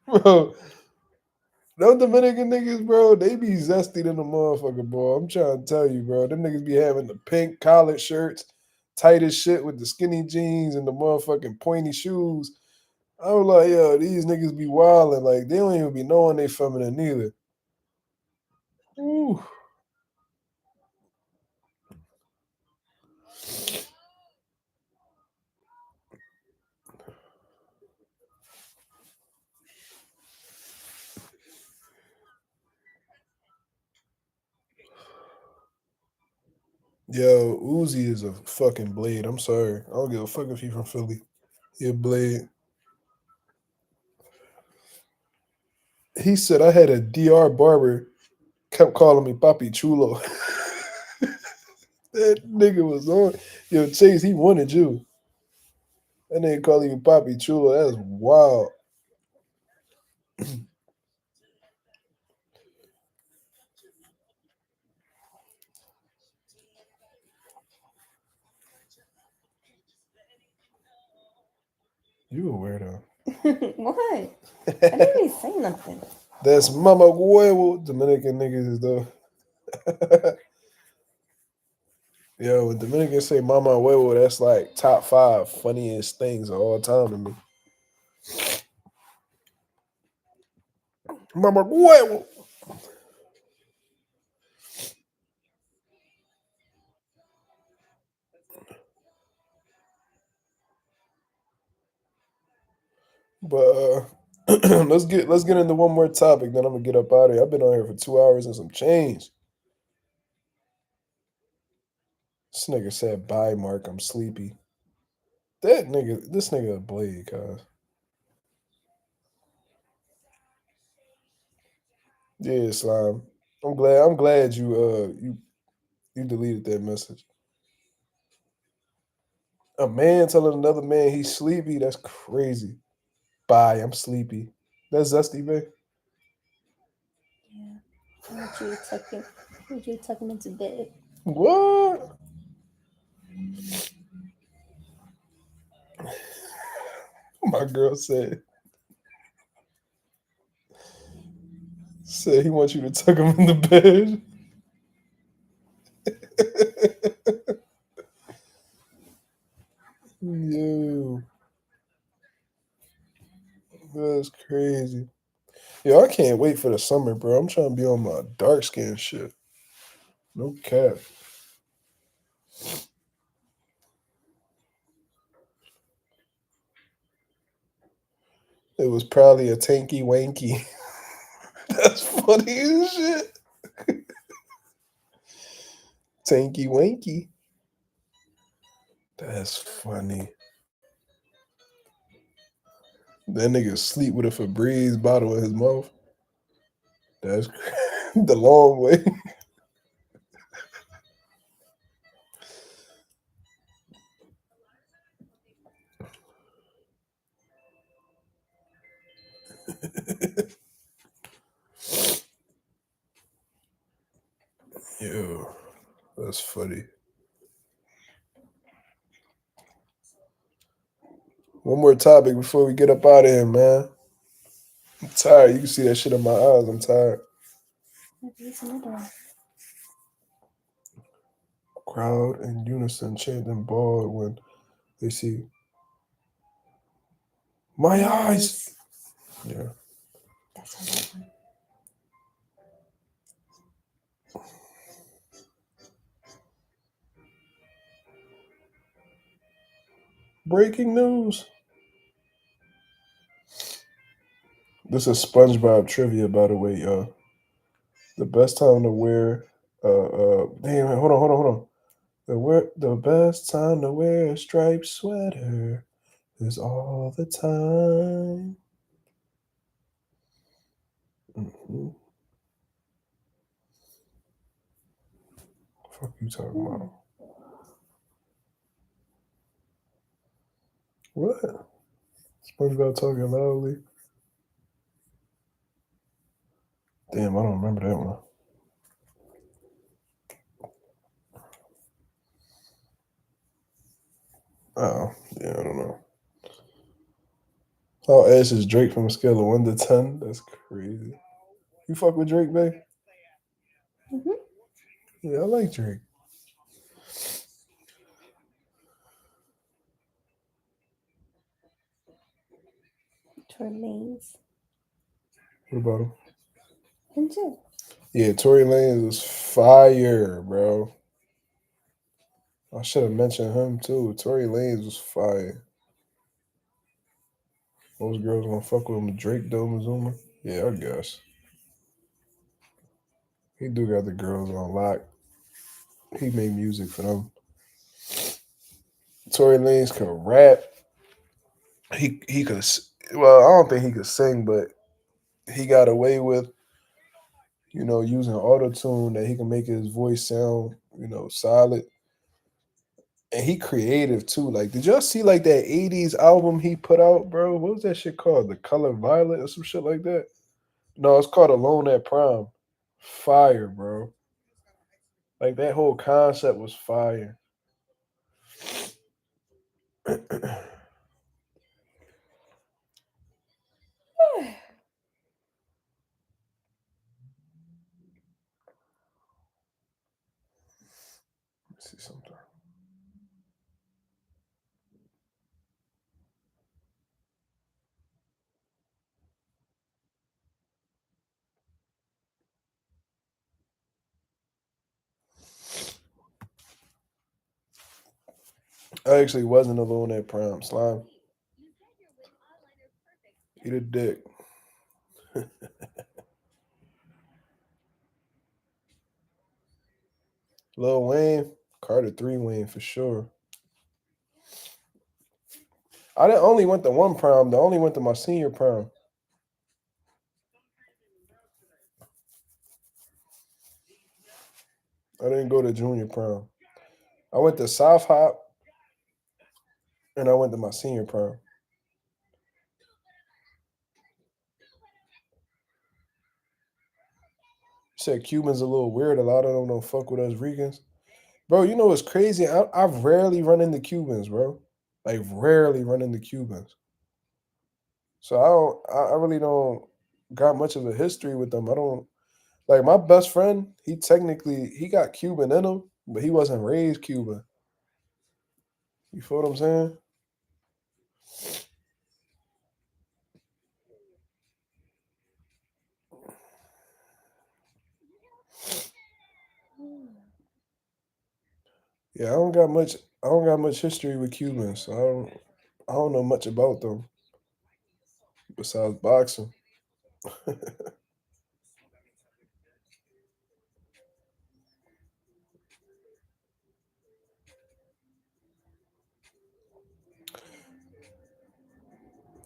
Bro, them Dominican niggas, bro, they be zesty than the motherfucker, bro. I'm trying to tell you, bro. Them niggas be having the pink collared shirts, tight as shit with the skinny jeans and the motherfucking pointy shoes. I was like, yo, these niggas be wilding. Like, they don't even be knowing they feminine neither. Ooh. Yo, Uzi is a fucking blade. I'm sorry. I don't give a fuck if he from Philly. He a blade. He said I had a DR barber kept calling me Papi Chulo. That nigga was on. Yo, Chase, he wanted you. That nigga calling you Papi Chulo. That's wild. You a weirdo. What? I didn't even say nothing. That's Mama Huevo. Dominican niggas is though. Yo, when Dominicans say Mama Huevo, that's like top 5 funniest things of all time to me. Mama Huevo. But let's get into one more topic, then I'm gonna get up out of here. I've been on here for 2 hours and some change. This nigga said bye, Mark. I'm sleepy. This nigga a blade, cuz. Yeah, slime. I'm glad you deleted that message. A man telling another man he's sleepy, that's crazy. Bye, I'm sleepy. That's zesty, man. Yeah. I want you to tuck him. I want you to tuck him into bed. What? My girl said he wants you to tuck him in the bed. Yo, that's crazy. Yo, I can't wait for the summer, bro. I'm trying to be on my dark skin shit. No cap. It was probably a tanky wanky. That's funny as shit. Tanky wanky. That's funny. That nigga sleep with a Febreze bottle in his mouth. That's The long way. Yo, that's funny. One more topic before we get up out of here, man. I'm tired. You can see that shit in my eyes. I'm tired. There's another one. Crowd in unison chanting ball when they see my eyes. Yeah. That's how that one. Breaking news. This is SpongeBob trivia, by the way, y'all. The best time to wear damn it, hold on. The best time to wear a striped sweater is all the time. Mm-hmm. Fuck you talking about? What? SpongeBob talking loudly. Damn, I don't remember that one. Oh, yeah, I don't know. How ass is Drake from a scale of 1 to 10? That's crazy. You fuck with Drake, babe? Mm-hmm. Yeah, I like Drake. Tory Lanez. What about him? Him too. Yeah, Tory Lanez is fire, bro. I should have mentioned him too. Tory Lanez was fire. Most girls gonna fuck with him. Drake, though, Mazuma. Yeah, I guess. He do got the girls on lock. He made music for them. Tory Lanez could rap. He could. Well, I don't think he could sing, but he got away with using auto tune that he can make his voice sound solid. And he creative too. Like, did y'all see like that '80s album he put out, bro? What was that shit called? The Color Violet or some shit like that? No, it's called Alone at Prom. Fire, bro. Like that whole concept was fire. Let me see something. I actually wasn't alone at prom. Slime. Eat a dick. Lil Wayne, Carter 3 Wayne for sure. I didn't only went to one prom. I only went to my senior prom. I didn't go to junior prom. I went to South Hop and I went to my senior prom. You said Cubans a little weird. A lot of them don't fuck with us Ricans. Bro, you know what's crazy? I've rarely run into Cubans, bro. Like rarely run into Cubans. So I really don't got much of a history with them. I don't like my best friend, he got Cuban in him, but he wasn't raised Cuban. You feel what I'm saying? Yeah, I don't got much history with Cubans. So I don't know much about them besides boxing.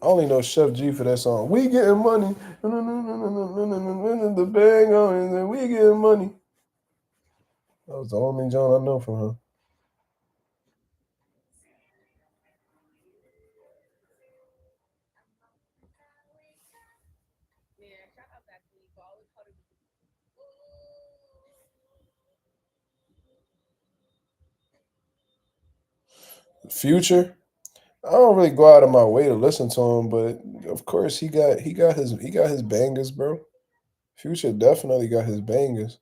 I only know Chef G for that song. We getting money. The bang on and we get money. That was the only John I know from her. Future. I don't really go out of my way to listen to him, but of course he got his bangers, bro. Future definitely got his bangers.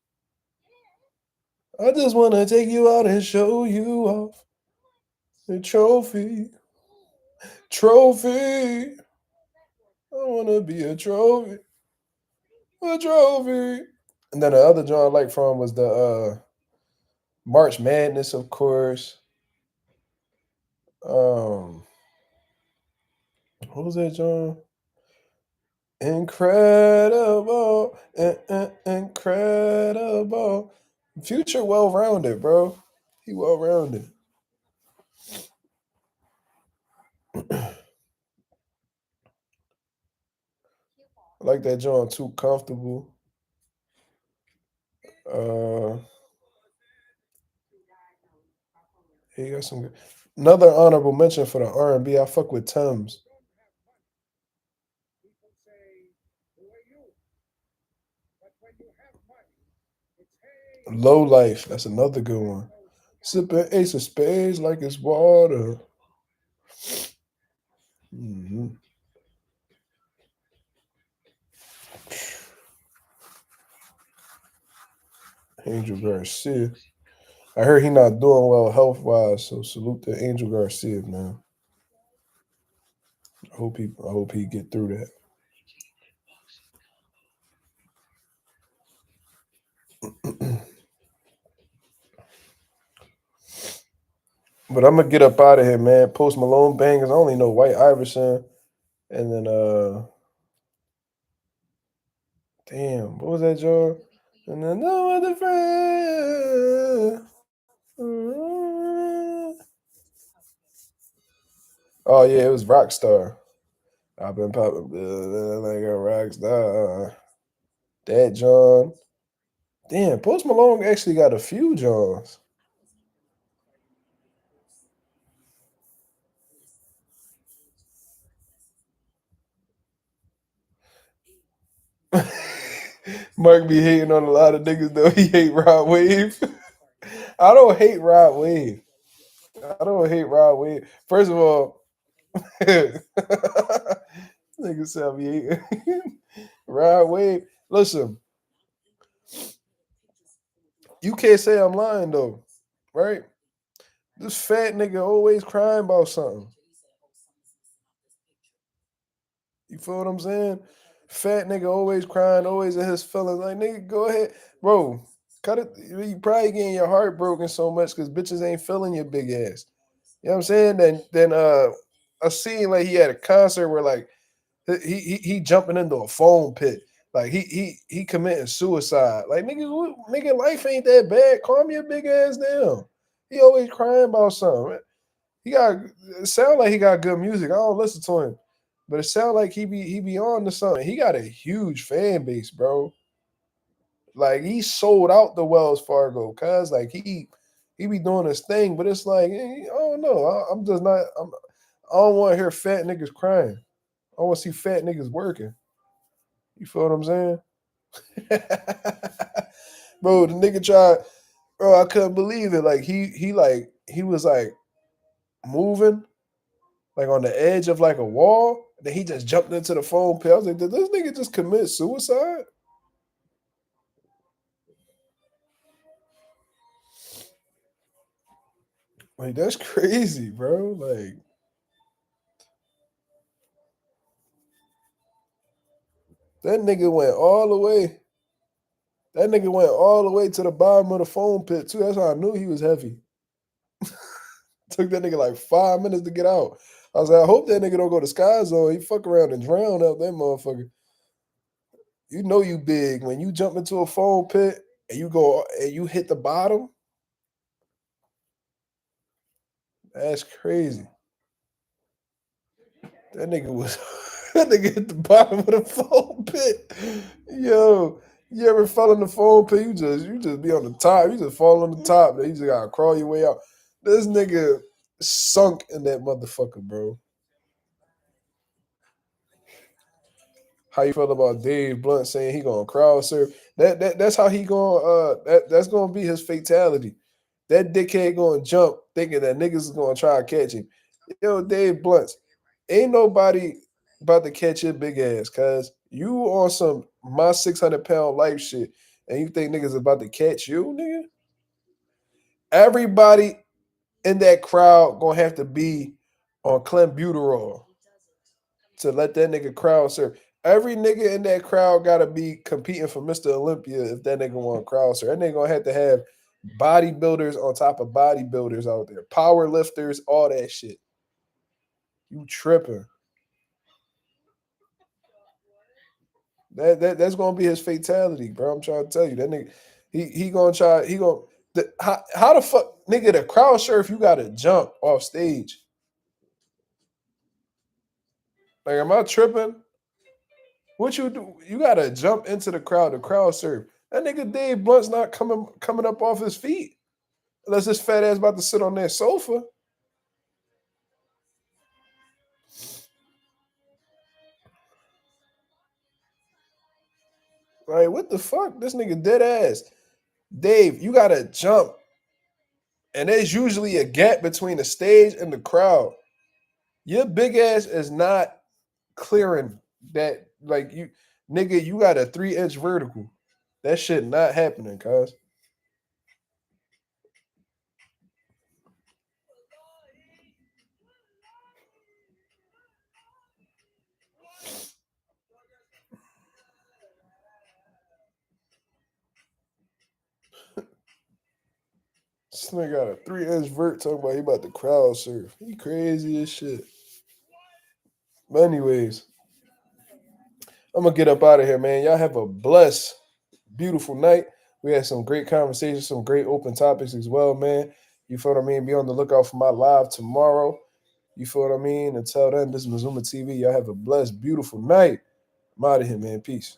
I just wanna take you out and show you off the trophy, trophy. I wanna be a trophy. And then the other John I like from was the March Madness, of course. Um, what was that, John? Incredible, incredible. Future well rounded, bro. He well rounded. I like that John too comfortable. Uh, he got some good. Another honorable mention for the R&B. I fuck with Thames. Low Life. That's another good one. Sipping Ace of Spades like it's water. hmm Angel Garcia. I heard he not doing well health wise, so salute to Angel Garcia, man. I hope he get through that. But I'm gonna get up out of here, man. Post Malone bangers. I only know White Iverson, and then damn, what was that, John? And then no other friend. Oh yeah, it was Rockstar. I've been popping like a rock star. That John. Damn, Post Malone actually got a few Johns. Mark be hating on a lot of niggas though. He hate Rod Wave. I don't hate Rod Wave. I don't hate Rod Wave. First of all, nigga said me hating Rod Wave. Listen, you can't say I'm lying though, right? This fat nigga always crying about something. You feel what I'm saying? Fat nigga always crying, always in his feelings. Like nigga, go ahead, bro. Cut it. You probably getting your heart broken so much because bitches ain't feeling your big ass. You know what I'm saying? Then I seen like he had a concert where like he jumping into a foam pit. Like he committing suicide. Like nigga, life ain't that bad. Calm your big ass down. He always crying about something. He got it sound like he got good music. I don't listen to him, but it sound like he be on to something. He got a huge fan base, bro. Like he sold out the Wells Fargo, cause like he be doing his thing, but it's like I don't know. I'm just not. I don't want to hear fat niggas crying. I want to see fat niggas working. You feel what I'm saying? Bro, the nigga tried. Bro, I couldn't believe it. Like he was like moving like on the edge of like a wall. Then he just jumped into the foam pit. I was like, did this nigga just commit suicide? Like that's crazy, bro. Like that nigga went all the way. That nigga went all the way to the bottom of the foam pit too. That's how I knew he was heavy. Took that nigga like 5 minutes to get out. I was like, I hope that nigga don't go to Sky Zone. He fuck around and drown out that motherfucker. You know you big when you jump into a foam pit and you go and you hit the bottom. That's crazy. That nigga was That nigga hit the bottom of the foam pit. Yo, you ever fell in the foam pit? You just be on the top. You just fall on the top. Then you just gotta crawl your way out. This nigga sunk in that motherfucker, bro. How you feel about Dave Blunt saying he gonna crowd surf? That's how he gonna that's gonna be his fatality. That dickhead gonna jump thinking that niggas is gonna try to catch him. Yo, Dave Blunt, ain't nobody about to catch your big ass, cuz you on some my 600-pound life shit, and you think niggas about to catch you, nigga? Everybody in that crowd gonna have to be on clenbuterol to let that nigga crowd surf. Every nigga in that crowd gotta be competing for Mr. Olympia if that nigga want crowd surf. That nigga gonna have to have bodybuilders on top of bodybuilders out there, power lifters, all that shit. You tripping? That's gonna be his fatality, bro. I'm trying to tell you that nigga. He gonna try. He gonna how the fuck nigga the crowd surf? You gotta jump off stage. Like, am I tripping? What you do? You gotta jump into the crowd. The crowd surf. That nigga Dave Blunt's not coming up off his feet unless his fat ass about to sit on that sofa. Like, what the fuck? This nigga dead ass. Dave, you gotta jump. And there's usually a gap between the stage and the crowd. Your big ass is not clearing that. Like, you nigga, you got a 3-inch vertical. That shit not happening, cuz. This nigga got a 3-inch vert talking about he about to crowd surf. He crazy as shit. But anyways, I'm gonna get up out of here, man. Y'all have a blessed, beautiful night. We had some great conversations, some great open topics as well, man. You feel what I mean? Be on the lookout for my live tomorrow. You feel what I mean? Until then, this is Mazuma TV. Y'all have a blessed, beautiful night. I'm out of here, man. Peace.